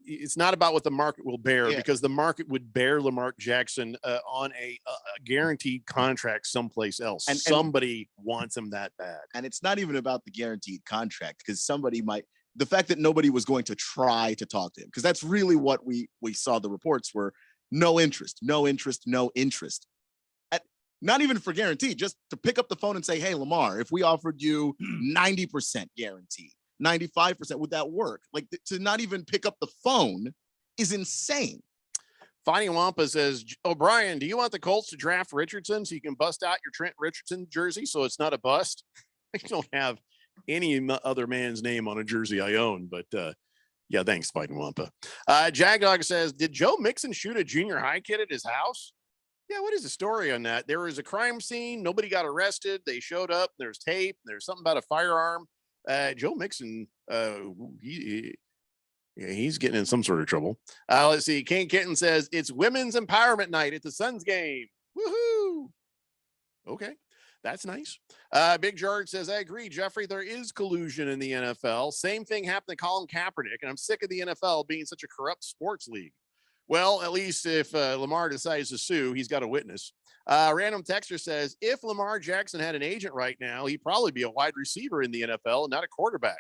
It's not about what the market will bear, because the market would bear Lamar Jackson on a guaranteed contract someplace else. And somebody wants him that bad. And it's not even about the guaranteed contract, because the fact that nobody was going to try to talk to him, because that's really what we saw. The reports were no interest. Not even for guaranteed, just to pick up the phone and say, hey, Lamar, if we offered you 90% guaranteed, 95%, would that work? Like, to not even pick up the phone is insane. Fonny Wampa says, O'Brien, do you want the Colts to draft Richardson so you can bust out your Trent Richardson jersey so it's not a bust? I don't have any other man's name on a jersey I own, but yeah, thanks, Fonny Wampa. Jagdog says, did Joe Mixon shoot a junior high kid at his house? Yeah, what is the story on that? There was a crime scene. Nobody got arrested. They showed up. There's tape. There's something about a firearm. Joe Mixon, he's getting in some sort of trouble. Let's see. Kane Kitten says, it's Women's Empowerment Night at the Suns game. Woohoo! Okay, that's nice. Big George says, I agree, Jeffrey. There is collusion in the NFL. Same thing happened to Colin Kaepernick, and I'm sick of the NFL being such a corrupt sports league. Well, at least if Lamar decides to sue, he's got a witness. Random Texter says, if Lamar Jackson had an agent right now, he'd probably be a wide receiver in the NFL, not a quarterback.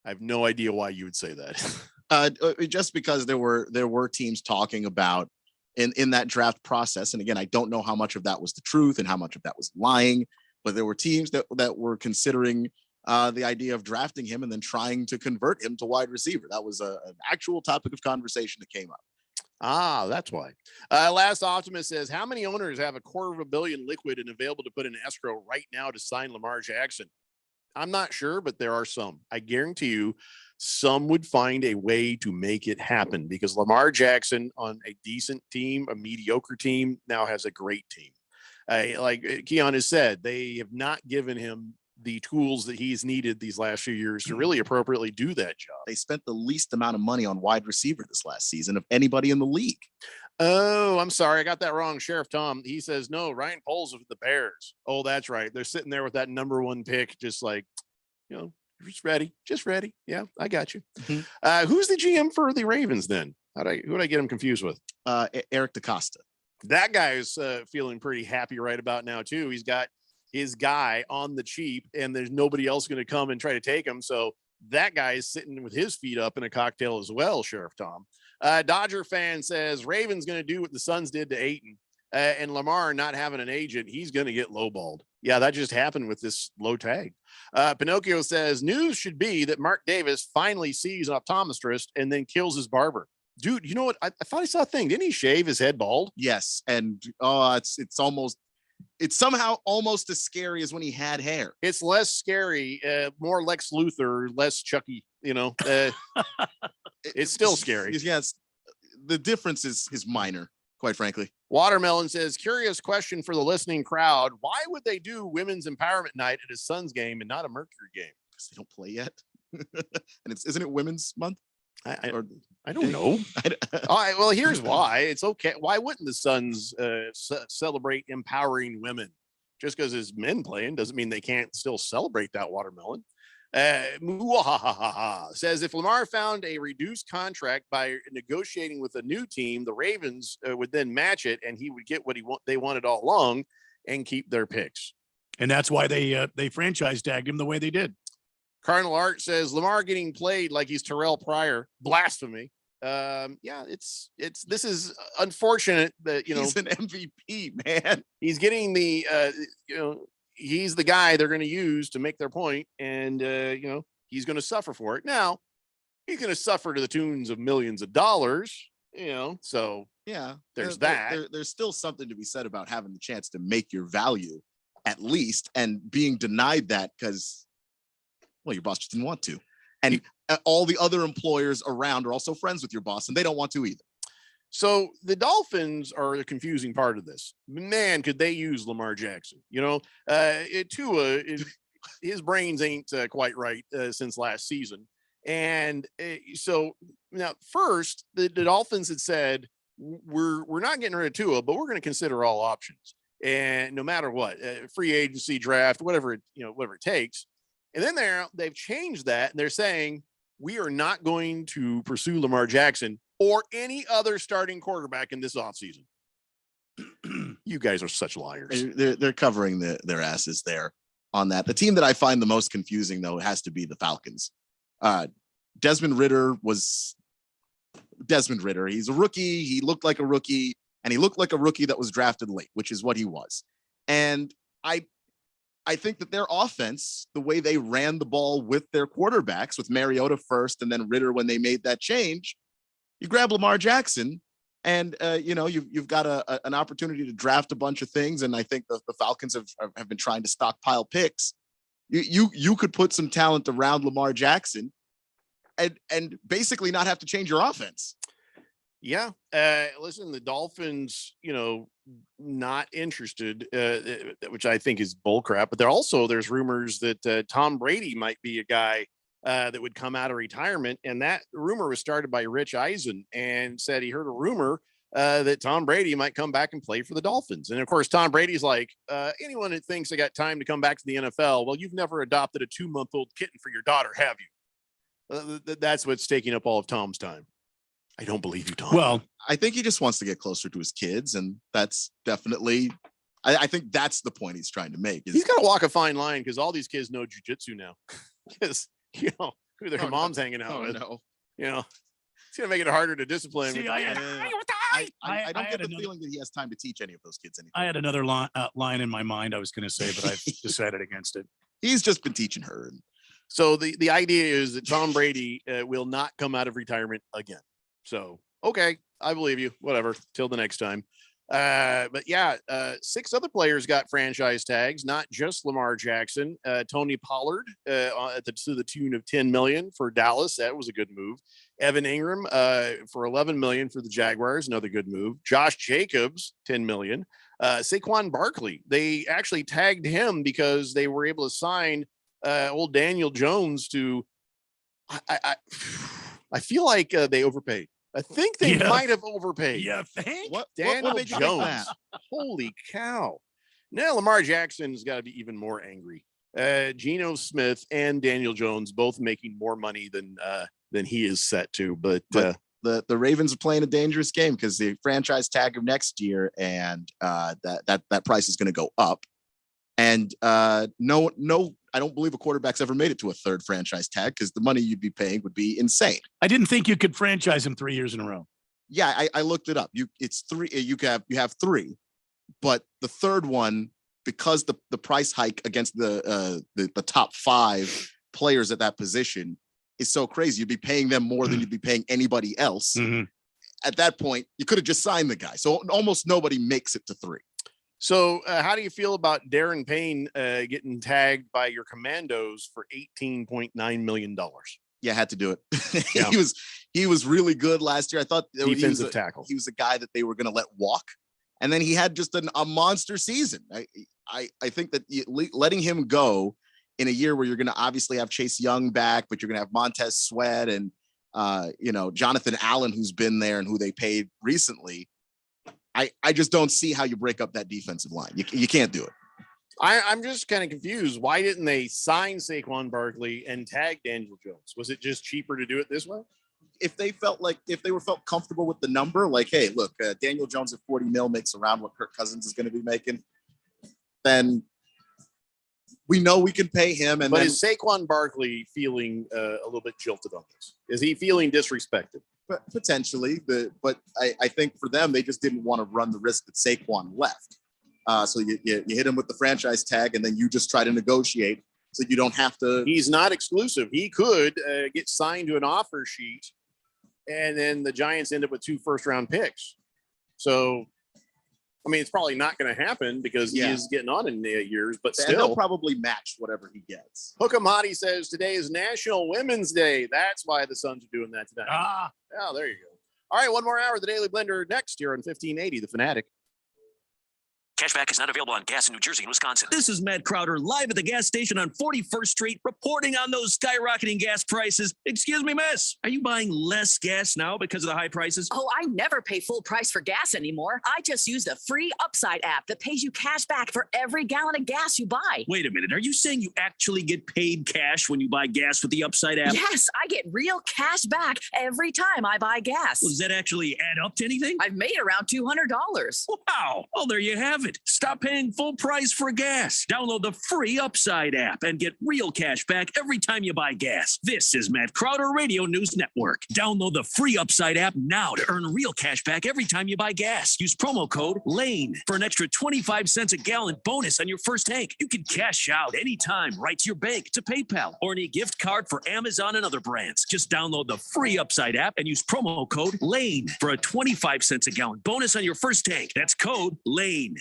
I have no idea why you would say that. Just because there were teams talking about in that draft process. And again, I don't know how much of that was the truth and how much of that was lying, but there were teams that were considering the idea of drafting him and then trying to convert him to wide receiver. That was an actual topic of conversation that came up. That's why. Last Optimist says, how many owners have $250 million liquid and available to put in escrow right now to sign Lamar Jackson? I'm not sure, but there are some. I guarantee you some would find a way to make it happen, because Lamar Jackson on a decent team, a mediocre team, now has a great team. Like Keon has said, they have not given him the tools that he's needed these last few years to really appropriately do that job. They spent the least amount of money on wide receiver this last season of anybody in the league. Oh, I'm sorry. I got that wrong. Sheriff Tom, he says, no, Ryan Poles with the Bears. Oh, that's right. They're sitting there with that number 1 pick, just like, just ready. Yeah, I got you. Mm-hmm. Who's the GM for the Ravens then? Who did I get him confused with? Eric DaCosta. That guy is feeling pretty happy right about now too. He's got his guy on the cheap, and there's nobody else going to come and try to take him. So that guy is sitting with his feet up in a cocktail as well, Sheriff Tom. Dodger fan says Ravens going to do what the Suns did to Ayton, and Lamar not having an agent, he's going to get lowballed. Yeah, that just happened with this low tag. Pinocchio says news should be that Mark Davis finally sees an optometrist and then kills his barber. Dude, you know what? I thought I saw a thing. Didn't he shave his head bald? Yes, and it's somehow almost as scary as when he had hair. It's less scary, more Lex Luthor, less Chucky, it's still scary. Yes. The difference is minor. quite frankly. Watermelon says, curious question for the listening crowd. Why would they do women's empowerment night at a Suns game and not a Mercury game? Because they don't play yet. And isn't it Women's Month? I don't know. All right, well, here's why. It's okay. Why wouldn't the Suns celebrate empowering women? Just because it's men playing doesn't mean they can't still celebrate that. Watermelon says, if Lamar found a reduced contract by negotiating with a new team, the Ravens would then match it, and he would get what they wanted all along and keep their picks. And that's why they franchise tagged him the way they did. Cardinal Art says Lamar getting played like he's Terrell Pryor. Blasphemy. This is unfortunate that, he's an MVP, man. He's getting the, he's the guy they're going to use to make their point, and he's going to suffer for it. Now, he's going to suffer to the tunes of millions of dollars, so yeah, there's that. There's still something to be said about having the chance to make your value at least, and being denied that because, well, your boss just didn't want to. And all the other employers around are also friends with your boss, and they don't want to either. So the Dolphins are the confusing part of this. Man, could they use Lamar Jackson? Tua, his brains ain't quite right since last season. And so now, first, the Dolphins had said, we're not getting rid of Tua, but we're going to consider all options. And no matter what, free agency, draft, whatever it takes. And then they've changed that, and they're saying, we are not going to pursue Lamar Jackson or any other starting quarterback in this offseason. You guys are such liars. They're covering their asses there on that. The team that I find the most confusing, though, has to be the Falcons. Desmond Ridder. He's a rookie. He looked like a rookie, and he looked like a rookie that was drafted late, which is what he was. And I think that their offense, the way they ran the ball with their quarterbacks, with Mariota first and then Ridder when they made that change, you grab Lamar Jackson and, you've got an opportunity to draft a bunch of things. And I think the Falcons have been trying to stockpile picks. You could put some talent around Lamar Jackson and basically not have to change your offense. Yeah. Listen, the Dolphins, not interested, which I think is bullcrap, but there's rumors that Tom Brady might be a guy that would come out of retirement. And that rumor was started by Rich Eisen, and said he heard a rumor that Tom Brady might come back and play for the Dolphins. And of course, Tom Brady's like, anyone that thinks they got time to come back to the NFL, well, you've never adopted a 2-month-old kitten for your daughter, have you? That's what's taking up all of Tom's time. I don't believe you, Tom. Well, I think he just wants to get closer to his kids, and that's definitely, I think that's the point he's trying to make. He's got to walk a fine line, because all these kids know jujitsu now, because who their mom's hanging out with. No. It's gonna make it harder to discipline. See, I don't get the feeling that he has time to teach any of those kids anything. I had another line in my mind I was going to say, but I've decided against it. He's just been teaching her. So the idea is that Tom Brady will not come out of retirement again. So, okay, I believe you. Whatever. Till the next time. But yeah, 6 other players got franchise tags, not just Lamar Jackson. Tony Pollard to the tune of $10 million for Dallas. That was a good move. Evan Ingram for $11 million for the Jaguars. Another good move. Josh Jacobs, $10 million. Saquon Barkley. They actually tagged him because they were able to sign old Daniel Jones to. I feel like they overpaid. I think they might have overpaid. Yeah, think? Daniel Jones. Holy cow. Now Lamar Jackson's got to be even more angry. Geno Smith and Daniel Jones both making more money than he is set to. But the Ravens are playing a dangerous game, because the franchise tag of next year, and that price is going to go up. And no, I don't believe a quarterback's ever made it to a third franchise tag, because the money you'd be paying would be insane. I didn't think you could franchise him 3 years in a row. Yeah, I looked it up. It's 3. You have 3, but the third one, because the price hike against the top 5 players at that position is so crazy. You'd be paying them more than you'd be paying anybody else. Mm-hmm. At that point, you could have just signed the guy. So almost nobody makes it to 3. So how do you feel about Darren Payne getting tagged by your Commandos for $18.9 million? Yeah, had to do it. Yeah. he was really good last year. I thought Defensive tackle. He was a guy that they were going to let walk, and then he had just a monster season. I think that letting him go in a year where you're going to obviously have Chase Young back, but you're going to have Montez Sweat and Jonathan Allen, who's been there and who they paid recently. I just don't see how you break up that defensive line. You can't do it. I'm just kind of confused. Why didn't they sign Saquon Barkley and tag Daniel Jones? Was it just cheaper to do it this way? If they felt comfortable with the number, like, hey, look, Daniel Jones at 40 mil makes around what Kirk Cousins is going to be making, then we know we can pay him. But is Saquon Barkley feeling a little bit jilted on this? Is he feeling disrespected? Potentially, but I think for them, they just didn't want to run the risk that Saquon left. So you hit him with the franchise tag, and then you just try to negotiate so you don't have to. He's not exclusive. He could get signed to an offer sheet, and then the Giants end up with 2 first-round picks. So, I mean, it's probably not going to happen because he is getting on in years, but still. They'll probably match whatever he gets. Hookem Hottie says today is National Women's Day. That's why the Suns are doing that today. Oh, there you go. All right, one more hour of the Daily Blender next year on 1580, The Fanatic. Cashback is not available on gas in New Jersey and Wisconsin. This is Matt Crowder live at the gas station on 41st Street, reporting on those skyrocketing gas prices. Excuse me, miss. Are you buying less gas now because of the high prices? Oh, I never pay full price for gas anymore. I just use the free Upside app that pays you cash back for every gallon of gas you buy. Wait a minute. Are you saying you actually get paid cash when you buy gas with the Upside app? Yes, I get real cash back every time I buy gas. Well, does that actually add up to anything? I've made around $200. Wow. Well, there you have it. Stop paying full price for gas. Download the free Upside app and get real cash back every time you buy gas. This is Matt Crowder Radio News Network. Download the free Upside app now to earn real cash back every time you buy gas. Use promo code LANE for an extra 25 cents a gallon bonus on your first tank. You can cash out anytime right to your bank, to PayPal, or any gift card for Amazon and other brands. Just download the free Upside app and use promo code LANE for a 25 cents a gallon bonus on your first tank. That's code LANE.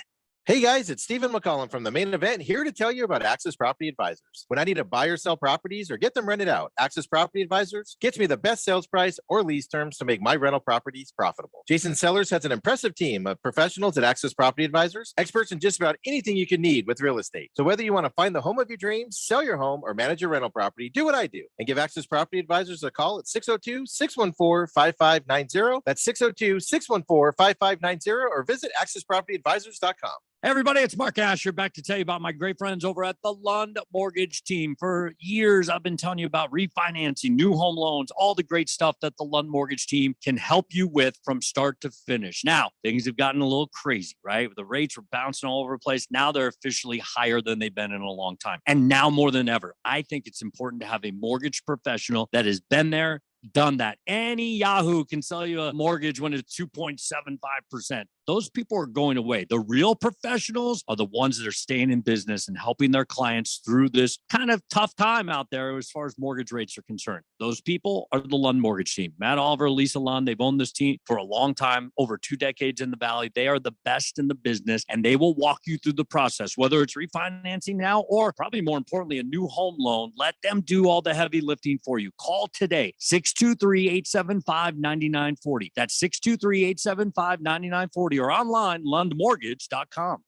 Hey guys, it's Stephen McCollum from The Main Event, here to tell you about Access Property Advisors. When I need to buy or sell properties or get them rented out, Access Property Advisors gets me the best sales price or lease terms to make my rental properties profitable. Jason Sellers has an impressive team of professionals at Access Property Advisors, experts in just about anything you can need with real estate. So whether you want to find the home of your dreams, sell your home, or manage your rental property, do what I do and give Access Property Advisors a call at 602-614-5590. That's 602-614-5590, or visit accesspropertyadvisors.com. Hey everybody, it's Mark Asher back to tell you about my great friends over at the Lund Mortgage Team. For years, I've been telling you about refinancing, new home loans, all the great stuff that the Lund Mortgage Team can help you with from start to finish. Now, things have gotten a little crazy, right? The rates were bouncing all over the place. Now they're officially higher than they've been in a long time. And now more than ever, I think it's important to have a mortgage professional that has been there, done that. Any Yahoo can sell you a mortgage when it's 2.75%. Those people are going away. The real professionals are the ones that are staying in business and helping their clients through this kind of tough time out there as far as mortgage rates are concerned. Those people are the Lund Mortgage Team. Matt Oliver, Lisa Lund, they've owned this team for a long time, over 2 decades in the Valley. They are the best in the business, and they will walk you through the process, whether it's refinancing now or probably more importantly, a new home loan. Let them do all the heavy lifting for you. Call today, 623-875-9940. That's 623-875-9940. or online, lundmortgage.com.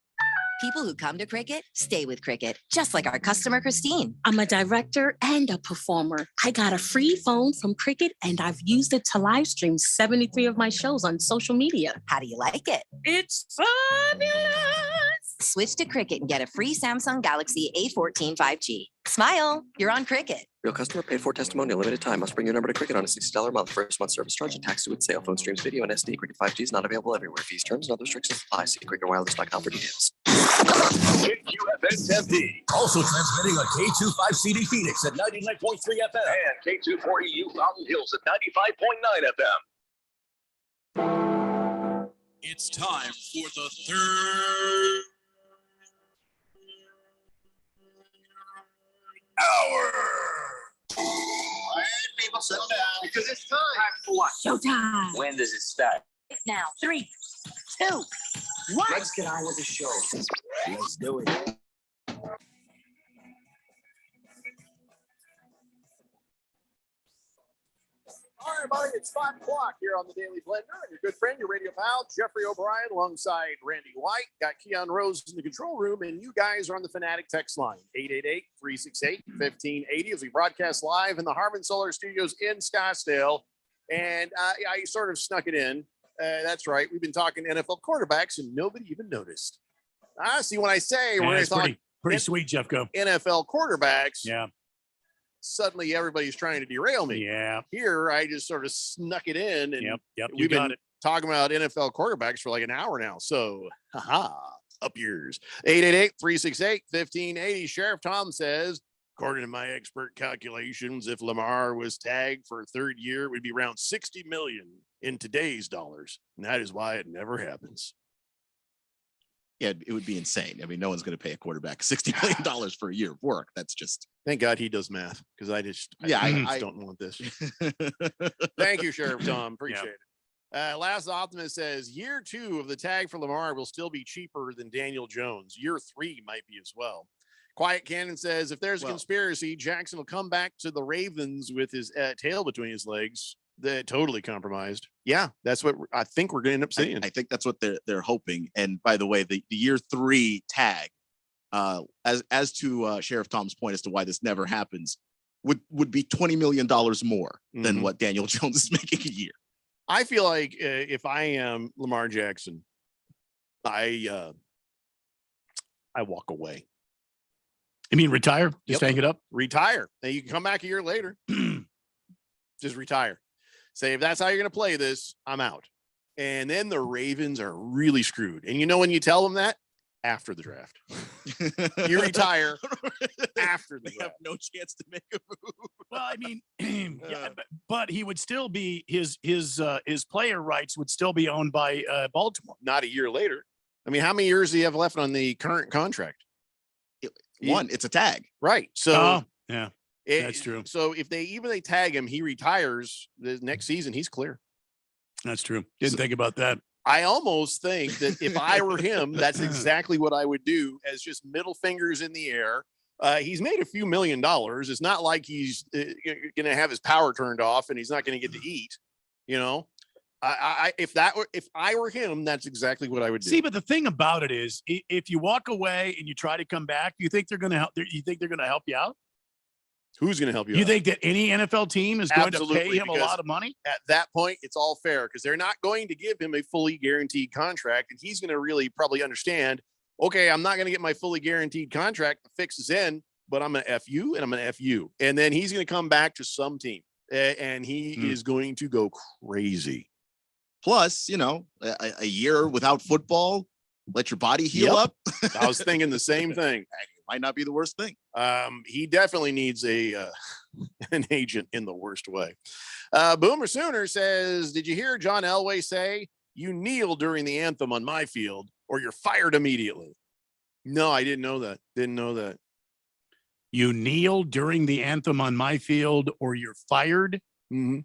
People who come to Cricket stay with Cricket, just like our customer, Christine. I'm a director and a performer. I got a free phone from Cricket, and I've used it to live stream 73 of my shows on social media. How do you like it? It's fabulous. Switch to Cricket and get a free Samsung Galaxy A14 5G. Smile, you're on Cricket. Real customer paid for testimonial, limited time. Must bring your number to Cricket on a $60 a month first month service charge and tax with sale. Phone streams video and SD. Cricket 5G is not available everywhere. Fees, terms, and other restrictions apply. See cricketwireless.com for details. KQFN Tempe. Also transmitting on K25CD Phoenix at 99.3 FM. And K240U Fountain Hills at 95.9 FM. It's time for the third hour. All right, people, settle down. Because it's time. Time for what? Showtime. When does it start? Now, 3, 2, 1. Let's get on with the show. Let's do it. everybody. It's 5 o'clock here on the Daily Blender. And your good friend, your radio pal, Jeffrey O'Brien, alongside Randy White. Got Keon Rose in the control room, and you guys are on the Fanatic text line, 888-368-1580, as we broadcast live in the Harmon Solar Studios in Scottsdale. And I sort of snuck it in. That's right. We've been talking NFL quarterbacks, and nobody even noticed. See, when I say we're going to talk pretty sweet, Jeff. Go NFL quarterbacks. Yeah. Suddenly everybody's trying to derail me. Yeah. Here, I just sort of snuck it in. And Yep. we've been talking about NFL quarterbacks for like an hour now. So, up yours. 888-368-1580. Sheriff Tom says, according to my expert calculations, if Lamar was tagged for a third year, it would be around 60 million in today's dollars. And that is why it never happens. Yeah, it would be insane. I mean, no one's going to pay a quarterback $60 million for a year of work. That's just. Thank God he does math, because I don't want this. Thank you, Sheriff Tom. Appreciate it. Last Optimist says year 2 of the tag for Lamar will still be cheaper than Daniel Jones. Year 3 might be as well. Quiet Cannon says if there's a conspiracy, Jackson will come back to the Ravens with his tail between his legs. They're totally compromised. Yeah, that's what I think we're going to end up seeing. I think that's what they're hoping. And by the way, the year 3 tag, as to Sheriff Tom's point as to why this never happens, would be $20 million more than what Daniel Jones is making a year. I feel like if I am Lamar Jackson, I walk away. You mean retire? Just hang it up? Retire. And you can come back a year later. Just retire. Say, if that's how you're going to play this, I'm out. And then the Ravens are really screwed. And you know when you tell them that? After the draft. You retire after the draft. Have no chance to make a move. Well, I mean, but he would still be his player rights would still be owned by Baltimore. Not a year later. I mean, how many years do you have left on the current contract? One, it's a tag. Right. So yeah, that's true. So if they tag him, he retires the next season, he's clear. That's true. Didn't think about that. I almost think that if I were him, that's exactly what I would do, as just middle fingers in the air. He's made a few $1 million. It's not like he's going to have his power turned off and he's not going to get to eat. You know, if I were him, that's exactly what I would do. See, but the thing about it is, if you walk away and you try to come back, you think they're going to help? You think they're going to help you out? Who's going to help you? You out? think that any NFL team is going to pay him a lot of money? At that point, it's all fair because they're not going to give him a fully guaranteed contract, and he's going to really probably understand. Okay, I'm not going to get my fully guaranteed contract. The fix is in, but I'm going to F you and I'm going to F you, and then he's going to come back to some team, and he is going to go crazy. Plus, you know, a year without football, let your body heal up. I was thinking the same thing. Might not be the worst thing. He definitely needs an agent in the worst way. Boomer Sooner says, did you hear John Elway say, you kneel during the anthem on my field or you're fired immediately? No, I didn't know that. Didn't know that. You kneel during the anthem on my field or you're fired? Mm-hmm.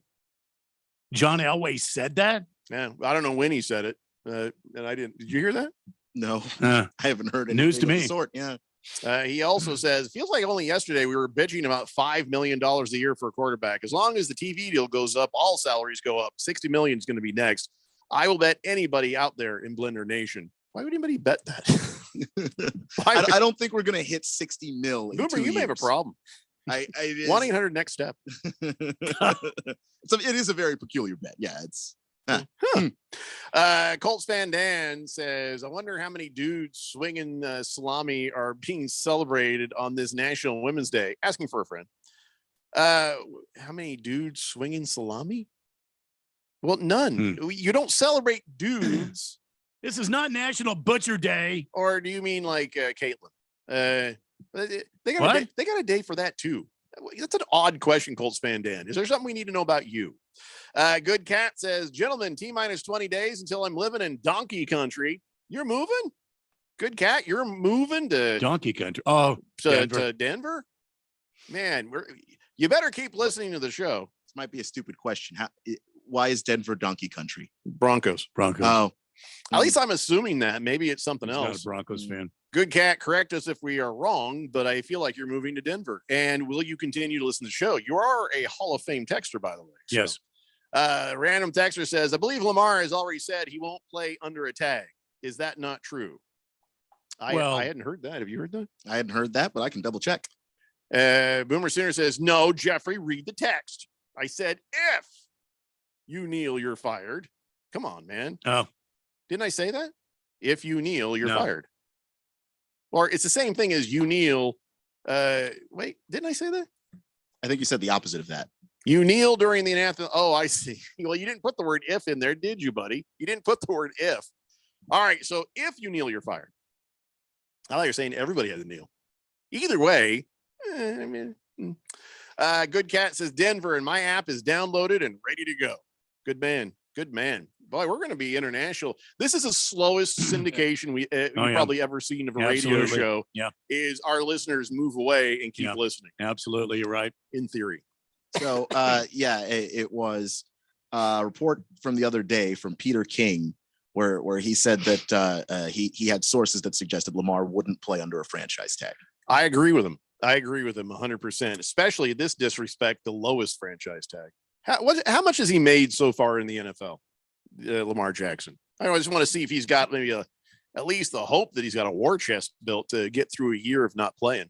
John Elway said that? Yeah, I don't know when he said it. And I didn't. Did you hear that? No, I haven't heard anything news to of the me. sort. Yeah. He also says, feels like only yesterday we were bitching about $5 million a year for a quarterback. As long as the TV deal goes up, all salaries go up. 60 million is going to be next. I will bet anybody out there in Blender Nation. Why would anybody bet that? I don't think we're going to hit 60 mil. Boomer, you may have a problem. 1-800 next step. So it is a very peculiar bet. Yeah, it's. Colts fan Dan says, I wonder how many dudes swinging salami are being celebrated on this National Women's Day. Asking for a friend. How many dudes swinging salami? Well, none. You don't celebrate dudes. This is not National Butcher Day. Or do you mean like Caitlin? They got a day for that too. That's an odd question, Colts fan Dan. Is there something we need to know about you? Good Cat says, gentlemen, T-minus 20 days until I'm living in donkey country. You're moving? Good Cat, you're moving to donkey country. Oh, to Denver? Man, you better keep listening to the show. This might be a stupid question. Why is Denver donkey country? Broncos. Oh, at least I'm assuming that. Maybe it's something else. Not a Broncos fan. Good Cat, correct us if we are wrong, but I feel like you're moving to Denver. And will you continue to listen to the show? You are a Hall of Fame texter, by the way. So. Yes. Random texter says, I believe Lamar has already said he won't play under a tag. Is that not true? I hadn't heard that. Have you heard that? I hadn't heard that, but I can double check. Boomer Sooner says, no, Jeffrey, read the text. I said, if you kneel, you're fired. Come on, man. Oh. Didn't I say that? If you kneel, you're No. fired. Or it's the same thing as you kneel. Wait, didn't I say that? I think you said the opposite of that. You kneel during the anthem. Oh, I see. Well, you didn't put the word if in there, did you, buddy? You didn't put the word if. All right. So if you kneel, you're fired. I thought you're saying everybody had to kneel. Either way, Good Cat says Denver, and my app is downloaded and ready to go. Good man. Good man. Boy, we're going to be international. This is the slowest syndication we've probably ever seen of a radio show. Yeah. Is our listeners move away and keep listening. Absolutely. You're right. In theory. So, it was a report from the other day from Peter King, where he said that he had sources that suggested Lamar wouldn't play under a franchise tag. I agree with him. 100%, especially this disrespect, the lowest franchise tag. How much has he made so far in the NFL? Lamar Jackson. I just want to see if he's got maybe at least the hope that he's got a war chest built to get through a year of not playing.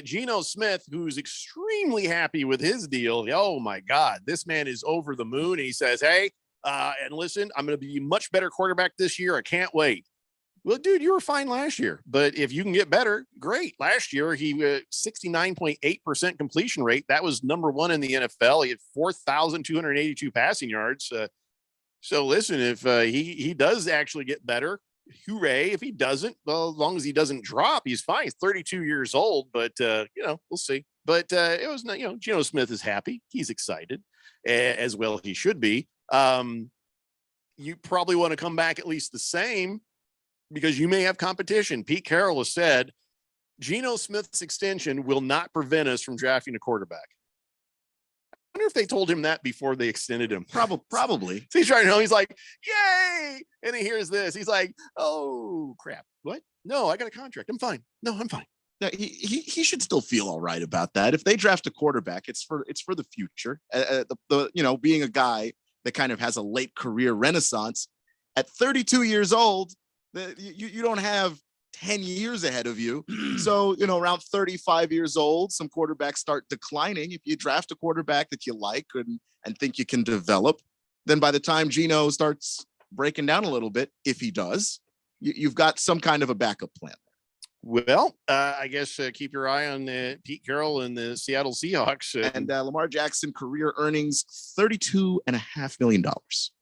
Geno Smith, who's extremely happy with his deal. Oh my God, this man is over the moon. He says, hey, and listen, I'm going to be a much better quarterback this year. I can't wait. Well, dude, you were fine last year, but if you can get better, great. Last year, he 69.8% completion rate. That was number one in the NFL. He had 4,282 passing yards. So listen, if he does actually get better, hooray. If he doesn't, well, as long as he doesn't drop, he's fine. He's 32 years old, but we'll see. But it was not, Geno Smith is happy. He's excited, as well he should be. You probably want to come back at least the same, because you may have competition. Pete Carroll has said Geno Smith's extension will not prevent us from drafting a quarterback. I wonder if they told him that before they extended him. Probably. So he's trying to know. He's like, yay. And he hears this. He's like, oh, crap. What? No, I got a contract. I'm fine. No, I'm fine. Yeah, he should still feel all right about that. If they draft a quarterback, it's for the future. Being a guy that kind of has a late career renaissance at 32 years old, you don't have 10 years ahead of you. So, around 35 years old, some quarterbacks start declining. If you draft a quarterback that you like and think you can develop, then by the time Geno starts breaking down a little bit, if he does, you've got some kind of a backup plan. Well, I guess keep your eye on Pete Carroll and the Seattle Seahawks. And Lamar Jackson career earnings, $32.5 million.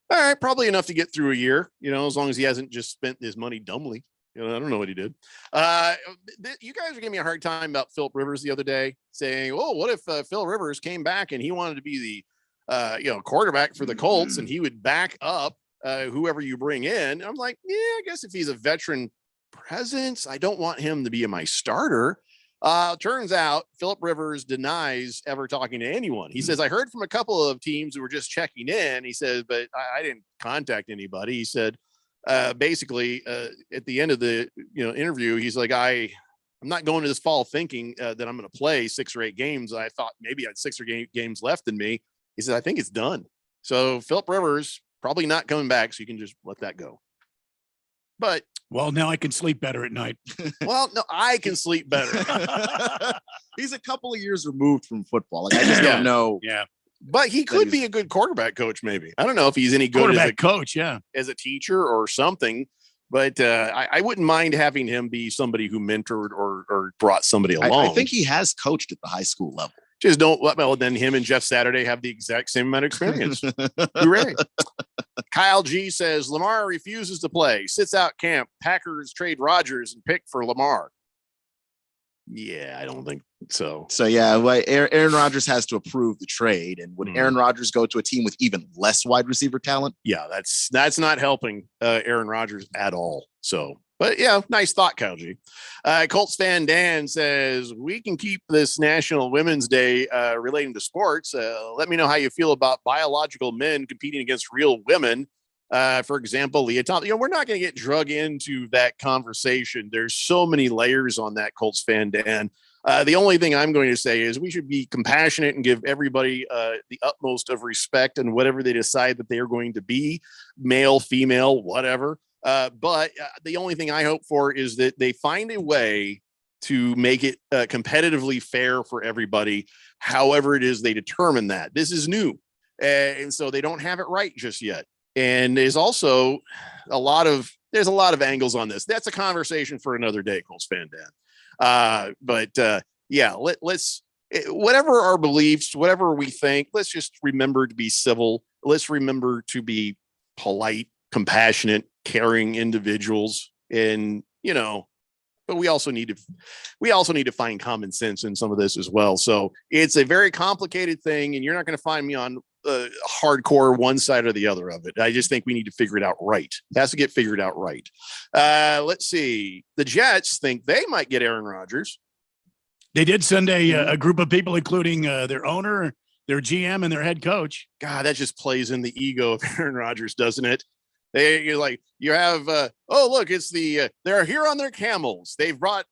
All right, probably enough to get through a year, as long as he hasn't just spent his money dumbly. I don't know what he did. You guys were giving me a hard time about Philip Rivers the other day, saying, "Oh, what if Phil Rivers came back and he wanted to be the quarterback for the Colts and he would back up whoever you bring in?" I'm like, yeah, I guess if he's a veteran presence, I don't want him to be my starter. Turns out Philip Rivers denies ever talking to anyone. He says, I heard from a couple of teams who were just checking in. He says, but I didn't contact anybody. He said, basically, at the end of the interview, he's like, I'm not going to this fall thinking that I'm going to play 6 or 8 games. I thought maybe I had 6 or 8 games left in me. He said, I think it's done. So Philip Rivers probably not coming back. So you can just let that go. But well, now I can sleep better at night. Well, no, I can sleep better. He's a couple of years removed from football. Like, I just don't know. Yeah. But he could be a good quarterback coach, maybe. I don't know if he's any good quarterback coach, as a teacher or something. But I wouldn't mind having him be somebody who mentored or brought somebody along. I think he has coached at the high school level. Just don't. Well, then him and Jeff Saturday have the exact same amount of experience. Hooray. Kyle G says Lamar refuses to play, sits out camp. Packers trade Rodgers and pick for Lamar. Yeah, I don't think so. So, Aaron Rodgers has to approve the trade. And would Aaron Rodgers go to a team with even less wide receiver talent? Yeah, that's not helping Aaron Rodgers at all. So, but yeah, nice thought, Kyle G. Colts fan Dan says, we can keep this National Women's Day relating to sports. Let me know how you feel about biological men competing against real women. For example, Leah Thompson. We're not going to get drug into that conversation. There's so many layers on that, Colts fan Dan. The only thing I'm going to say is we should be compassionate and give everybody the utmost of respect and whatever they decide that they are going to be, male, female, whatever. But the only thing I hope for is that they find a way to make it competitively fair for everybody, however it is they determine that. This is new. And so they don't have it right just yet. And there's also a lot of angles on this. That's a conversation for another day, Colts fan Dan. Let's whatever our beliefs, whatever we think, let's just remember to be civil. Let's remember to be polite, compassionate, caring individuals. And, but we also need to find common sense in some of this as well. So it's a very complicated thing, and you're not going to find me on hardcore one side or the other of it. I just think we need to figure it out right. It has to get figured out right. Let's see. The Jets think they might get Aaron Rodgers. They did send a group of people, including their owner, their GM, and their head coach. God, that just plays in the ego of Aaron Rodgers, doesn't it? You have look, it's they're here on their camels. They've brought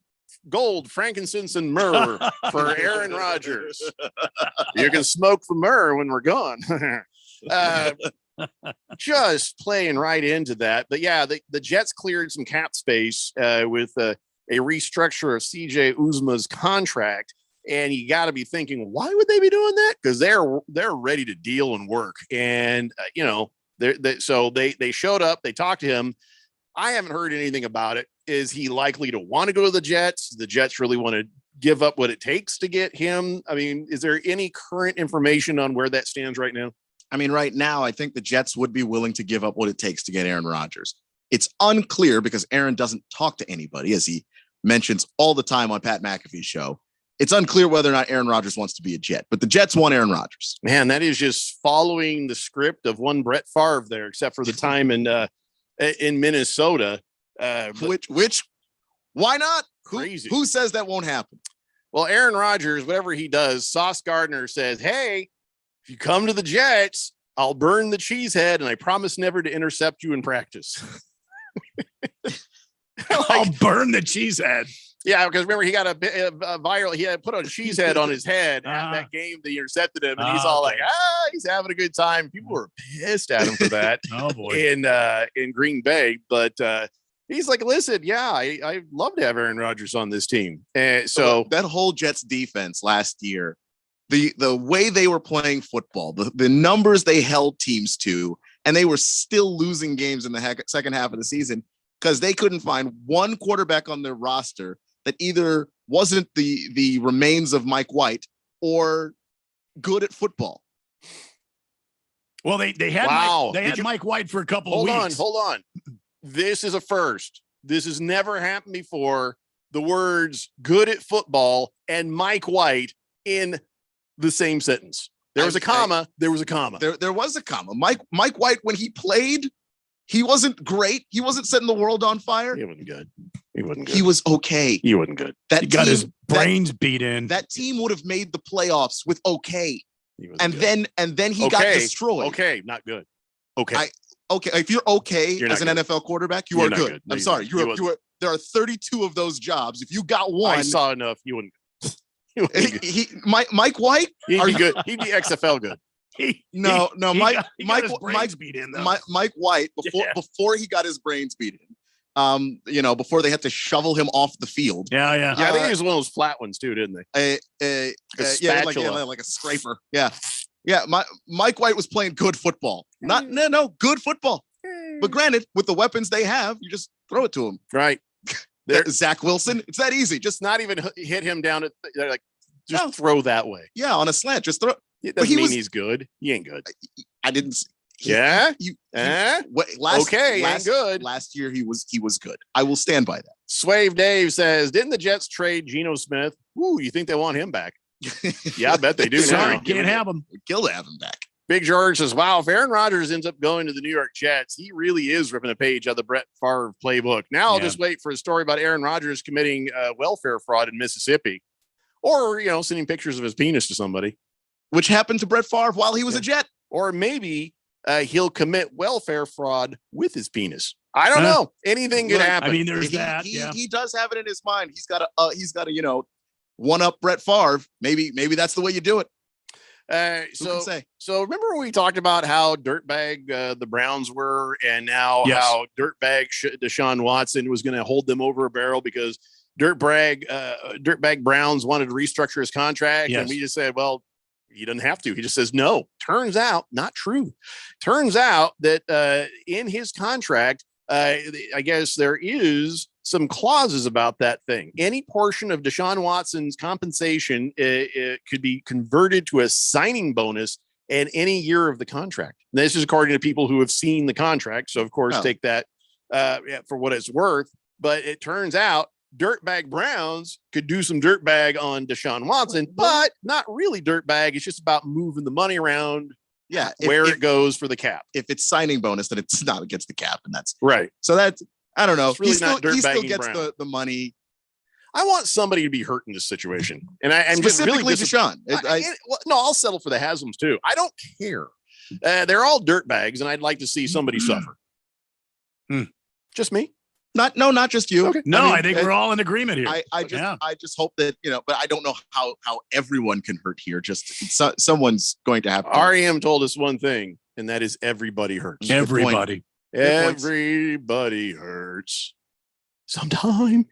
gold, frankincense, and myrrh for Aaron Rodgers. You can smoke the myrrh when we're gone. Just playing right into that. But yeah, the Jets cleared some cap space with a restructure of CJ Uzma's contract. And you got to be thinking, why would they be doing that? Because they're ready to deal and work. And so they showed up, they talked to him. I haven't heard anything about it. Is he likely to want to go to the Jets? The Jets really want to give up what it takes to get him? I mean, is there any current information on where that stands right now? I mean, right now, I think the Jets would be willing to give up what it takes to get Aaron Rodgers. It's unclear because Aaron doesn't talk to anybody, as he mentions all the time on Pat McAfee's show. It's unclear whether or not Aaron Rodgers wants to be a Jet, but the Jets want Aaron Rodgers. Man, that is just following the script of one Brett Favre there, except for the time in Minnesota. Which, why not? Crazy. Who says that won't happen? Well, Aaron Rodgers, whatever he does, Sauce Gardner says, hey, if you come to the Jets, I'll burn the cheese head, and I promise never to intercept you in practice. I'll burn the cheese head. Yeah, because remember, he got a viral, he had put a cheese head on his head at that game that intercepted him, and he's all like, he's having a good time. People were pissed at him for that in Green Bay. But he's like, listen, yeah, I'd love to have Aaron Rodgers on this team. So that whole Jets defense last year, the way they were playing football, the numbers they held teams to, and they were still losing games in the second half of the season because they couldn't find one quarterback on their roster that either wasn't the remains of Mike White or good at football. Well, they had Mike White for a couple of weeks. Hold on. This is a first. This has never happened before. The words "good at football" and Mike White in the same sentence. There was a comma. There was a comma. There was a comma. Mike White, when he played, he wasn't great. He wasn't setting the world on fire. He wasn't good. He wasn't good. He was okay. He wasn't good. He got his brains beat in. That team would have made the playoffs with okay. And then he got destroyed. Okay, not good. Okay. If you're okay you're as an good. NFL quarterback, you are good. I'm sorry. You are. There are 32 of those jobs. If you got one, I saw enough. You wouldn't. Mike White, he'd be good. He'd be XFL good. Mike White before he got his brains beat in. Before they had to shovel him off the field. Yeah. I think he was one of those flat ones too, didn't they? Like a scraper. Yeah. Mike White was playing good football. Good football. But granted, with the weapons they have, you just throw it to him. Right. Zach Wilson, it's that easy. Just not even hit him down throw that way. Yeah, on a slant, just throw. It doesn't mean he's good. He ain't good. I didn't. Ain't good. Last year he was good. I will stand by that. Swave Dave says, didn't the Jets trade Geno Smith? Ooh, you think they want him back? Yeah, I bet they do. Sorry, now. Can't have him. We'd kill to have him back. Big George says, wow, if Aaron Rodgers ends up going to the New York Jets, he really is ripping a page out of the Brett Favre playbook. Now I'll just wait for a story about Aaron Rodgers committing welfare fraud in Mississippi, or, sending pictures of his penis to somebody. Which happened to Brett Favre while he was a Jet. Or maybe he'll commit welfare fraud with his penis. I don't know. Anything could happen. I mean, there's He does have it in his mind. He's got to one up Brett Favre, maybe that's the way you do it. So remember when we talked about how dirtbag the Browns were, and now how dirtbag Deshaun Watson was going to hold them over a barrel because dirtbag Browns wanted to restructure his contract, and we just said, well, he doesn't have to. He just says no. Turns out, not true. Turns out that in his contract, I guess there is some clauses about that thing. Any portion of Deshaun Watson's compensation it could be converted to a signing bonus in any year of the contract. And this is according to people who have seen the contract. So, of course, take that for what it's worth. But it turns out dirtbag Browns could do some dirtbag on Deshaun Watson, but not really dirtbag. It's just about moving the money around. Yeah, where it goes for the cap. If it's signing bonus, then it's not against the cap, and that's right. So that's, I don't know. It's really he still gets Brown. the money. I want somebody to be hurt in this situation, and I'm specifically just really Deshaun. No, I'll settle for the Haslam's too. I don't care. They're all dirtbags, and I'd like to see somebody suffer. Just me. Not just you. Okay. No, I think we're all in agreement here. I just hope that, but I don't know how everyone can hurt here. Just someone's going to have to. REM told us one thing, and that is everybody hurts. Everybody. Everybody hurts sometime.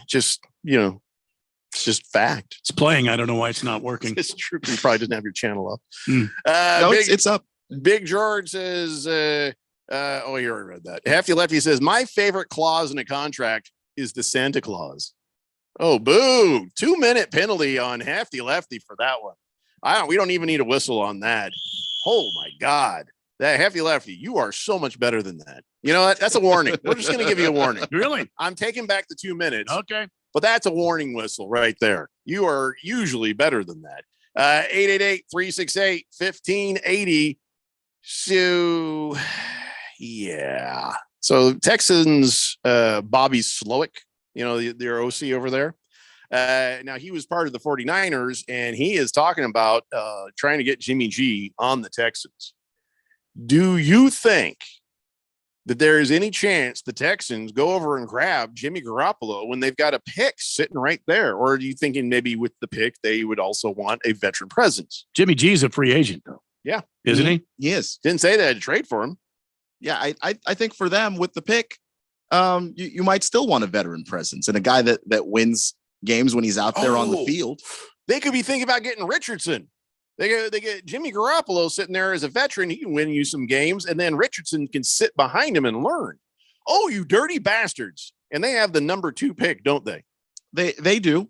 Just, it's just fact. It's playing. I don't know why it's not working. It's true. You probably didn't have your channel up. No, it's up. Big George says, here I read that. Hefty Lefty says, my favorite clause in a contract is the Santa Claus. Oh, boo. 2-minute penalty on Hefty Lefty for that one. We don't even need a whistle on that. Oh my God. That Hefty Lefty, you are so much better than that. You know what? That's a warning. We're just going to give you a warning. Really? I'm taking back the 2 minutes. Okay. But that's a warning whistle right there. You are usually better than that. 888-368-1580. So, yeah. So Texans, Bobby Slowick, their OC over there. Now, he was part of the 49ers, and he is talking about trying to get Jimmy G on the Texans. Do you think that there is any chance the Texans go over and grab Jimmy Garoppolo when they've got a pick sitting right there? Or are you thinking maybe with the pick, they would also want a veteran presence? Jimmy G is a free agent, though. Yeah. Isn't he? He is. Didn't say they had to trade for him. Yeah, I think for them with the pick, you might still want a veteran presence and a guy that wins games when he's out there on the field. They could be thinking about getting Richardson. They get Jimmy Garoppolo sitting there as a veteran. He can win you some games, and then Richardson can sit behind him and learn. Oh, you dirty bastards. And they have the number 2 pick, don't they? They do.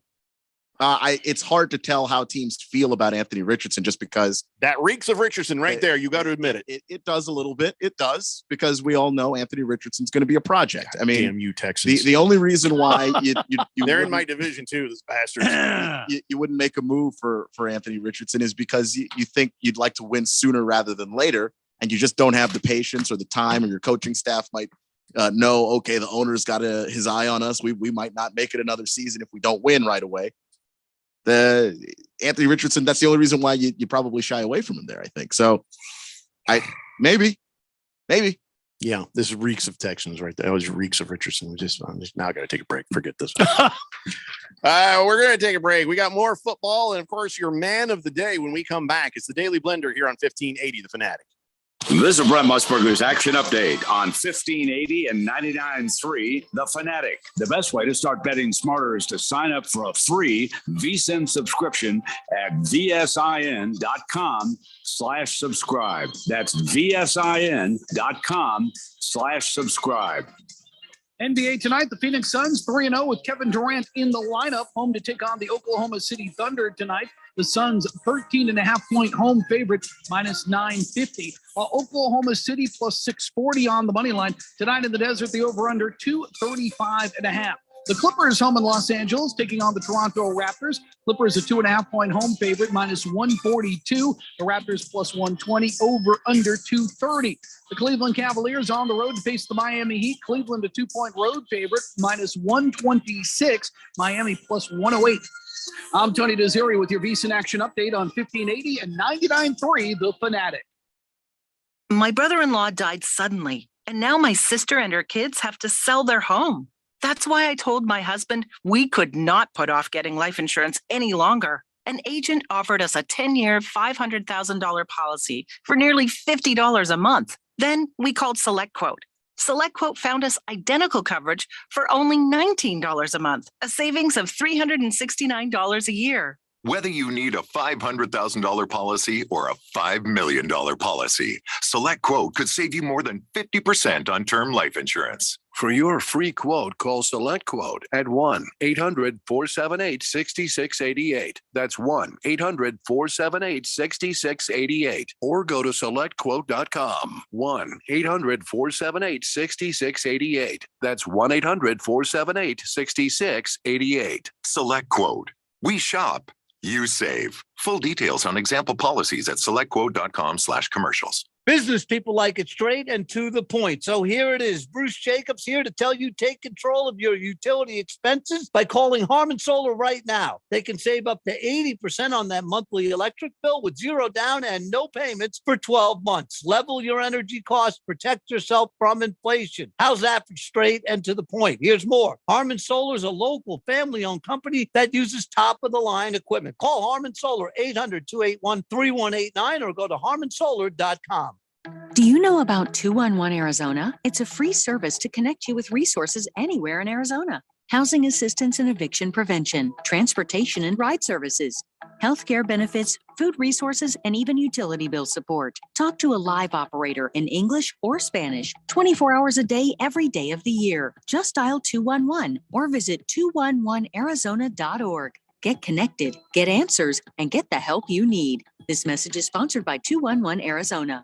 It's hard to tell how teams feel about Anthony Richardson just because that reeks of Richardson right there. You got to admit it. It does a little bit. It does, because we all know Anthony Richardson's going to be a project. God, damn you Texans. The only reason why you they're in my division too, this bastards. you wouldn't make a move for Anthony Richardson is because you think you'd like to win sooner rather than later, and you just don't have the patience or the time, or your coaching staff might know, okay, the owner's got his eye on us. We might not make it another season if we don't win right away. Anthony Richardson, that's the only reason why you probably shy away from him there, I think. So maybe. Yeah, this reeks of Texans right there. That was reeks of Richardson. I'm just now got to take a break. Forget this. We're going to take a break. We got more football. And of course, your man of the day when we come back. It's the Daily Blender here on 1580, The Fanatic. This is Brent Musburger's Action Update on 1580 and 99.3 The Fanatic. The best way to start betting smarter is to sign up for a free VSiN subscription at vsin.com/subscribe. That's vsin.com/subscribe. NBA tonight, the Phoenix Suns 3-0 with Kevin Durant in the lineup, home to take on the Oklahoma City Thunder tonight. The Suns 13.5-point home favorite, minus 950. While Oklahoma City plus 640 on the money line. Tonight in the desert, the over-under 235.5. The Clippers home in Los Angeles taking on the Toronto Raptors. Clippers a 2.5-point home favorite, minus 142. The Raptors plus 120, over under 230. The Cleveland Cavaliers on the road to face the Miami Heat. Cleveland a 2-point road favorite, minus 126. Miami plus 108. I'm Tony Desiri with your VSiN Action Update on 1580 and 99.3 The Fanatic. My brother-in-law died suddenly, and now my sister and her kids have to sell their home. That's why I told my husband we could not put off getting life insurance any longer. An agent offered us a 10-year, $500,000 policy for nearly $50 a month. Then we called SelectQuote. SelectQuote found us identical coverage for only $19 a month, a savings of $369 a year. Whether you need a $500,000 policy or a $5 million policy, SelectQuote could save you more than 50% on term life insurance. For your free quote, call SelectQuote at 1-800-478-6688. That's 1-800-478-6688. Or go to SelectQuote.com. 1-800-478-6688. That's 1-800-478-6688. SelectQuote. We shop. You save. Full details on example policies at selectquote.com/commercials. Business people like it straight and to the point. So here it is. Bruce Jacobs here to tell you take control of your utility expenses by calling Harmon Solar right now. They can save up to 80% on that monthly electric bill with zero down and no payments for 12 months. Level your energy costs, protect yourself from inflation. How's that for straight and to the point? Here's more. Harmon Solar is a local family-owned company that uses top-of-the-line equipment. Call Harmon Solar 800-281-3189 or go to harmonsolar.com. Do you know about 211 Arizona? It's a free service to connect you with resources anywhere in Arizona. Housing assistance and eviction prevention, transportation and ride services, healthcare benefits, food resources, and even utility bill support. Talk to a live operator in English or Spanish, 24 hours a day, every day of the year. Just dial 211 or visit 211arizona.org. Get connected, get answers, and get the help you need. This message is sponsored by 211 Arizona.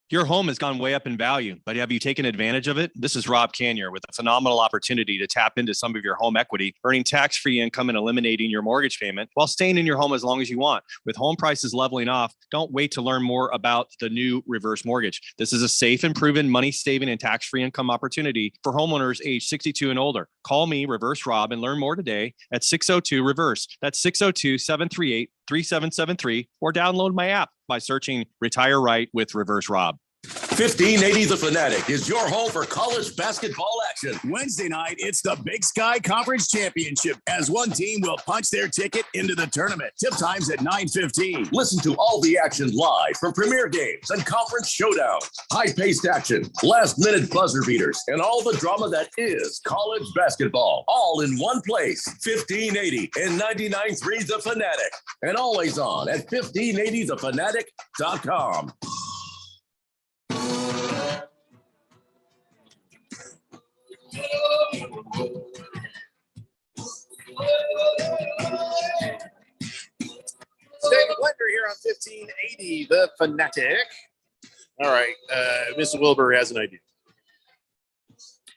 Your home has gone way up in value, but have you taken advantage of it? This is Rob Canier with a phenomenal opportunity to tap into some of your home equity, earning tax-free income and eliminating your mortgage payment while staying in your home as long as you want. With home prices leveling off, don't wait to learn more about the new reverse mortgage. This is a safe and proven money-saving and tax-free income opportunity for homeowners age 62 and older. Call me, Reverse Rob, and learn more today at 602-REVERSE. That's 602-738-3773, or download my app by searching Retire Right with Reverse Rob. 1580 The Fanatic is your home for college basketball action. Wednesday night, it's the Big Sky Conference Championship as one team will punch their ticket into the tournament. Tip times at 9:15. Listen to all the action live from Premier Games and Conference Showdowns. High-paced action, last-minute buzzer beaters, and all the drama that is college basketball. All in one place. 1580 and 99.3 The Fanatic. And always on at 1580thefanatic.com. David Blender here on 1580 The Fanatic. All right, Mr. Wilbur has an idea.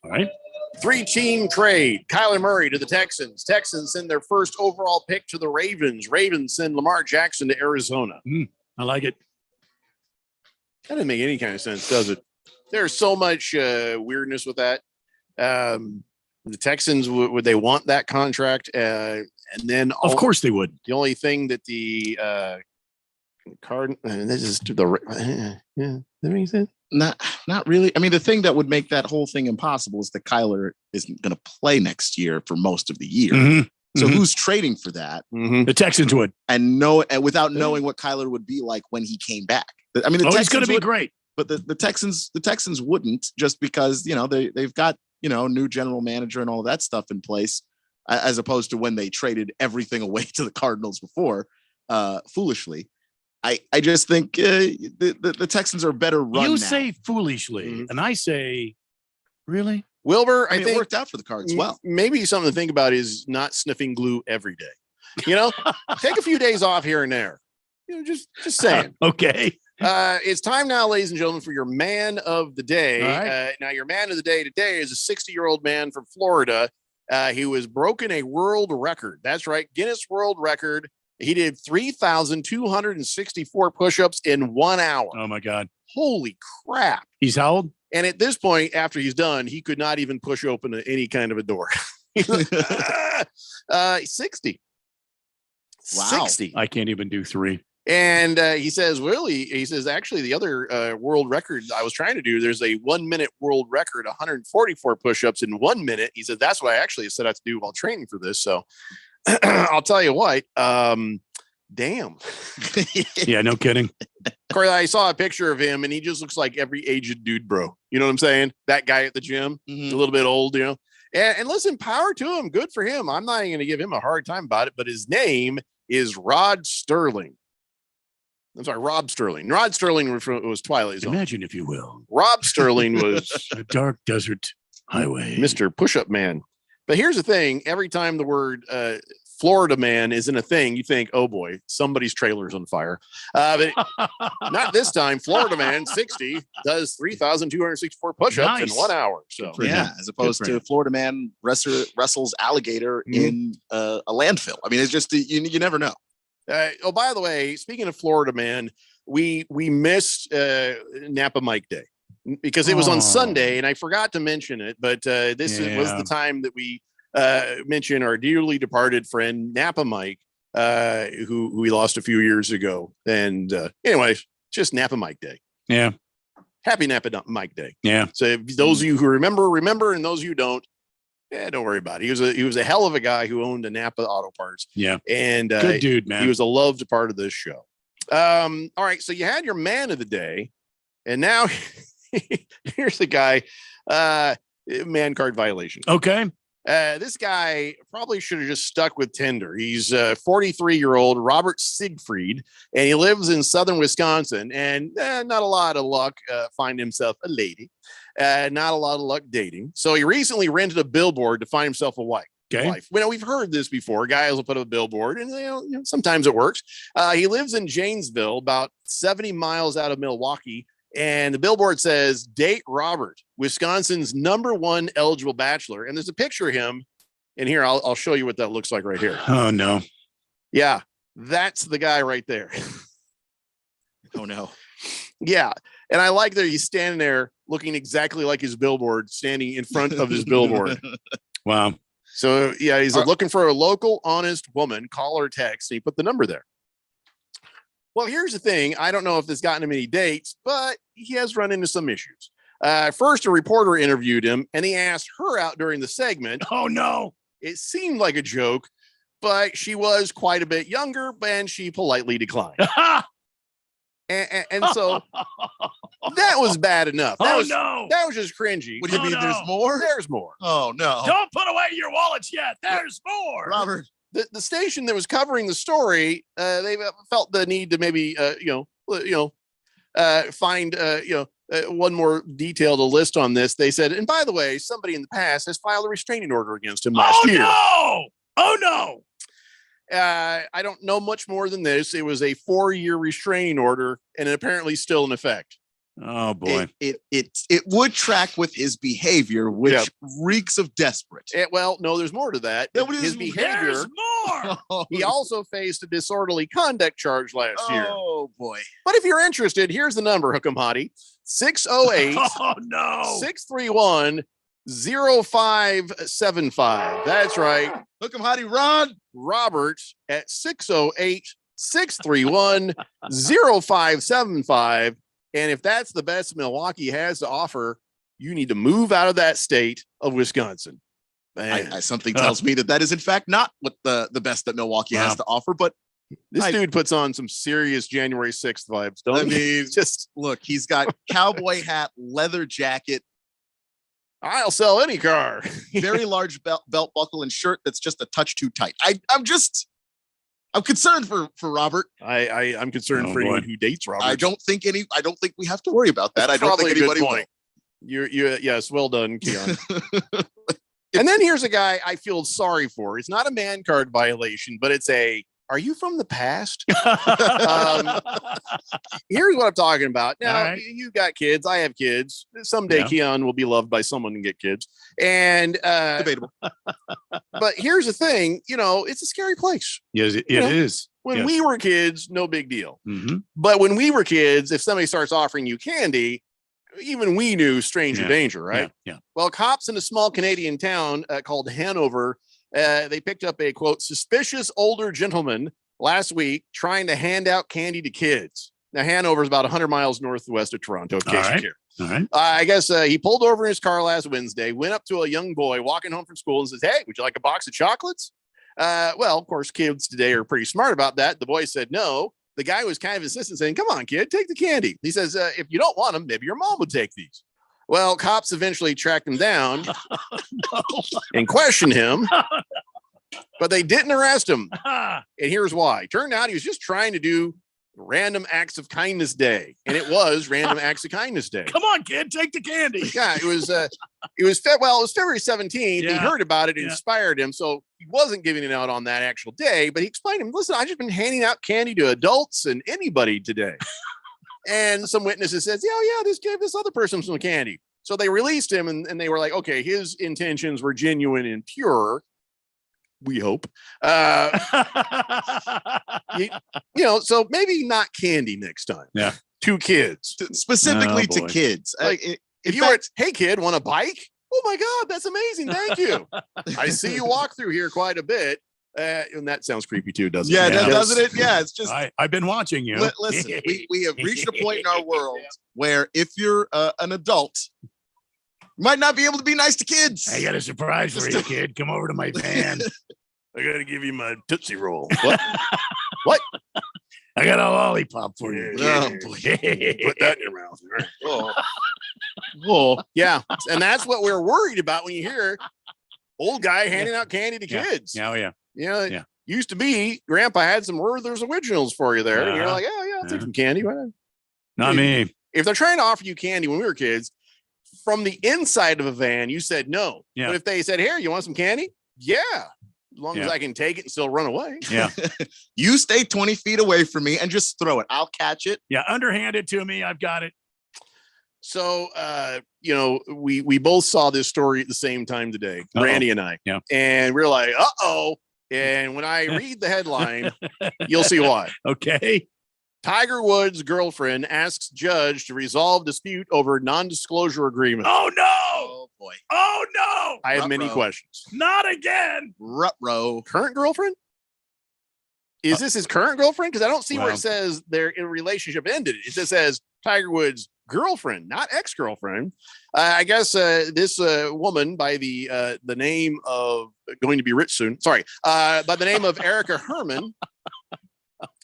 All right. 3-team trade. Kyler Murray to the Texans. Texans send their first overall pick to the Ravens. Ravens send Lamar Jackson to Arizona. I like it. That doesn't make any kind of sense, does it? There's so much weirdness with that. The Texans, would they want that contract? And then, Of course they would. The only thing that the card, and this is the yeah, that makes sense. Not really. I mean, the thing that would make that whole thing impossible is that Kyler isn't going to play next year for most of the year. Mm-hmm. So who's trading for that? The Texans would, and without knowing what Kyler would be like when he came back. I mean, he's going to be great. But the Texans wouldn't, just because they've got new general manager and all that stuff in place, as opposed to when they traded everything away to the Cardinals before, foolishly. I just think the Texans are better run. You now. say foolishly, and I say, really? Wilbur, I mean, think it worked out for the Cards well. Maybe something to think about is not sniffing glue every day. Take a few days off here and there. Just saying. Okay. It's time now, ladies and gentlemen, for your man of the day. All right. Now, your man of the day today is a 60-year-old man from Florida. He was broken a world record. That's right, Guinness World Record. He did 3,264 push-ups in 1 hour. Oh my God! Holy crap! He's how old? And at this point, after he's done, he could not even push open any kind of a door. 60. Wow. 60. I can't even do 3. And he says, actually, the other world record I was trying to do, there's a 1 minute world record, 144 push-ups in 1 minute. He said, that's what I actually set out to do while training for this. So I'll tell you what, damn. Yeah, no kidding. Of course, I saw a picture of him and he just looks like every aged dude, bro. You know what I'm saying? That guy at the gym, a little bit old, and listen, power to him. Good for him. I'm not even going to give him a hard time about it, but his name is Rod Sterling. I'm sorry, Rob Sterling. Rod Sterling was Twilight Zone. Imagine, if you will. Rob Sterling was a dark desert highway. Mr. Push-Up Man. But here's the thing. Every time the word Florida man isn't a thing, you think, oh boy, somebody's trailer's on fire. But not this time. Florida man, 60, does 3,264 push-ups in 1 hour. So yeah, as opposed to Florida man wrestles alligator in a landfill. I mean, it's just you never know. Oh, by the way, speaking of Florida man, we missed Napa Mike Day because it was on Sunday, and I forgot to mention it. But this was the time that we mentioned our dearly departed friend Napa Mike, who we lost a few years ago. And anyway, just Napa Mike Day. Yeah. Happy Napa Mike Day. Yeah. So those of you who remember, and those of you who don't, don't worry about it. He was a hell of a guy who owned a Napa Auto Parts. Yeah. And good dude, man. He was a loved part of this show. All right. So you had your man of the day, and now here's the guy, man card violation. Okay. This guy probably should have just stuck with Tinder. He's 43-year-old Robert Siegfried, and he lives in southern Wisconsin, and not a lot of luck find himself a lady. Not a lot of luck dating. So he recently rented a billboard to find himself a wife. Okay. We've heard this before. Guys will put up a billboard, and sometimes it works. He lives in Janesville, about 70 miles out of Milwaukee. And the billboard says, date Robert, Wisconsin's #1 eligible bachelor. And there's a picture of him. And here, I'll show you what that looks like right here. Oh, no. Yeah, that's the guy right there. Oh, no. Yeah. And I like that he's standing there looking exactly like his billboard, standing in front of his billboard. Wow. So, yeah, he's looking for a local, honest woman. Call or text. And he put the number there. Well, here's the thing. I don't know if this gotten him any dates, but he has run into some issues. First, a reporter interviewed him, and he asked her out during the segment. Oh, no. It seemed like a joke, but she was quite a bit younger, and she politely declined. and so that was bad enough. That was just cringy. What do you mean? There's more? There's more. Oh, no. Don't put away your wallets yet. There's more. Robert. The station that was covering the story, they felt the need to maybe, find, one more detail to list on this. They said, and by the way, somebody in the past has filed a restraining order against him last year. Oh, no. I don't know much more than this. It was a 4-year restraining order, and apparently still in effect. Oh boy. It would track with his behavior, which reeks of desperate. Well, no, there's more to that. His behavior. There's more. He also faced a disorderly conduct charge last year. Oh boy. But if you're interested, here's the number, Hook'em Hottie. 608 Oh no. 631 0575. That's right. Hook'em Hottie Ron Robert at 608 631 0575. And if that's the best Milwaukee has to offer, you need to move out of that state of Wisconsin. Something tells me that is in fact not what the best that Milwaukee has to offer. But this dude puts on some serious January 6th vibes. Don't just look. He's got cowboy hat, leather jacket. I'll sell any car. Very large belt buckle and shirt that's just a touch too tight. I'm concerned for Robert. I'm concerned for anyone who dates Robert. I don't think we have to worry about that. That's I don't think anybody will. Yes, well done, Keon. And then here's a guy I feel sorry for. It's not a man card violation, but it's are you from the past? Here's what I'm talking about. Now, you got kids. I have kids. Someday Keon will be loved by someone and get kids. And debatable. But here's the thing, it's a scary place. Yes, it is. When we were kids, no big deal. Mm-hmm. But when we were kids, if somebody starts offering you candy, even we knew stranger danger, right? Yeah. Well, cops in a small Canadian town called Hanover, they picked up a, quote, suspicious older gentleman last week trying to hand out candy to kids. Now, Hanover is about 100 miles northwest of Toronto. In case you care. All right. I guess he pulled over in his car last Wednesday, went up to a young boy walking home from school and says, "Hey, would you like a box of chocolates?" Well, of course, kids today are pretty smart about that. The boy said no. The guy was kind of insistent, saying, "Come on, kid, take the candy." He says, "If you don't want them, maybe your mom would take these." Well, cops eventually tracked him down and questioned him, but they didn't arrest him. And here's why. Turned out he was just trying to do Random Acts of Kindness Day, and it was Random Acts of Kindness Day. Come on, kid, take the candy. Yeah, it was February 17th. Yeah. He heard about it, inspired him, so he wasn't giving it out on that actual day. But he explained to him, "Listen, I've just been handing out candy to adults and anybody today." And some witnesses says, "Yeah, this gave this other person some candy." So they released him, and they were like, "Okay, his intentions were genuine and pure." We hope. So maybe not candy next time. Yeah. To kids. Specifically to kids. Like, if you were, "Hey kid, want a bike?" "Oh my God, that's amazing. Thank you." "I see you walk through here quite a bit." And that sounds creepy too, doesn't it? Doesn't it? Yeah, it's just. I've been watching you. Listen, we have reached a point in our world where if you're an adult, you might not be able to be nice to kids. I got a surprise for you, kid. Come over to my van. I got to give you my Tootsie Roll. What? What? I got a lollipop for you. Oh, boy. Put that in your mouth. Oh, yeah. And that's what we're worried about when you hear old guy handing out candy to kids. Yeah, oh, yeah. Yeah. Used to be Grandpa had some Werther's Originals for you there. And you're like, "Yeah, I'll take some candy." Not me. If they're trying to offer you candy when we were kids, from the inside of a van, you said no. Yeah. But if they said, "Here, you want some candy?" Yeah. As long as I can take it and still run away. Yeah. You stay 20 feet away from me and just throw it. I'll catch it. Yeah, underhand it to me. I've got it. So, we both saw this story at the same time today, Randy and I. Yeah. And we're like, uh-oh. And when I read the headline, you'll see why. Okay. Tiger Woods' girlfriend asks judge to resolve dispute over non-disclosure agreement. Oh, no. Oh, boy. Oh, no. I have many questions. Not again. Ruh-roh. Current girlfriend? Is this his current girlfriend? Because I don't see where it says their relationship ended. It just says Tiger Woods' girlfriend, not ex-girlfriend. I guess this woman by the name of going to be rich soon. Sorry, by the name of Erica Herman.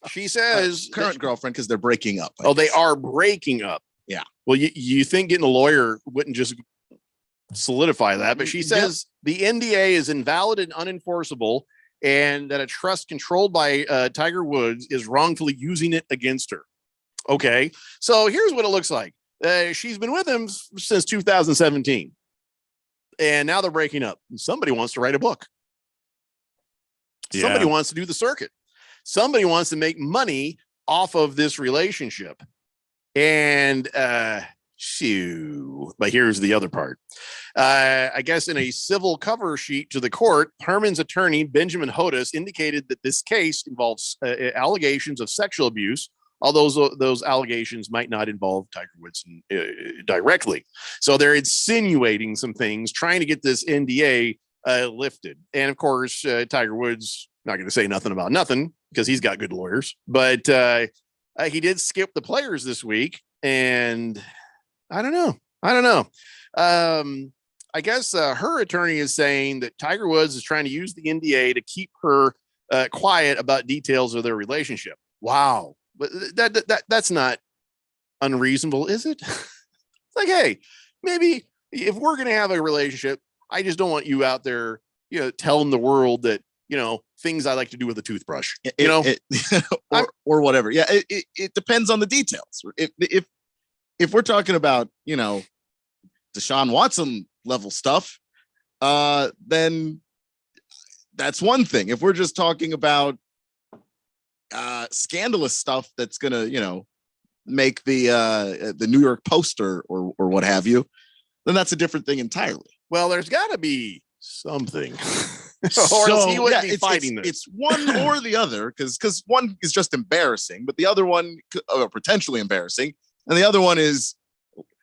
She says current girlfriend because they're breaking up. They are breaking up. Yeah. Well, you think getting a lawyer wouldn't just solidify that, but she says the NDA is invalid and unenforceable, and that a trust controlled by Tiger Woods is wrongfully using it against her. Okay, so here's what it looks like. She's been with him since 2017, and now they're breaking up. Somebody wants to write a book. Somebody wants to do the circuit. Somebody wants to make money off of this relationship. And but here's the other part. I guess in a civil cover sheet to the court, Herman's attorney, Benjamin Hodes, indicated that this case involves allegations of sexual abuse, although those allegations might not involve Tiger Woods directly. So they're insinuating some things, trying to get this NDA lifted. And of course, Tiger Woods, not going to say nothing about nothing because he's got good lawyers, but he did skip the players this week. And I don't know. I guess her attorney is saying that Tiger Woods is trying to use the NDA to keep her quiet about details of their relationship. Wow. But that's not unreasonable, is it? It's like, hey, maybe if we're going to have a relationship, I just don't want you out there, telling the world that, things I like to do with a toothbrush, or whatever. Yeah. It depends on the details. If we're talking about, Deshaun Watson level stuff, then that's one thing. If we're just talking about scandalous stuff that's gonna, make the New York Post or what have you, then that's a different thing entirely. Well, there's got to be something, or else he wouldn't be fighting this. It's one or the other, because one is just embarrassing, but the other one potentially embarrassing, and the other one is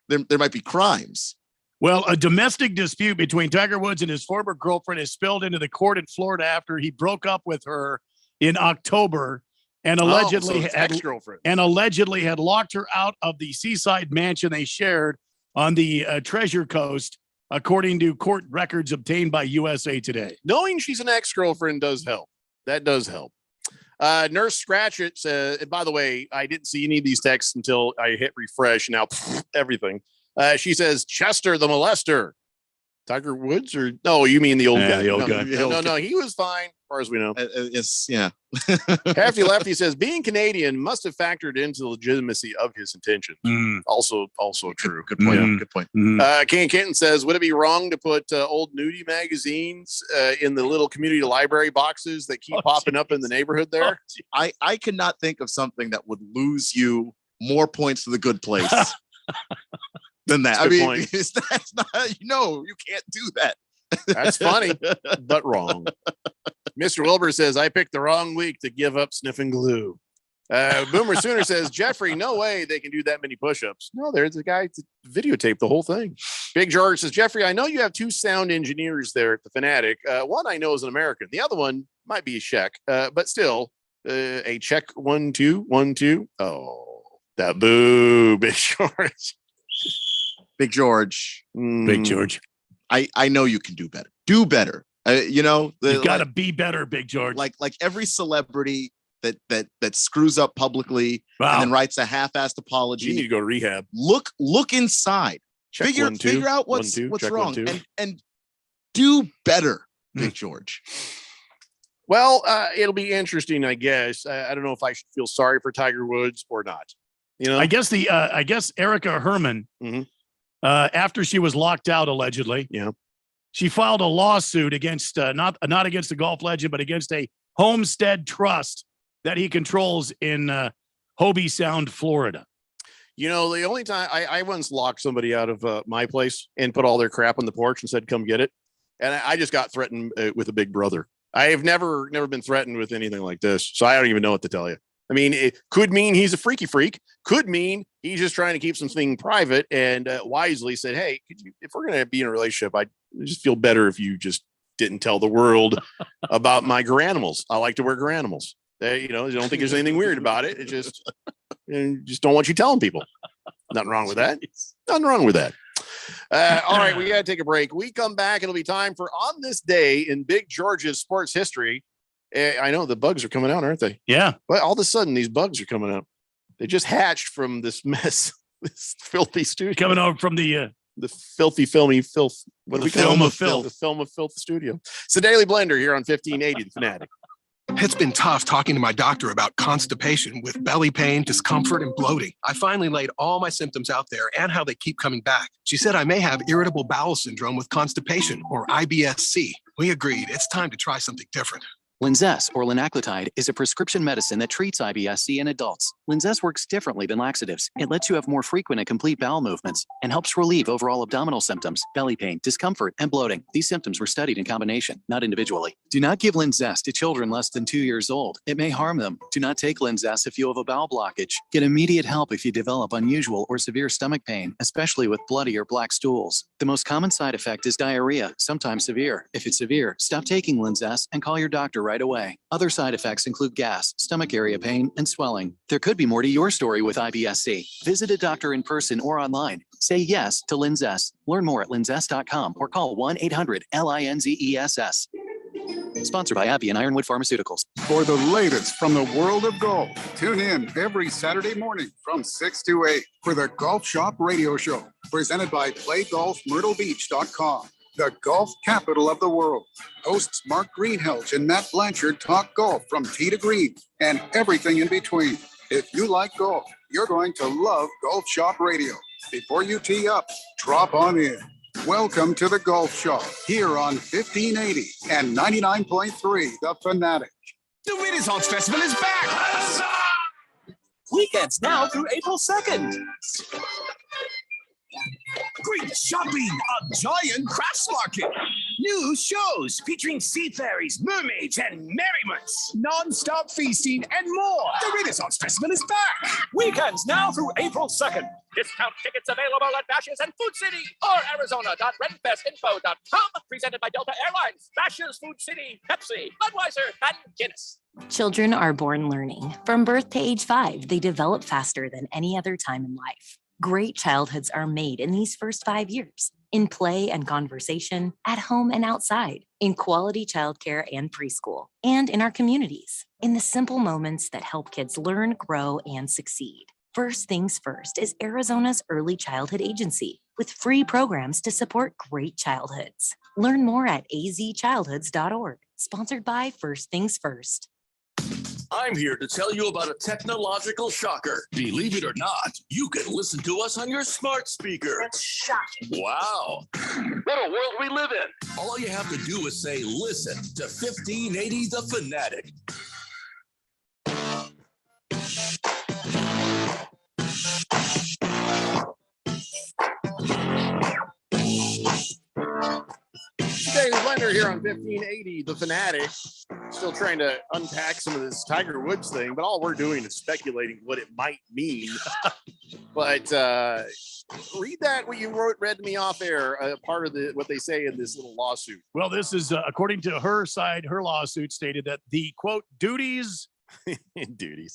there might be crimes. Well, a domestic dispute between Tiger Woods and his former girlfriend has spilled into the court in Florida after he broke up with her in October and So allegedly it's had ex-girlfriend. locked her out of the seaside mansion they shared on the Treasure Coast, according to court records obtained by USA Today. Knowing she's an ex-girlfriend does help. That does help. Nurse Scratchit says, and by the way, I didn't see any of these texts until I hit refresh. Now, everything. She says, Chester the molester. Tiger Woods or no, you mean the old guy? The old guy. No, he was fine as far as we know. It's yeah. Hefty Lefty says being Canadian must have factored into the legitimacy of his intentions. Also true. Good point. Good point. Ken Kenton says, would it be wrong to put old nudie magazines in the little community library boxes that keep popping up in the neighborhood there? I could not think of something that would lose you more points to the good place than that. That's I a good mean, point. that's not, you can't do that. That's funny, but wrong. Mr. Wilbur says, I picked the wrong week to give up sniffing glue. Boomer Sooner says, Jeffrey, no way they can do that many push-ups. No, there's a guy to videotape the whole thing. Big George says, Jeffrey, I know you have 2 sound engineers there at the Fanatic. One I know is an American. The other one might be a Czech, but still a Czech 1, 2, 1, 2. Oh, that boo, Big George. Big George. Big George. I know you can do better. Do better. You got to be better, Big George. Like every celebrity that screws up publicly and then writes a half-assed apology. You need to go to rehab. Look inside. Check figure 1, 2, out what's 1, 2, check wrong 1, 2. and do better, Big George. Well, it'll be interesting, I guess. I don't know if I should feel sorry for Tiger Woods or not. I guess Erica Herman, after she was locked out allegedly, she filed a lawsuit against not against the golf legend, but against a homestead trust that he controls in Hobie Sound, Florida. The only time I once locked somebody out of my place and put all their crap on the porch and said, "Come get it," and I just got threatened with a big brother. I have never been threatened with anything like this, so I don't even know what to tell you. I mean, it could mean he's a freaky freak. Could mean he's just trying to keep something private and wisely said, hey, if we're going to be in a relationship, I just feel better if you just didn't tell the world about my garanimals. I like to wear garanimals. I don't think there's anything weird about it. It just don't want you telling people. Nothing wrong with that. Nothing wrong with that. All right, we got to take a break. We come back. It'll be time for On This Day in Big George's sports history. I know the bugs are coming out, aren't they? Yeah. But all of a sudden, these bugs are coming out. They just hatched from this mess, this filthy studio. Coming out from the filthy, filmy filth. What do we call film it? of filth. The film of filth studio. It's the Daily Blender here on 1580, The Fanatic. It's been tough talking to my doctor about constipation with belly pain, discomfort, and bloating. I finally laid all my symptoms out there and how they keep coming back. She said I may have irritable bowel syndrome with constipation, or IBS-C. We agreed it's time to try something different. Linzess, or linaclotide, is a prescription medicine that treats IBS-C in adults. Linzess works differently than laxatives. It lets you have more frequent and complete bowel movements and helps relieve overall abdominal symptoms, belly pain, discomfort, and bloating. These symptoms were studied in combination, not individually. Do not give Linzess to children less than 2 years old. It may harm them. Do not take Linzess if you have a bowel blockage. Get immediate help if you develop unusual or severe stomach pain, especially with bloody or black stools. The most common side effect is diarrhea, sometimes severe. If it's severe, stop taking Linzess and call your doctor right away. Other side effects include gas, stomach area pain, and swelling. There could be more to your story with IBS-C. Visit a doctor in person or online. Say yes to Linzess. Learn more at linzess.com or call 1-800-LINZESS. Sponsored by AbbVie and Ironwood Pharmaceuticals. For the latest from the world of golf, tune in every Saturday morning from 6 to 8 for the Golf Shop Radio Show, presented by PlayGolfMyrtleBeach.com. The golf capital of the world. Hosts Mark Greenhelch and Matt Blanchard talk golf from tee to green and everything in between. If you like golf, you're going to love Golf Shop Radio. Before you tee up, drop on in. Welcome to the Golf Shop here on 1580 and 99.3 The Fanatic. The Renaissance Festival is back! Weekends now through April 2nd. Great shopping, a giant crafts market, new shows featuring seafarers, mermaids, and merriments, non-stop feasting, and more. The Renaissance Festival is back. Weekends now through April 2nd. Discount tickets available at Bashas' and Food City or Arizona.renfestinfo.com. Presented by Delta Airlines, Bashas', Food City, Pepsi, Budweiser, and Guinness. Children are born learning. From birth to age 5, they develop faster than any other time in life. Great childhoods are made in these first 5 years, in play and conversation, at home and outside, in quality childcare and preschool, and in our communities, in the simple moments that help kids learn, grow, and succeed. First Things First is Arizona's early childhood agency with free programs to support great childhoods. Learn more at azchildhoods.org, sponsored by First Things First. I'm here to tell you about a technological shocker. Believe it or not, you can listen to us on your smart speaker. That's shocking. Wow. What a world we live in. All you have to do is say, listen to 1580 The Fanatic. Dave Blender here on 1580 The Fanatic. Still trying to unpack some of this Tiger Woods thing, but all we're doing is speculating what it might mean. But read that what you read to me off air, part of what they say in this little lawsuit. Well, this is according to her side. Her lawsuit stated that the quote duties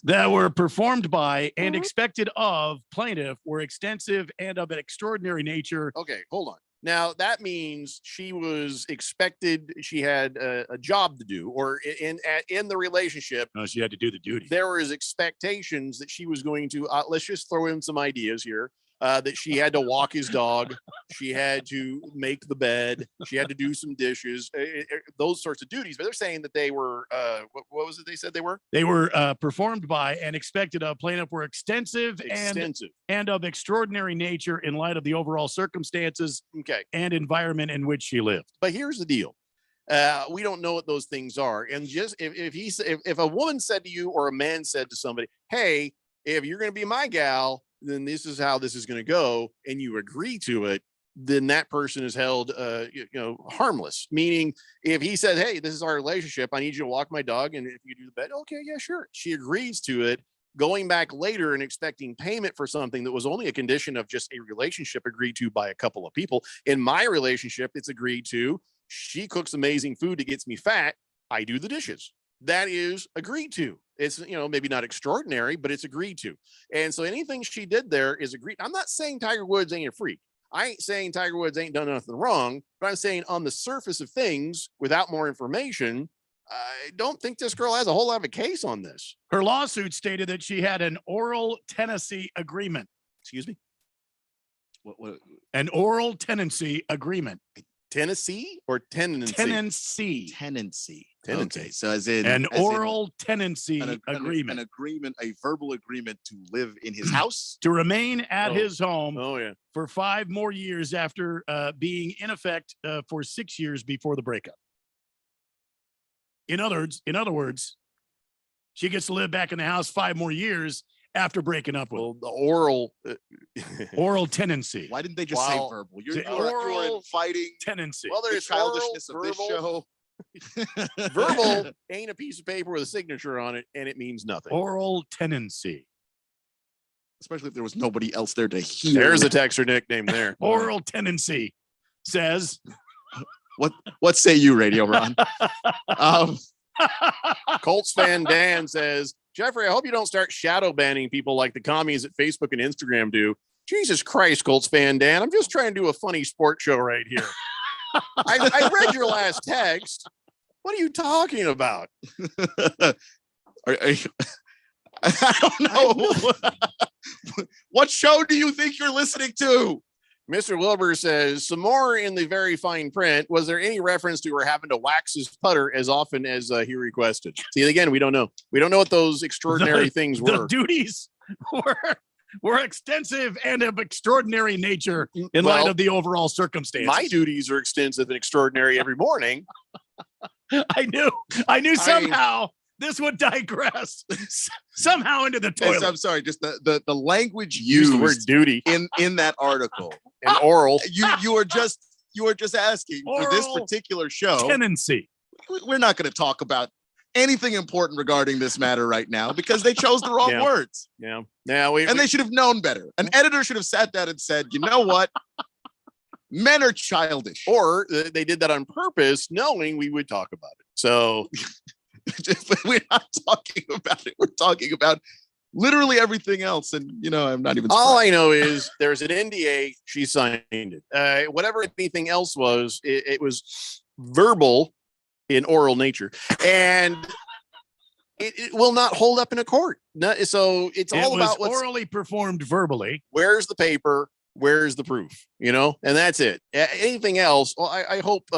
that were performed by and expected of plaintiff were extensive and of an extraordinary nature. Okay, hold on. Now, that means she was expected, she had a job to do, or in the relationship. No, she had to do the duty. There was expectations that she was going to, let's just throw in some ideas here, that she had to walk his dog. She had to make the bed. She had to do some dishes, those sorts of duties. But they're saying that they were, what was it they said they were? They were performed by and expected of plaintiff were extensive. And of extraordinary nature in light of the overall circumstances and environment in which she lived. But here's the deal. We don't know what those things are. And just if a woman said to you or a man said to somebody, hey, if you're going to be my gal, then this is how this is going to go, and you agree to it, then that person is held, harmless. Meaning, if he said, hey, this is our relationship, I need you to walk my dog, and if you do the bed, okay, yeah, sure. She agrees to it. Going back later and expecting payment for something that was only a condition of just a relationship agreed to by a couple of people. In my relationship, it's agreed to. She cooks amazing food that gets me fat. I do the dishes. That is agreed to. It's, maybe not extraordinary, but it's agreed to. And so anything she did there is agreed. I'm not saying Tiger Woods ain't a freak. I ain't saying Tiger Woods ain't done nothing wrong, but I'm saying on the surface of things, without more information, I don't think this girl has a whole lot of a case on this. Her lawsuit stated that she had an oral tenancy agreement. Excuse me? What? An oral tenancy agreement. Tennessee or tenancy? Tenancy. Okay, so as in an oral tenancy agreement. An agreement, a verbal agreement to live in his house, to remain at his home. Oh yeah, for 5 more years after being in effect for 6 years before the breakup. In other words, she gets to live back in the house 5 more years after breaking up with him. The oral oral tenancy. Why didn't they just say verbal? You're oral fighting tenancy. Well, there's the childishness of this show. Verbal ain't a piece of paper with a signature on it, and it means nothing. Oral tenancy. Especially if there was nobody else there to hear. There's a texter nickname there. Oral tenancy says. What say you, Radio Ron? Colts fan Dan says, Jeffrey, I hope you don't start shadow banning people like the commies at Facebook and Instagram do. Jesus Christ, Colts fan Dan. I'm just trying to do a funny sports show right here. I read your last text. What are you talking about? I don't know. What show do you think you're listening to? Mr. Wilbur says, some more in the very fine print. Was there any reference to her having to wax his putter as often as he requested? See, again, we don't know. We don't know what those extraordinary things were. The duties were extensive and of extraordinary nature in light of the overall circumstances. My duties are extensive and extraordinary every morning. I knew somehow this would digress somehow into the toilet. I'm sorry, just the language used the word duty in that article and oral. You are just asking oral for this particular show. Tenancy. We're not going to talk about anything important regarding this matter right now because they chose the wrong words. Yeah. Now they should have known better. An editor should have sat down and said, you know what? Men are childish. Or they did that on purpose, knowing we would talk about it. So We're not talking about it. We're talking about literally everything else. And, I'm not even. All I know is there's an NDA. She signed it. Whatever anything else was, it was verbal in oral nature. And it will not hold up in a court. So it's all about what's orally performed verbally. Where's the paper? Where's the proof? And that's it. Anything else? Well, I hope,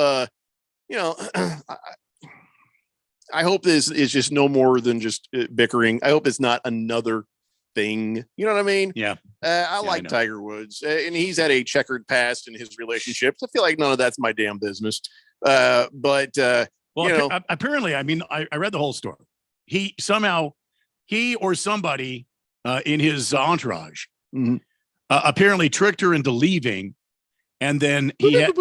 I hope this is just no more than just bickering. I hope it's not another thing. You know what I mean? Yeah. I like Tiger Woods, and he's had a checkered past in his relationships. I feel like none of that's my damn business. But apparently, I read the whole story. He or somebody in his entourage apparently tricked her into leaving, and then he had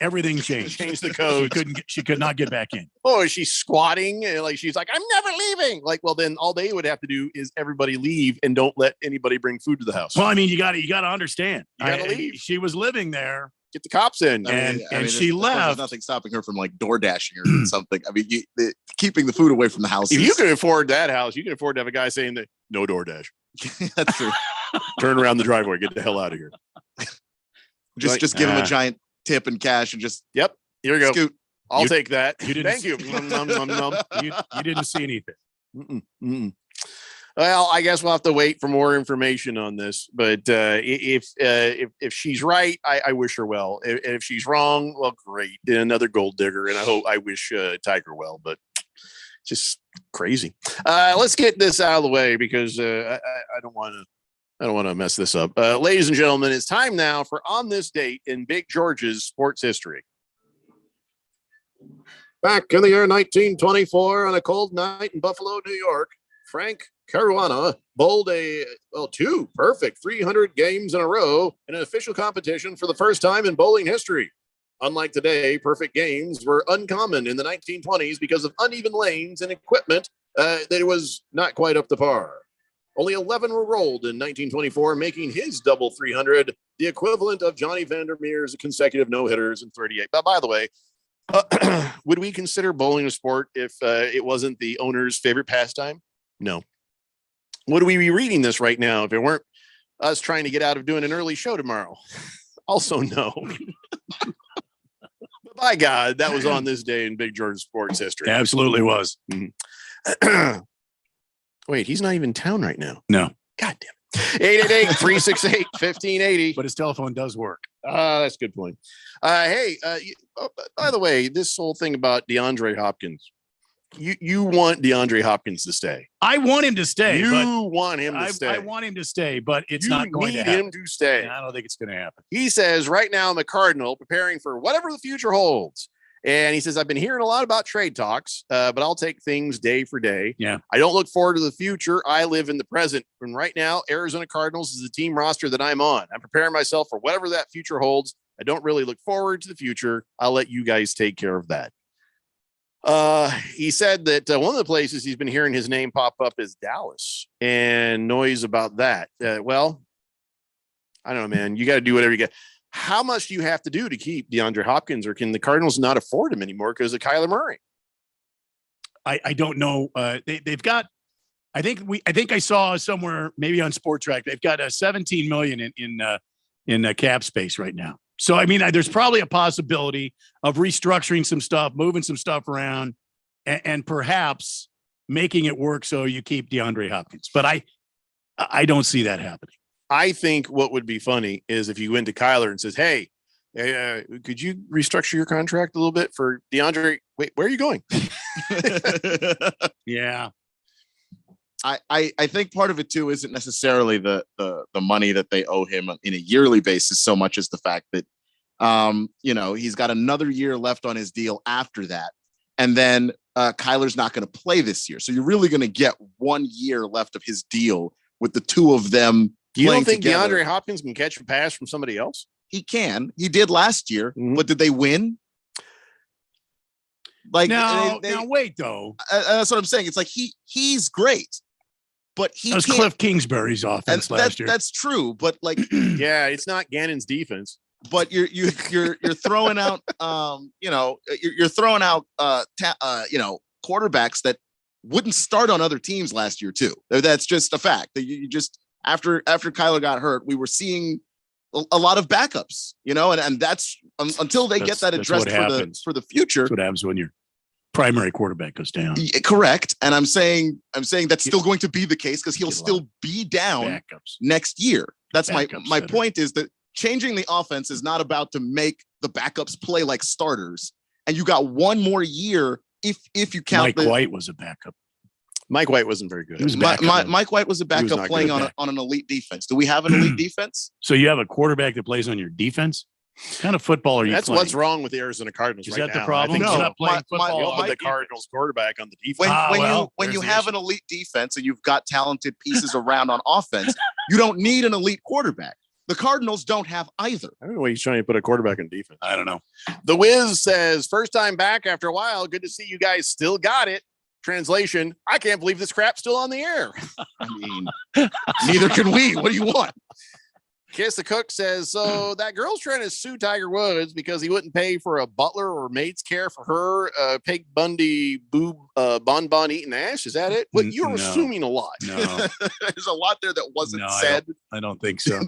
everything changed. Changed the code. She could not get back in. Oh, is she squatting? And she's like, I'm never leaving. Well, then all they would have to do is everybody leave and don't let anybody bring food to the house. Well, you got to understand. You got to leave. She was living there. Get the cops in. And she left. There's nothing stopping her from door dashing or something. Keeping the food away from the house. If you can afford that house, you can afford to have a guy saying that no DoorDash. That's true. Turn around the driveway. Get the hell out of here. Just give him a giant tip and cash and just. Yep. Here we go. Scoot. I'll take that. Thank you. You didn't see anything. Well, I guess we'll have to wait for more information on this. But if she's right, I wish her well. If she's wrong, well, great. Another gold digger, and I wish Tiger well. But just crazy. Let's get this out of the way because I don't want to mess this up. Ladies and gentlemen, it's time now for On This Date in Big George's sports history. Back in the year 1924, on a cold night in Buffalo, New York, Frank Caruana bowled two perfect 300 games in a row in an official competition for the first time in bowling history. Unlike today, perfect games were uncommon in the 1920s because of uneven lanes and equipment that was not quite up to par. Only 11 were rolled in 1924, making his double 300 the equivalent of Johnny Vandermeer's consecutive no-hitters in 38. But by the way, would we consider bowling a sport if it wasn't the owner's favorite pastime? No. Would we be reading this right now if it weren't us trying to get out of doing an early show tomorrow? Also, no. But by God, that was on this day in Big George sports history. It absolutely was. Mm-hmm. Wait, he's not even in town right now. No. God damn it. 888-368-1580. But his telephone does work. That's a good point. Hey, by the way, this whole thing about DeAndre Hopkins, you want DeAndre Hopkins to stay. I want him to stay. You want him to stay. I want him to stay, but it's not going to happen. You need him to stay. I don't think it's going to happen. He says right now I'm a Cardinal preparing for whatever the future holds. And he says, I've been hearing a lot about trade talks, but I'll take things day for day. Yeah. I don't look forward to the future. I live in the present. And right now, Arizona Cardinals is the team roster that I'm on. I'm preparing myself for whatever that future holds. I don't really look forward to the future. I'll let you guys take care of that. He said that one of the places he's been hearing his name pop up is Dallas and noise about that. Well, I don't know, man. You got to do whatever you got. How much do you have to do to keep DeAndre Hopkins, or can the Cardinals not afford him anymore because of Kyler Murray? I don't know. They've got. I think I saw somewhere maybe on Sport Track they've got a 17 million in cap space right now. So I mean, there's probably a possibility of restructuring some stuff, moving some stuff around, and perhaps making it work so you keep DeAndre Hopkins. But I don't see that happening. I think what would be funny is if you went to Kyler and says, "Hey, could you restructure your contract a little bit for DeAndre? Wait, where are you going?" Yeah. I think part of it too isn't necessarily the money that they owe him in a yearly basis so much as the fact that he's got another year left on his deal after that, and then Kyler's not going to play this year, so you're really going to get 1 year left of his deal with the two of them. You don't think together. DeAndre Hopkins can catch a pass from somebody else? He can. He did last year, but did they win? Like now wait though. That's what I'm saying. It's like he's great. But that was Cliff Kingsbury's offense last year. That's true, but like, yeah, it's not Gannon's defense. But you're throwing out, you're throwing out, quarterbacks that wouldn't start on other teams last year too. That's just a fact. That you just after Kyler got hurt, we were seeing a lot of backups, and that's until they get that addressed for the future. That's what happens when your primary quarterback goes down. Correct. And I'm saying that's still going to be the case because he'll still be down next year. That's my point is that changing the offense is not about to make the backups play like starters. And you got one more year if you count. Mike White was a backup. Mike White wasn't very good. He was Mike White was a backup playing on an elite defense. Do we have an elite defense? So you have a quarterback that plays on your defense? What kind of football are you That's playing? what's wrong with the Arizona Cardinals Is right that the now. problem? I think You're not playing football. You don't on put the Cardinals quarterback on the defense. When you have an elite defense and you've got talented pieces around on offense, you don't need an elite quarterback. The Cardinals don't have either. I don't know why he's trying to put a quarterback in defense. I don't know. The Wiz says, first time back after a while. Good to see you guys still got it. Translation, I can't believe this crap's still on the air. I mean, neither can we. What do you want? Kiss the Cook says, so that girl's trying to sue Tiger Woods because he wouldn't pay for a butler or maid's care for her Peg Bundy boob bonbon eating ass. Is that it? But you're assuming a lot. No. There's a lot there that wasn't said. I don't think so.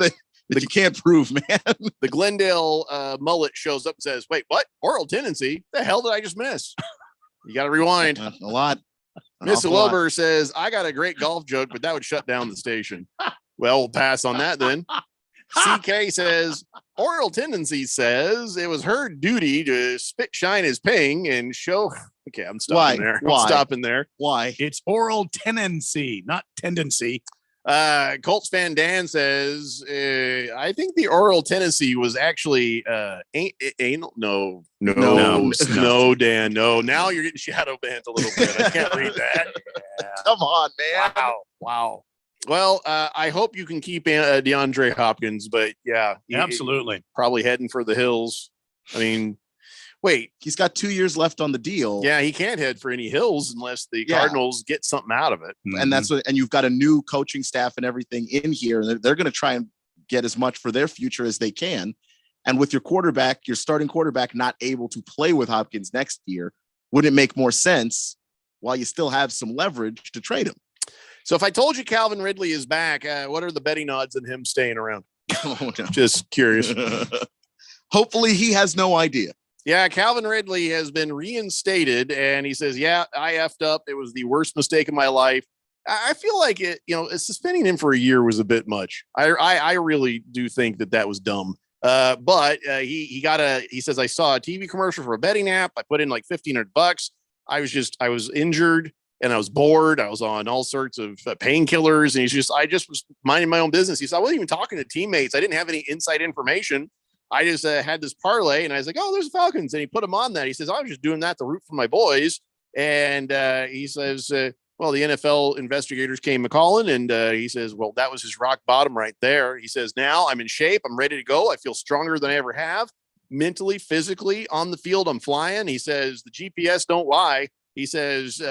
that you can't prove, man. The Glendale mullet shows up and says, wait, what? Oral tendency? The hell did I just miss? You got to rewind. A lot. Miss Wilbur says, I got a great golf joke, but that would shut down the station. Well, we'll pass on that then. CK says, oral tendency says it was her duty to spit shine his ping and show. Okay, I'm stopping there. I'm stopping there. Why? It's oral tendency, not tendency. Colts fan Dan says, I think the oral tendency was actually anal. No, Dan. No. Now you're getting shadow banned a little bit. I can't read that. Yeah. Come on, man. Wow. Well, I hope you can keep DeAndre Hopkins, but yeah, absolutely. Probably heading for the hills. I mean, wait, he's got 2 years left on the deal. Yeah, he can't head for any hills unless the Cardinals get something out of it. And that's what, and you've got a new coaching staff and everything in here. And they're going to try and get as much for their future as they can. And with your quarterback, your starting quarterback, not able to play with Hopkins next year, wouldn't it make more sense while you still have some leverage to trade him? So if I told you Calvin Ridley is back, what are the betting odds on him staying around? Oh, no. Just curious. Hopefully he has no idea. Yeah, Calvin Ridley has been reinstated, and he says, yeah, I effed up. It was the worst mistake of my life. I feel like suspending him for a year was a bit much. I really do think that was dumb. But he says, I saw a TV commercial for a betting app. I put in like $1,500. I was injured and I was bored. I was on all sorts of painkillers. And I just was minding my own business. He said, I wasn't even talking to teammates. I didn't have any inside information. I just had this parlay and I was like, oh, there's the Falcons. And he put him on that. He says, I was just doing that to root for my boys. And he says, well, the NFL investigators came calling, and he says, well, that was his rock bottom right there. He says, now I'm in shape. I'm ready to go. I feel stronger than I ever have. Mentally, physically, on the field, I'm flying. He says, the GPS don't lie. He says,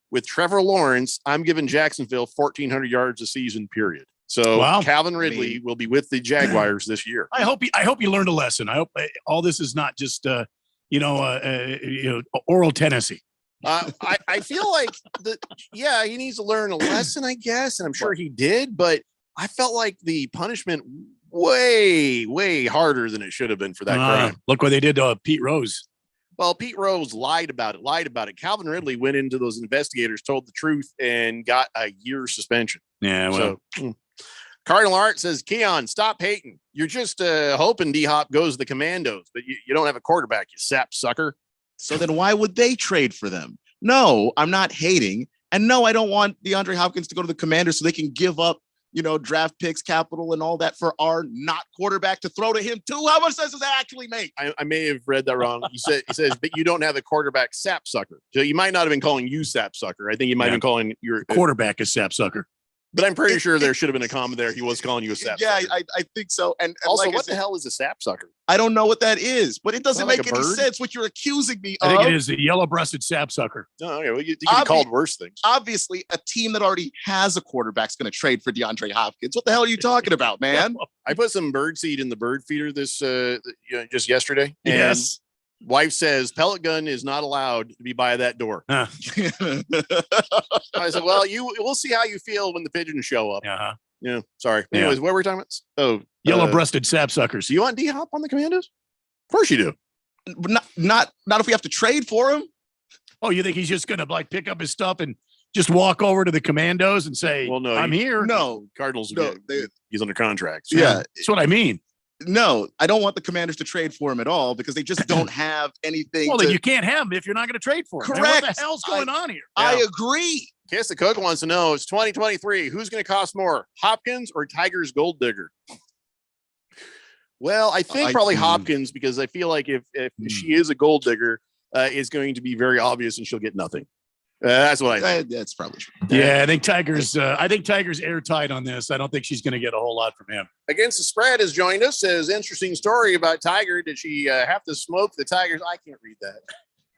with Trevor Lawrence, I'm giving Jacksonville 1,400 yards a season, period. So Calvin Ridley will be with the Jaguars this year. I hope you learned a lesson. I hope all this is not just oral tendency. I feel like he needs to learn a lesson, I guess, and I'm sure he did. But I felt like the punishment way, way harder than it should have been for that crime. Look what they did to Pete Rose. Well, Pete Rose lied about it. Calvin Ridley went into those investigators, told the truth, and got a year suspension. Yeah, well. So, Cardinal Art says, Keon, stop hating. You're just hoping D-Hop goes to the Commandos, but you don't have a quarterback, you sap sucker. So then why would they trade for them? No, I'm not hating. And no, I don't want DeAndre Hopkins to go to the Commanders so they can give up, draft picks, capital, and all that for our not quarterback to throw to him too. How much sense does that actually make? I may have read that wrong. He says, but you don't have a quarterback, sap sucker. So you might not have been calling you sap sucker. I think you might have been calling your quarterback a sap sucker. But I'm pretty sure there should have been a comment there. He was calling you a sap sucker. Yeah, I think so. And also, like what the hell is a sap sucker? I don't know what that is, but it doesn't Like make a any bird? sense what you're accusing me I of. think it is a yellow-breasted sapsucker. No, okay, well, you can be called worse things. Obviously, a team that already has a quarterback is going to trade for DeAndre Hopkins. What the hell are you talking about, man? I put some bird seed in the bird feeder this just yesterday. And Yes. Wife says pellet gun is not allowed to be by that door. I said, well, we'll see how you feel when the pigeons show up. Uh-huh. Yeah. Sorry. Yeah. Anyways, what were we talking about? Oh, Yellow-breasted sapsuckers. Do you want D-Hop on the Commandos? Of course you do. Not if we have to trade for him. Oh, you think he's just going to like pick up his stuff and just walk over to the Commandos and say, well, no, I'm here? No. Cardinals. No, he's under contract. So. Yeah. That's what I mean. No, I don't want the Commanders to trade for him at all because they just don't have anything. Well, then you can't have him if you're not going to trade for him. Correct. Man, what the hell's going on here? I agree. Kiss the Cook wants to know, it's 2023. Who's going to cost more, Hopkins or Tiger's Gold Digger? Well, I think probably Hopkins, because I feel like if she is a gold digger, it's going to be very obvious and she'll get nothing. That's what I think. That's probably true. Yeah, I think Tiger's airtight on this. I don't think she's going to get a whole lot from him. Against the Spread has joined us. Says interesting story about Tiger. Did she have to smoke the Tigers? I can't read that.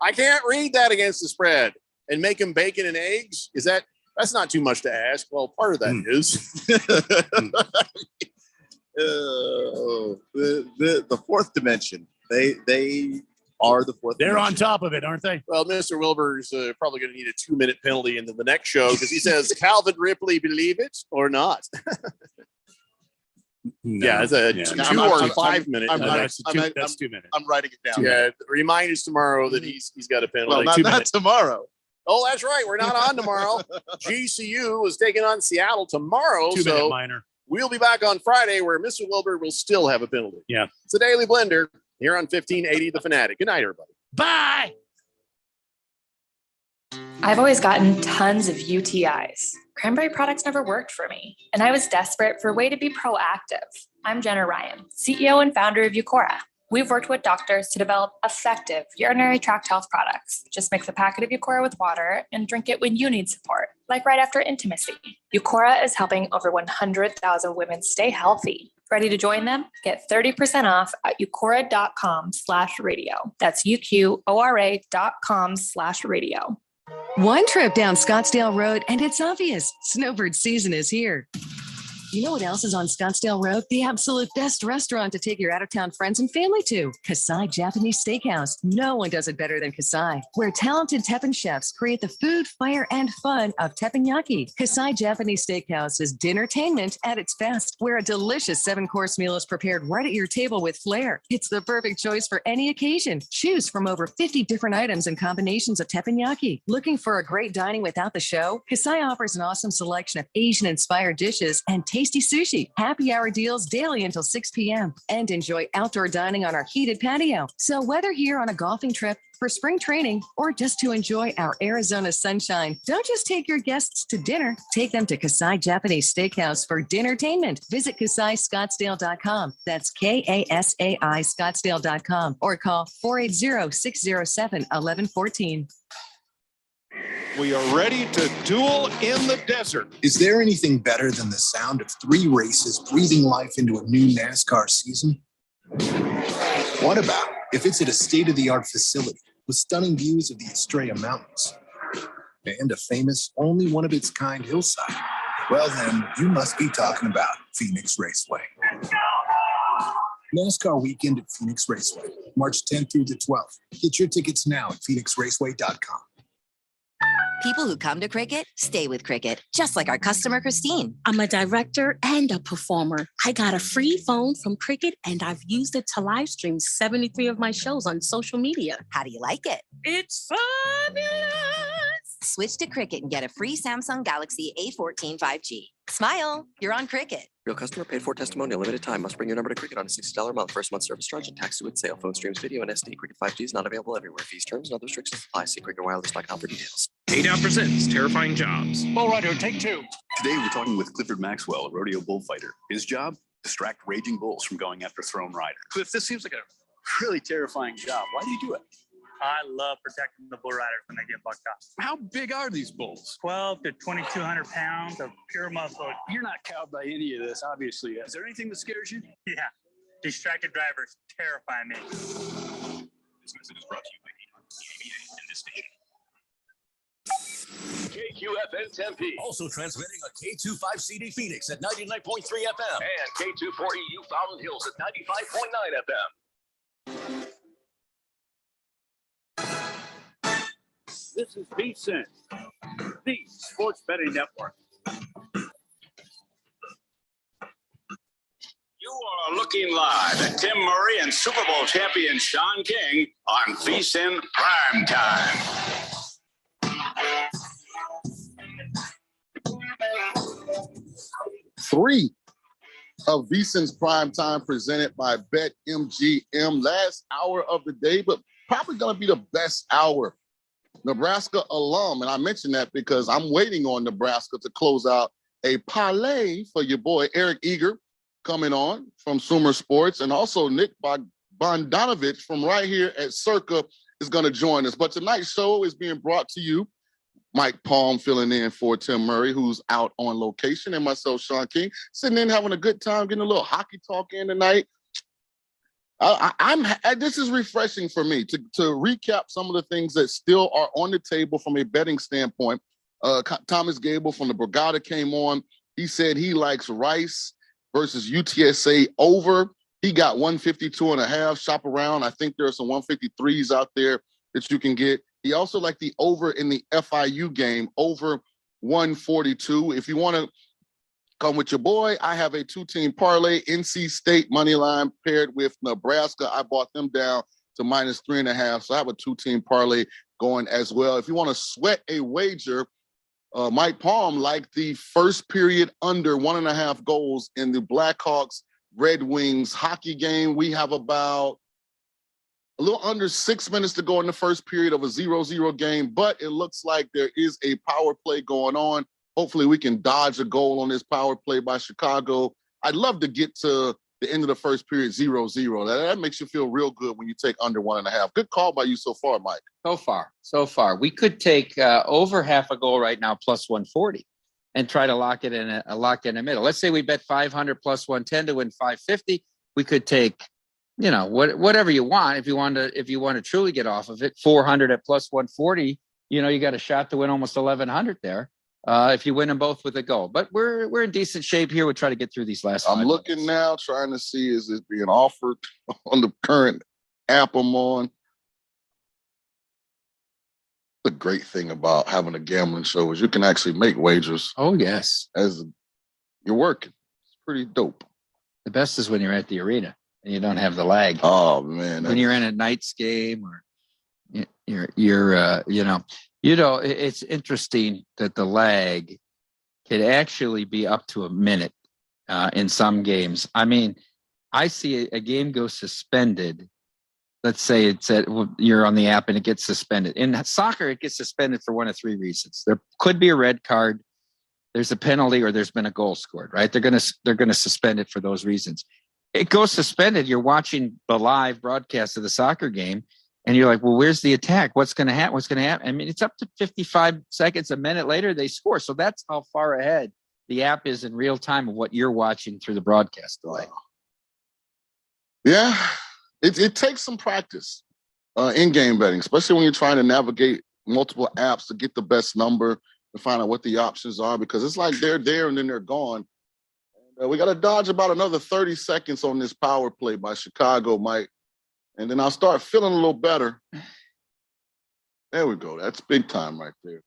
I can't read that Against the Spread and make them bacon and eggs. That's not too much to ask? Well, part of that is. The fourth dimension. They are the fourth. They're dimension. on top of it, aren't they? Well, Mr. Wilbur's probably going to need a 2-minute penalty into the next show because he says, Calvin Ripley, believe it or not. No. Yeah, it's a 2 or 5 minute. That's 2 minutes. I'm writing it down. Yeah, remind us tomorrow that he's got a penalty. Well, not tomorrow. Oh, that's right. We're not on tomorrow. GCU is taking on Seattle tomorrow. 2-minute minor. We'll be back on Friday where Mr. Wilbur will still have a penalty. Yeah. It's a Daily Blender here on 1580 The Fanatic. Good night, everybody. Bye. I've always gotten tons of UTIs. Cranberry products never worked for me, and I was desperate for a way to be proactive. I'm Jenna Ryan, CEO and founder of Eucora. We've worked with doctors to develop effective urinary tract health products. Just mix a packet of Eucora with water and drink it when you need support, like right after intimacy. Eucora is helping over 100,000 women stay healthy. Ready to join them? Get 30% off at eucora.com/radio. That's UQORA.com/radio. One trip down Scottsdale Road and it's obvious. Snowbird season is here. You know what else is on Scottsdale Road? The absolute best restaurant to take your out-of-town friends and family to. Kasai Japanese Steakhouse. No one does it better than Kasai, where talented Teppan chefs create the food, fire, and fun of teppanyaki. Kasai Japanese Steakhouse is dinnertainment at its best, where a delicious 7-course meal is prepared right at your table with flair. It's the perfect choice for any occasion. Choose from over 50 different items and combinations of teppanyaki. Looking for a great dining without the show? Kasai offers an awesome selection of Asian-inspired dishes and tasty sushi. Happy hour deals daily until 6 p.m. And enjoy outdoor dining on our heated patio. So whether here on a golfing trip, for spring training, or just to enjoy our Arizona sunshine, don't just take your guests to dinner. Take them to Kasai Japanese Steakhouse for dinnertainment. Visit KasaiScottsdale.com. That's KASAI Scottsdale.com or call 480-607-1114. We are ready to duel in the desert. Is there anything better than the sound of 3 races breathing life into a new NASCAR season? What about if it's at a state-of-the-art facility with stunning views of the Estrella Mountains and a famous, only one of its kind hillside? Well, then you must be talking about Phoenix Raceway. NASCAR weekend at Phoenix Raceway, March 10th through the 12th. Get your tickets now at phoenixraceway.com. People who come to Cricket stay with Cricket, just like our customer, Christine. I'm a director and a performer. I got a free phone from Cricket, and I've used it to live stream 73 of my shows on social media. How do you like it? It's fabulous. Switch to Cricket and get a free Samsung Galaxy A14 5G. Smile, you're on Cricket. Real customer paid for testimonial, limited time. Must bring your number to Cricket on a $60 a month. First month service charge and tax to its sale. Phone streams video and SD. Cricket 5G is not available everywhere. Fees, terms, and other restrictions apply. See cricketwireless.com for details. A-Dot presents Terrifying Jobs. Bull Rider, take 2. Today, we're talking with Clifford Maxwell, a rodeo bullfighter. His job? Distract raging bulls from going after thrown riders. Cliff, this seems like a really terrifying job. Why do you do it? I love protecting the bull riders when they get bucked up. How big are these bulls? 12 to 2,200 pounds of pure muscle. You're not cowed by any of this, obviously. Is there anything that scares you? Yeah. Distracted drivers terrify me. This message is brought to you by KBA and this station. KQFN Tempe. Also transmitting a K25CD Phoenix at 99.3 FM. And K24EU Fountain Hills at 95.9 FM. This is VSiN, the Sports Betting Network. You are looking live at Tim Murray and Super Bowl champion Sean King on VSiN Prime Time. Three of VSiN's Prime Time presented by BetMGM. Last hour of the day, but probably going to be the best hour. Nebraska alum, and I mentioned that because I'm waiting on Nebraska to close out a parlay for your boy Eric Eager coming on from Sumer Sports, and also Nick Bondanovich from right here at Circa is going to join us. But tonight's show is being brought to you, Mike Palm filling in for Tim Murray, who's out on location, and myself, Sean King, sitting in having a good time, getting a little hockey talk in tonight. This is refreshing for me to recap some of the things that still are on the table from a betting standpoint. Thomas Gable from the Borgata came on. He said he likes Rice versus UTSA over. He got 152.5. Shop around. I think there are some 153s out there that you can get. He also liked the over in the FIU game, over 142. If you want to come with your boy, I have a two-team parlay, NC State money line paired with Nebraska. I bought them down to -3.5. So I have a two-team parlay going as well. If you want to sweat a wager, Mike Palm liked the first period under 1.5 goals in the Blackhawks Red Wings hockey game. We have about a little under 6 minutes to go in the first period of a 0-0 game, but it looks like there is a power play going on. Hopefully we can dodge a goal on this power play by Chicago. I'd love to get to the end of the first period 0-0. That makes you feel real good when you take under 1.5. Good call by you so far, Mike. So far. We could take over half a goal right now, plus 140, and try to lock it in the middle. Let's say we bet 500 plus 110 to win 550. We could take, whatever you want. If you want to truly get off of it, 400 at plus 140. You got a shot to win almost 1,100 there. If you win them both with a goal. But we're in decent shape here. We'll try to get through these last 5 I'm looking minutes. now, trying to see, is it being offered on the current app I'm on? The great thing about having a gambling show is you can actually make wagers. Oh, yes. As you're working. It's pretty dope. The best is when you're at the arena and you don't have the lag. Oh, man. When you're in a Knights game or it's interesting that the lag could actually be up to a minute in some games. I mean, I see a game go suspended. Let's say you're on the app and it gets suspended. In soccer, it gets suspended for one of three reasons. There could be a red card, there's a penalty, or there's been a goal scored, right? They're gonna suspend it for those reasons. It goes suspended. You're watching the live broadcast of the soccer game, and you're like, well, where's the attack? What's going to happen? What's going to happen? I mean, it's up to 55 seconds, a minute later, they score. So that's how far ahead the app is in real time of what you're watching through the broadcast delay. Yeah, it takes some practice in game betting, especially when you're trying to navigate multiple apps to get the best number, to find out what the options are, because it's like they're there and then they're gone. And, we got to dodge about another 30 seconds on this power play by Chicago, Mike. And then I'll start feeling a little better. There we go. That's big time right there. It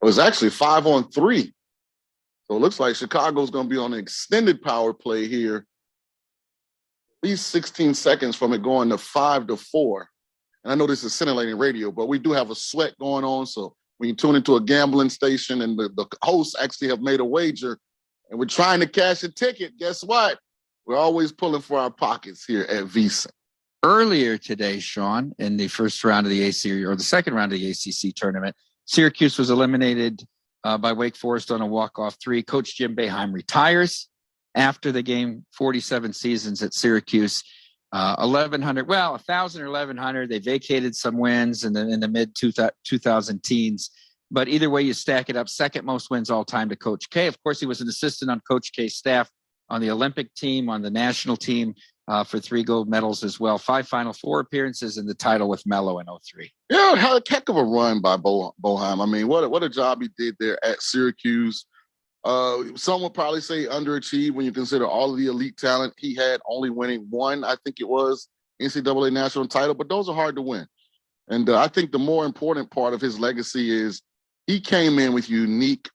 was actually 5-on-3. So it looks like Chicago's going to be on an extended power play here. At least 16 seconds from it going to 5-4. And I know this is scintillating radio, but we do have a sweat going on. So when you tune into a gambling station and the hosts actually have made a wager and we're trying to cash a ticket, guess what? We're always pulling for our pockets here at VSiN. Earlier today, Sean, in the first round of the the second round of the ACC tournament, Syracuse was eliminated by Wake Forest on a walk-off 3. Coach Jim Boeheim retires after the game, 47 seasons at Syracuse. 1,100 or 1,100. They vacated some wins in the mid 2000 teens. But either way you stack it up, second most wins all time to Coach K. Of course, he was an assistant on Coach K's staff on the Olympic team, on the national team for 3 gold medals as well. 5 Final Four appearances and the title with Melo in 2003. Yeah, had a heck of a run by Boeheim. I mean, what a job he did there at Syracuse. Some would probably say underachieved when you consider all of the elite talent he had, only winning 1, I think it was, NCAA national title, but those are hard to win. And I think the more important part of his legacy is he came in with a unique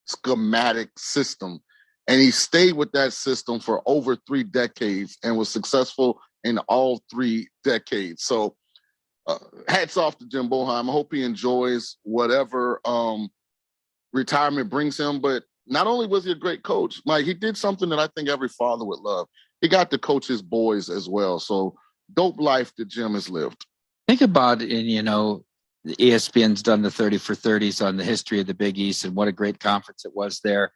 schematic system, and he stayed with that system for over 3 decades and was successful in all 3 decades. So hats off to Jim Boeheim. I hope he enjoys whatever retirement brings him. But not only was he a great coach, Mike, he did something that I think every father would love. He got to coach his boys as well. So dope life that Jim has lived. Think about it, and the ESPN's done the 30 for 30s on the history of the Big East and what a great conference it was there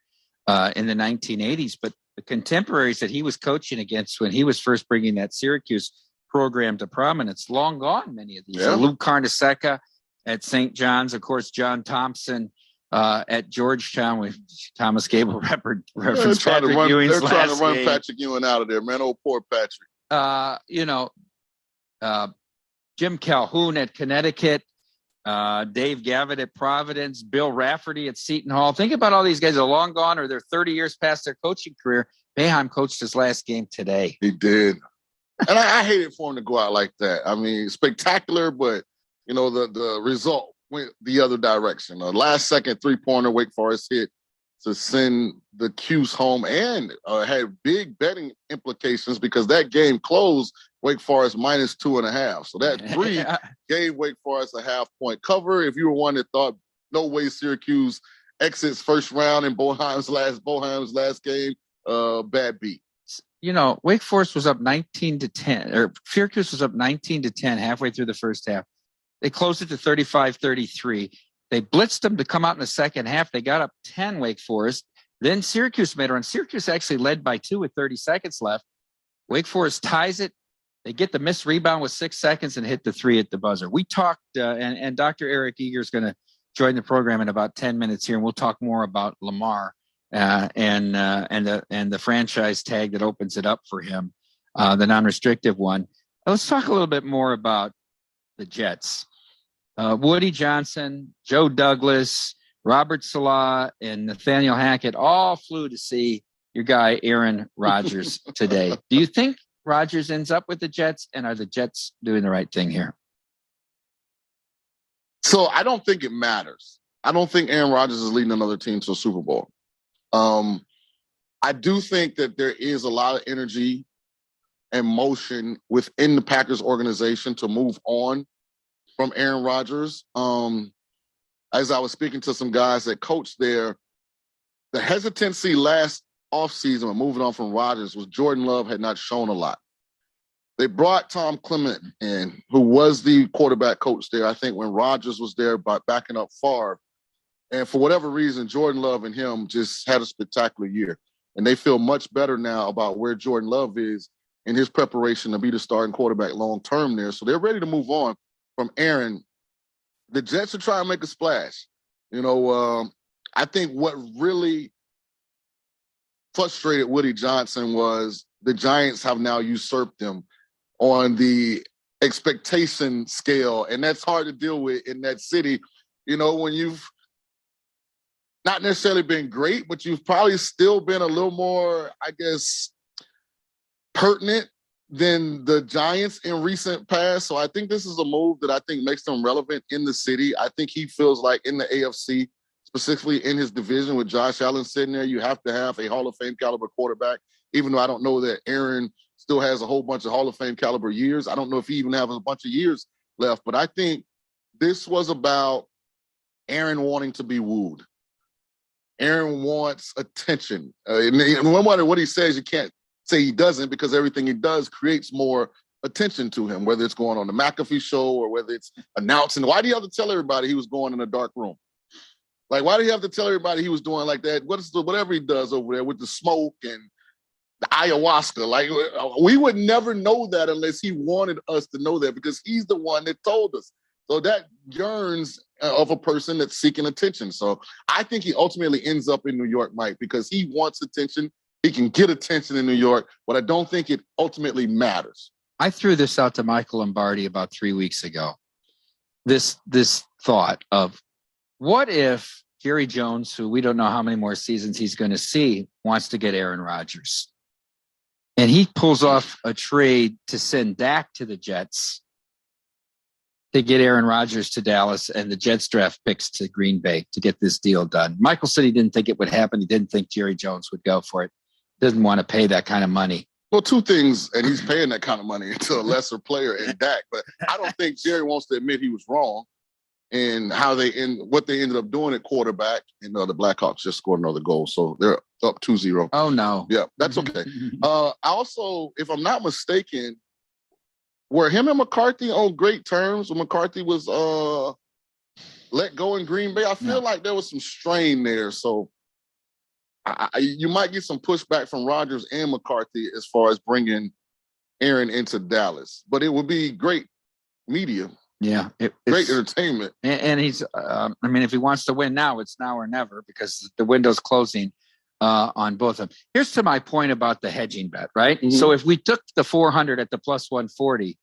in the 1980s. But the contemporaries that he was coaching against when he was first bringing that Syracuse program to prominence, long gone, many of these. Yeah. Lou Carnesecca at St. John's, of course, John Thompson at Georgetown with Thomas Gable referenced Patrick Ewing's They're trying to run game. Patrick Ewing out of there, man. Oh, poor Patrick. Jim Calhoun at Connecticut, Dave Gavitt at Providence, Bill Rafferty at Seton Hall. Think about all these guys are long gone or they're 30 years past their coaching career. Boeheim coached his last game today. He did. And I hated for him to go out like that. I mean, spectacular, but, the result went the other direction. A last-second three-pointer Wake Forest hit to send the Cuse home and had big betting implications because that game closed Wake Forest minus 2.5. So that 3 gave Wake Forest a half-point cover. If you were one that thought, no way Syracuse exits first round in Boeheim's last game, bad beat. Wake Forest was up 19-10, or Syracuse was up 19-10 halfway through the first half. They closed it to 35-33. They blitzed them to come out in the second half. They got up 10, Wake Forest. Then Syracuse made a run. Syracuse actually led by 2 with 30 seconds left. Wake Forest ties it. They get the missed rebound with 6 seconds and hit the 3 at the buzzer. We talked, and Dr. Eric Eager is going to join the program in about 10 minutes here, and we'll talk more about Lamar and the franchise tag that opens it up for him, the non-restrictive one. Let's talk a little bit more about the Jets. Woody Johnson, Joe Douglas, Robert Salah, and Nathaniel Hackett all flew to see your guy Aaron Rodgers today. Do you think Rodgers ends up with the Jets, and are the Jets doing the right thing here? So I don't think it matters. I don't think Aaron Rodgers is leading another team to a Super Bowl. I do think that there is a lot of energy and motion within the Packers organization to move on from Aaron Rodgers. As I was speaking to some guys that coached there, the hesitancy last offseason when moving on from Rodgers was Jordan Love had not shown a lot. They brought Tom Clement in, who was the quarterback coach there, I think, when Rodgers was there by backing up Favre. And for whatever reason, Jordan Love and him just had a spectacular year. And they feel much better now about where Jordan Love is in his preparation to be the starting quarterback long-term there. So they're ready to move on from Aaron. The Jets are trying to make a splash. I think what really frustrated Woody Johnson was the Giants have now usurped him on the expectation scale. And that's hard to deal with in that city. When you've not necessarily been great, but you've probably still been a little more, I guess, pertinent than the Giants in recent past. So I think this is a move that I think makes them relevant in the city. I think he feels like in the AFC, specifically in his division with Josh Allen sitting there, you have to have a Hall of Fame caliber quarterback, even though I don't know that Aaron still has a whole bunch of Hall of Fame caliber years. I don't know if he even has a bunch of years left, but I think this was about Aaron wanting to be wooed. Aaron wants attention. And no matter what he says, you can't say he doesn't, because everything he does creates more attention to him, whether it's going on the McAfee show or whether it's announcing. Why do you have to tell everybody he was going in a dark room? Like, why do you have to tell everybody he was doing like that? Whatever he does over there with the smoke and the ayahuasca? Like, we would never know that unless he wanted us to know that, because he's the one that told us. So that yearns of a person that's seeking attention. So I think he ultimately ends up in New York, Mike, because he wants attention. He can get attention in New York, but I don't think it ultimately matters. I threw this out to Michael Lombardi about 3 weeks ago. This thought of, what if Jerry Jones, who we don't know how many more seasons he's going to see, wants to get Aaron Rodgers, and he pulls off a trade to send Dak to the Jets? to get Aaron Rodgers to Dallas and the Jets draft picks to Green Bay to get this deal done. Michael said he didn't think it would happen. He didn't think Jerry Jones would go for it. Doesn't want to pay that kind of money. Well, two things, and he's paying that kind of money to a lesser player in Dak. But I don't think Jerry wants to admit he was wrong in what they ended up doing at quarterback. And the Blackhawks just scored another goal, so they're up 2-0. Oh no, yeah, that's okay. Also, if I'm not mistaken, were him and McCarthy on great terms when McCarthy was let go in Green Bay? I feel like there was some strain there, so. You might get some pushback from Rodgers and McCarthy as far as bringing Aaron into Dallas, but it would be great media. Yeah. Great entertainment. And he's, if he wants to win now, it's now or never because the window's closing on both of them. Here's to my point about the hedging bet, right? Mm-hmm. So if we took the 400 at the plus 140,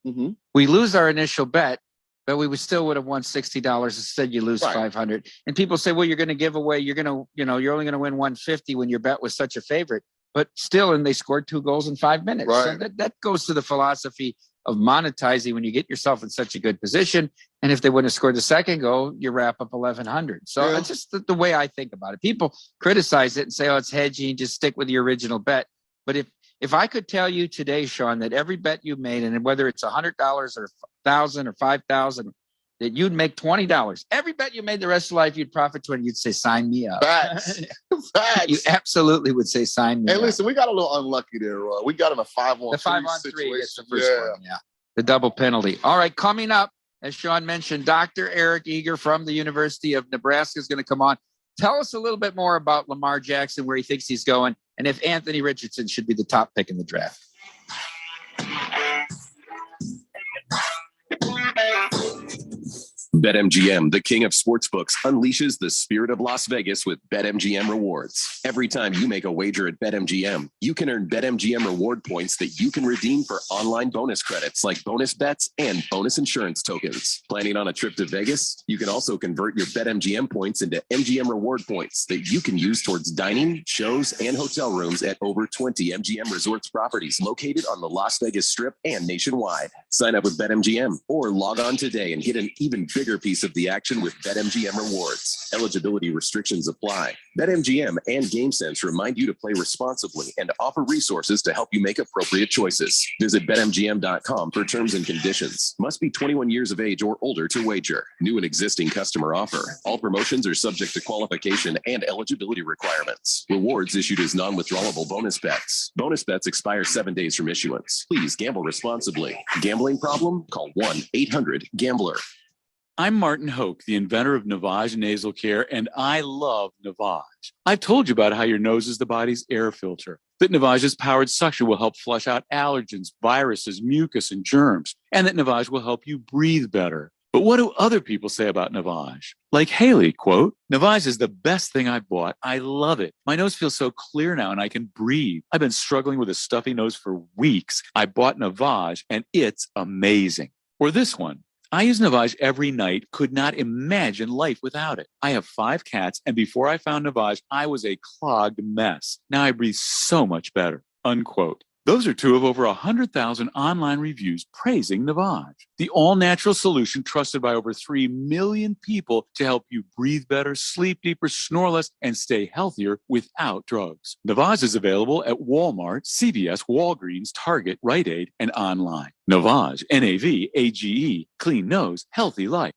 we lose our initial bet, but we still would have won $60. Instead, you lose 500. And people say, well, you're going to give away, you're only going to win 150 when your bet was such a favorite. But still, and they scored 2 goals in 5 minutes. Right. So that goes to the philosophy of monetizing when you get yourself in such a good position. And if they wouldn't have scored the second goal, you wrap up 1,100. So it's just the way I think about it. People criticize it and say, oh, it's hedging, just stick with the original bet. But if I could tell you today, Sean, that every bet you made, and whether it's $100 or $1,000 or $5,000, that you'd make $20. Every bet you made the rest of life, you'd profit 20. You'd say, sign me up. Facts. You absolutely would say, sign me up. And listen, we got a little unlucky there, Roy. We got in a 5-on-3 The 5-on-3 situation. is the first one. Yeah. The double penalty. All right, coming up, as Sean mentioned, Dr. Eric Eager from the University of Nebraska is going to come on. Tell us a little bit more about Lamar Jackson, where he thinks he's going, and if Anthony Richardson should be the top pick in the draft. BetMGM, the king of sportsbooks, unleashes the spirit of Las Vegas with BetMGM rewards. Every time you make a wager at BetMGM, you can earn BetMGM reward points that you can redeem for online bonus credits like bonus bets and bonus insurance tokens. Planning on a trip to Vegas? You can also convert your BetMGM points into MGM reward points that you can use towards dining, shows, and hotel rooms at over 20 MGM Resorts properties located on the Las Vegas Strip and nationwide. Sign up with BetMGM or log on today and get an even bigger piece of the action with BetMGM rewards. Eligibility restrictions apply. BetMGM and GameSense remind you to play responsibly and offer resources to help you make appropriate choices. Visit BetMGM.com for terms and conditions. Must be 21 years of age or older to wager. New and existing customer offer. All promotions are subject to qualification and eligibility requirements. Rewards issued as non-withdrawable bonus bets. Bonus bets expire 7 days from issuance. Please gamble responsibly. Gambling problem? Call 1-800-GAMBLER. I'm Martin Hoke, the inventor of Navage Nasal Care, and I love Navage. I've told you about how your nose is the body's air filter, that Navage's powered suction will help flush out allergens, viruses, mucus, and germs, and that Navage will help you breathe better. But what do other people say about Navage? Like Haley, quote, Navage is the best thing I bought. I love it. My nose feels so clear now and I can breathe. I've been struggling with a stuffy nose for weeks. I bought Navage and it's amazing. Or this one. I use Navage every night, could not imagine life without it. I have 5 cats, and before I found Navage, I was a clogged mess. Now I breathe so much better, unquote. Those are 2 of over 100,000 online reviews praising Navage, the all-natural solution trusted by over 3 million people to help you breathe better, sleep deeper, snore less, and stay healthier without drugs. Navage is available at Walmart, CVS, Walgreens, Target, Rite Aid, and online. Navage, N-A-V-A-G-E, clean nose, healthy life.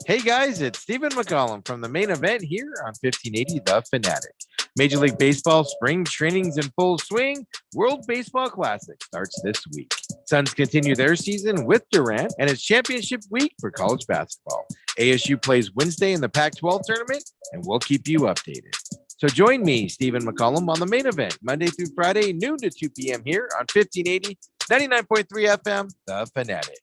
Hey guys, it's Stephen McCollum from the main event here on 1580 The Fanatic. Major League Baseball spring training's in full swing. World Baseball Classic starts this week. Suns continue their season with Durant, and it's championship week for college basketball. ASU plays Wednesday in the Pac-12 tournament, and we'll keep you updated. So join me, Stephen McCollum, on the main event, Monday through Friday, noon to 2 p.m. here on 1580, 99.3 FM, The Fanatic.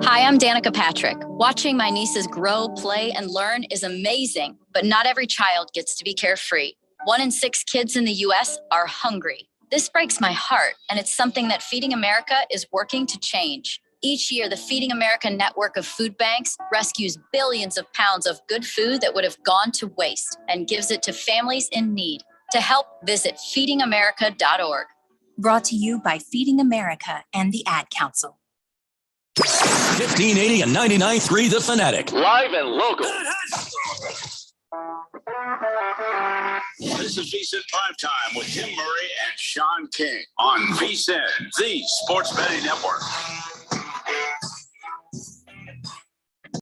Hi, I'm Danica Patrick. Watching my nieces grow, play, and learn is amazing, but not every child gets to be carefree. 1 in 6 kids in the U.S. are hungry. This breaks my heart, and it's something that Feeding America is working to change. Each year, the Feeding America network of food banks rescues billions of pounds of good food that would have gone to waste and gives it to families in need. To help, visit feedingamerica.org. Brought to you by Feeding America and the Ad Council. 1580 and 99.3 The Fanatic. Live and local. This is VSiN Primetime with Tim Murray and Sean King on VSiN, the Sports Betting Network.